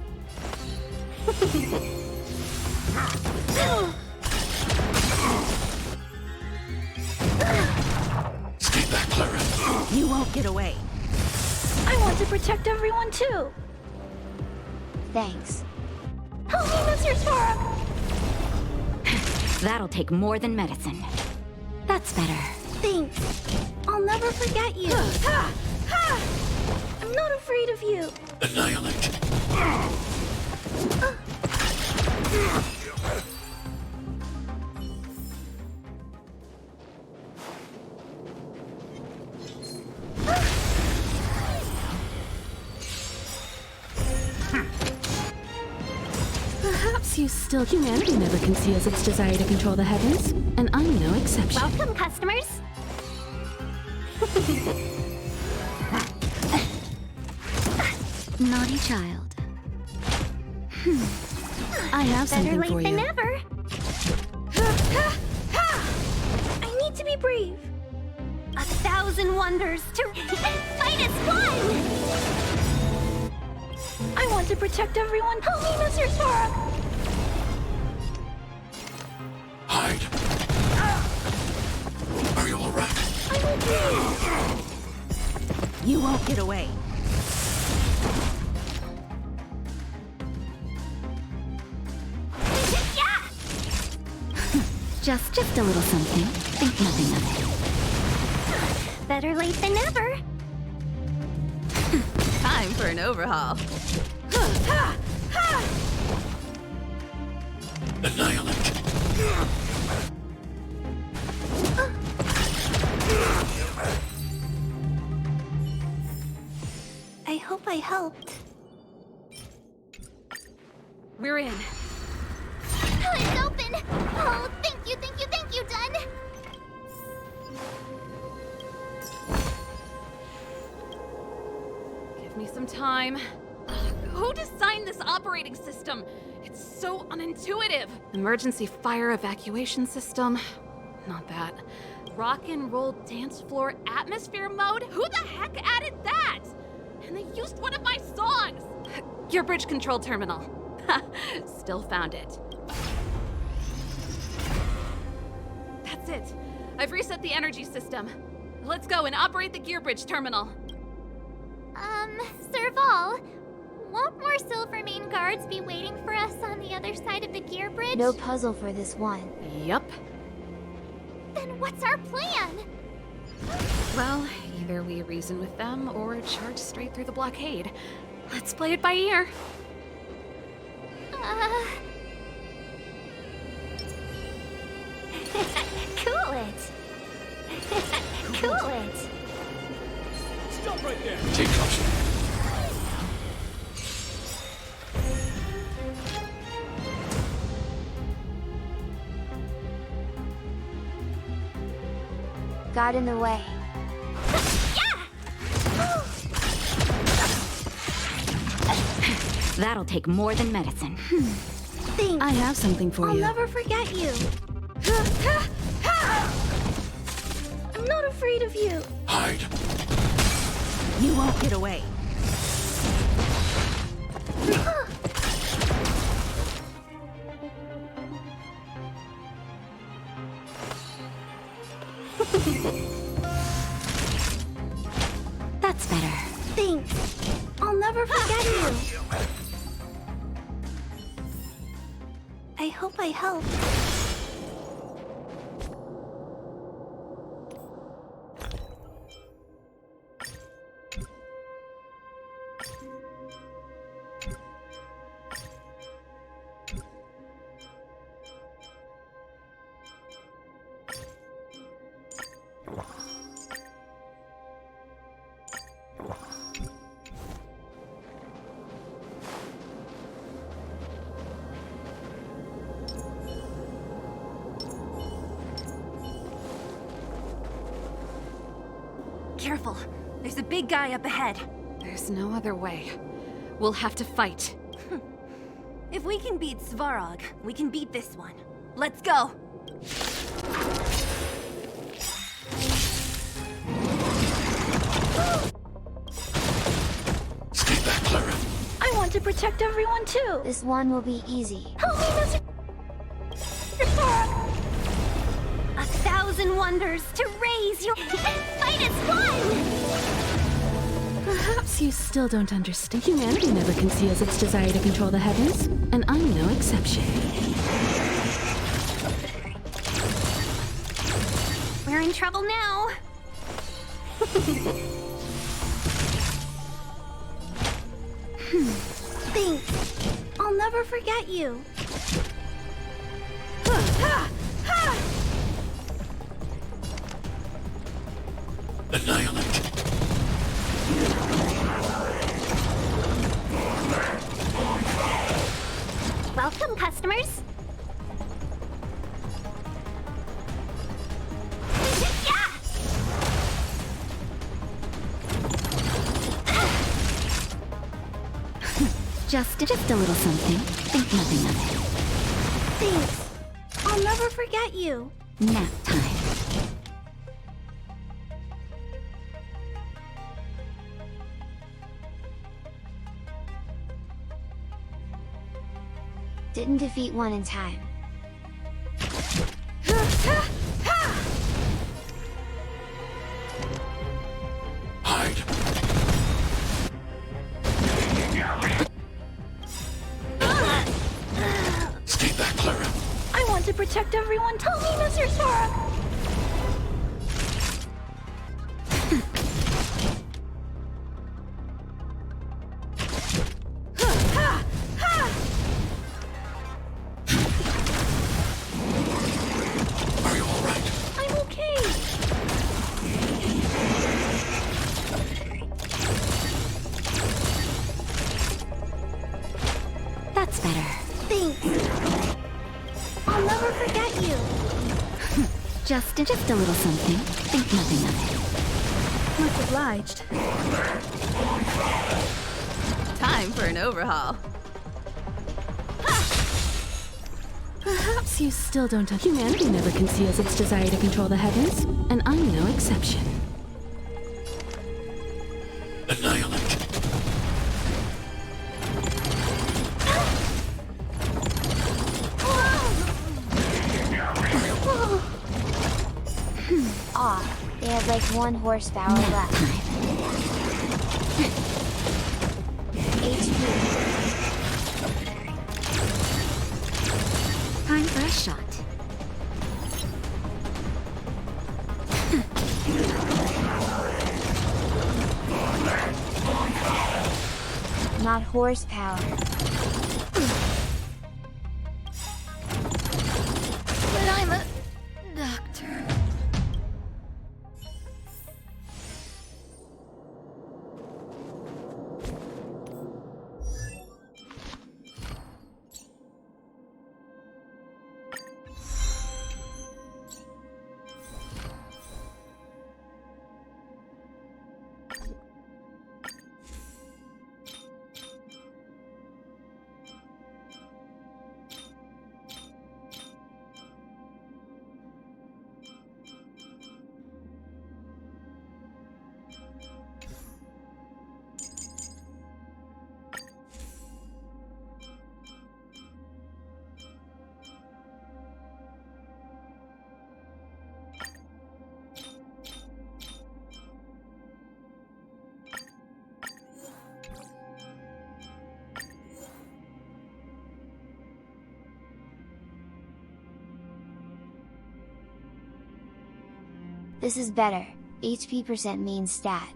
Stay back, Clara. You won't get away. I want to protect everyone too. Thanks. Help me, Mr. Sora. That'll take more than medicine. That's better. Thanks. I'll never forget you. I'm not afraid of you. Annihilate. Perhaps you still... Humanity never conceals its desire to control the heavens, and I'm no exception. Welcome, customers. Naughty child. I have Better something late for than you. never. I need to be brave. 1,000 wonders to fight as one! I want to protect everyone. Help me, Mr. Sora. Hide. Are you alright? I'm okay. You won't get away. Just a little something. Think nothing of it. Better late than never. Time for an overhaul. Annihilate. I hope I helped. We're in. It's open! Oh, thank you, Dun! Give me some time. Who designed this operating system? It's so unintuitive. Emergency fire evacuation system? Not that. Rock and roll dance floor atmosphere mode? Who the heck added that? And they used one of my songs! Your bridge control terminal. Still found it. That's it. I've reset the energy system. Let's go and operate the gear bridge terminal. Serval, Won't more Silvermane guards be waiting for us on the other side of the gear bridge? No puzzle for this one. Yup. Then what's our plan? Well, either we reason with them or charge straight through the blockade. Let's play it by ear. Cool it. Cool it. Stop right there! Take caution. Got in the way. That'll take more than medicine. Thanks. I have something for I'll you. never forget you. I'm not afraid of you. Hide. You won't get away. That's better. Thanks. I'll never forget you. I hope I helped. Careful. There's a big guy up ahead. There's no other way. We'll have to fight. If we can beat Svarog, we can beat this one. Let's go! Stay back, Clara. I want to protect everyone too. This one will be easy. Help me, Mr. Svarog. 1,000 wonders to raise your fight is won! Perhaps you still don't understand. Humanity never conceals its desire to control the heavens, and I'm no exception. We're in trouble now. Thanks. I'll never forget you. Annihilate. Welcome, customers. Just a little something. Think nothing of it. Thanks. I'll never forget you. Nap time. Didn't defeat one in time. Hide. Stay back, Clara. I want to protect everyone. Tell me, Mr. Svarog. Are you all right? I'm okay. That's better. Thanks. I'll never forget you. Just a little something. Think nothing of it. Much obliged. Time for an overhaul. Perhaps you still don't understand. Humanity never conceals its desire to control the heavens, and I'm no exception. Annihilate. They have like 1 horsepower left. HP. not horsepower. But I'm a doctor. This is better. HP percent main stat.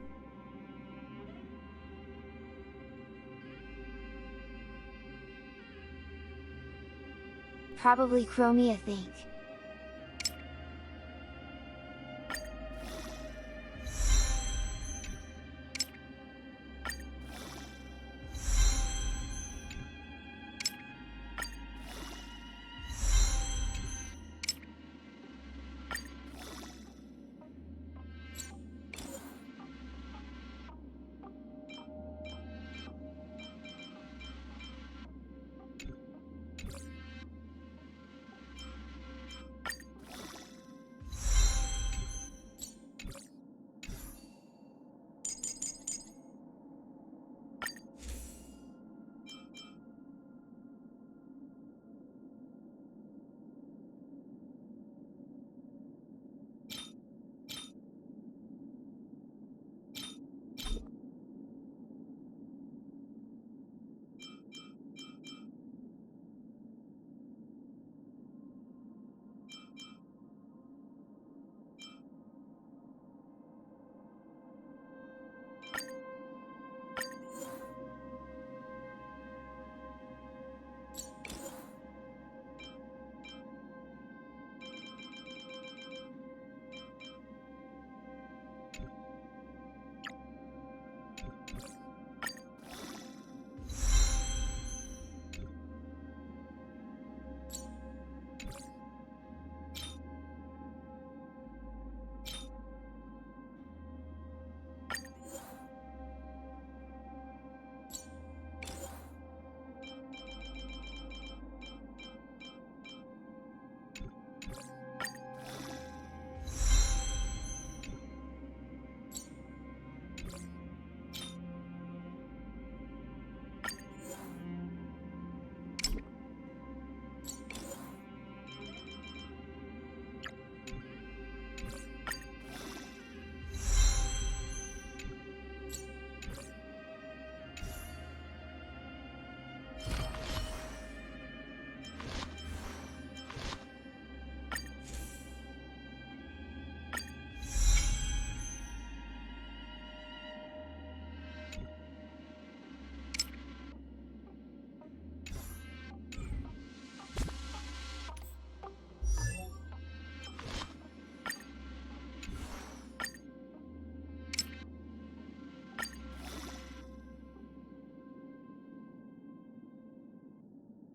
Probably Chromie, I think.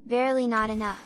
Barely not enough.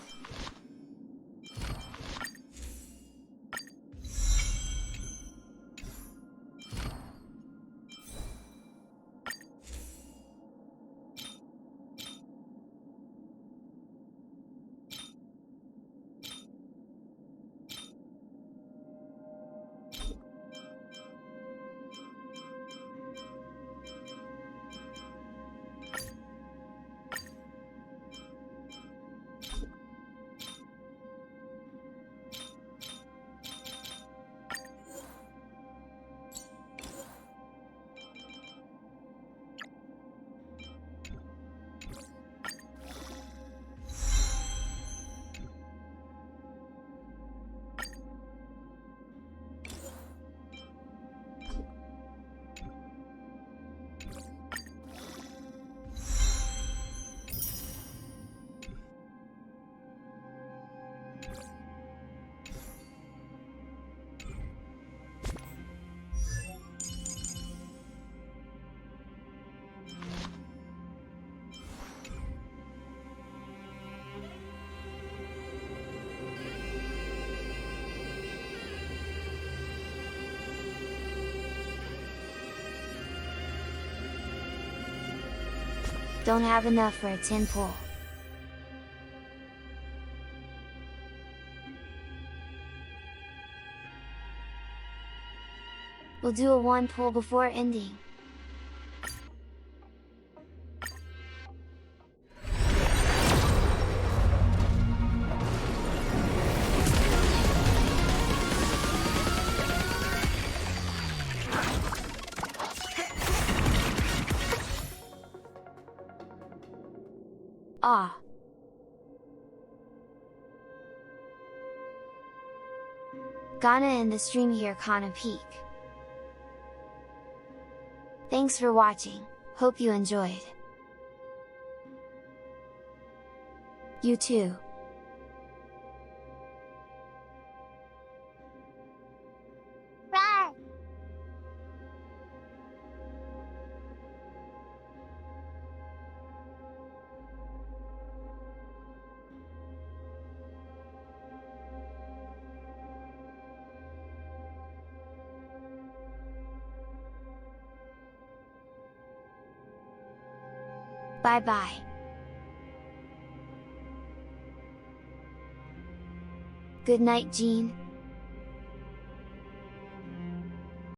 Don't have enough for a 10 pull. We'll do a 1 pull before ending. Ah. Gonna end the stream here, Kana Peak. Thanks for watching, hope you enjoyed. You too. Bye! Bye-bye. Good night, Jean.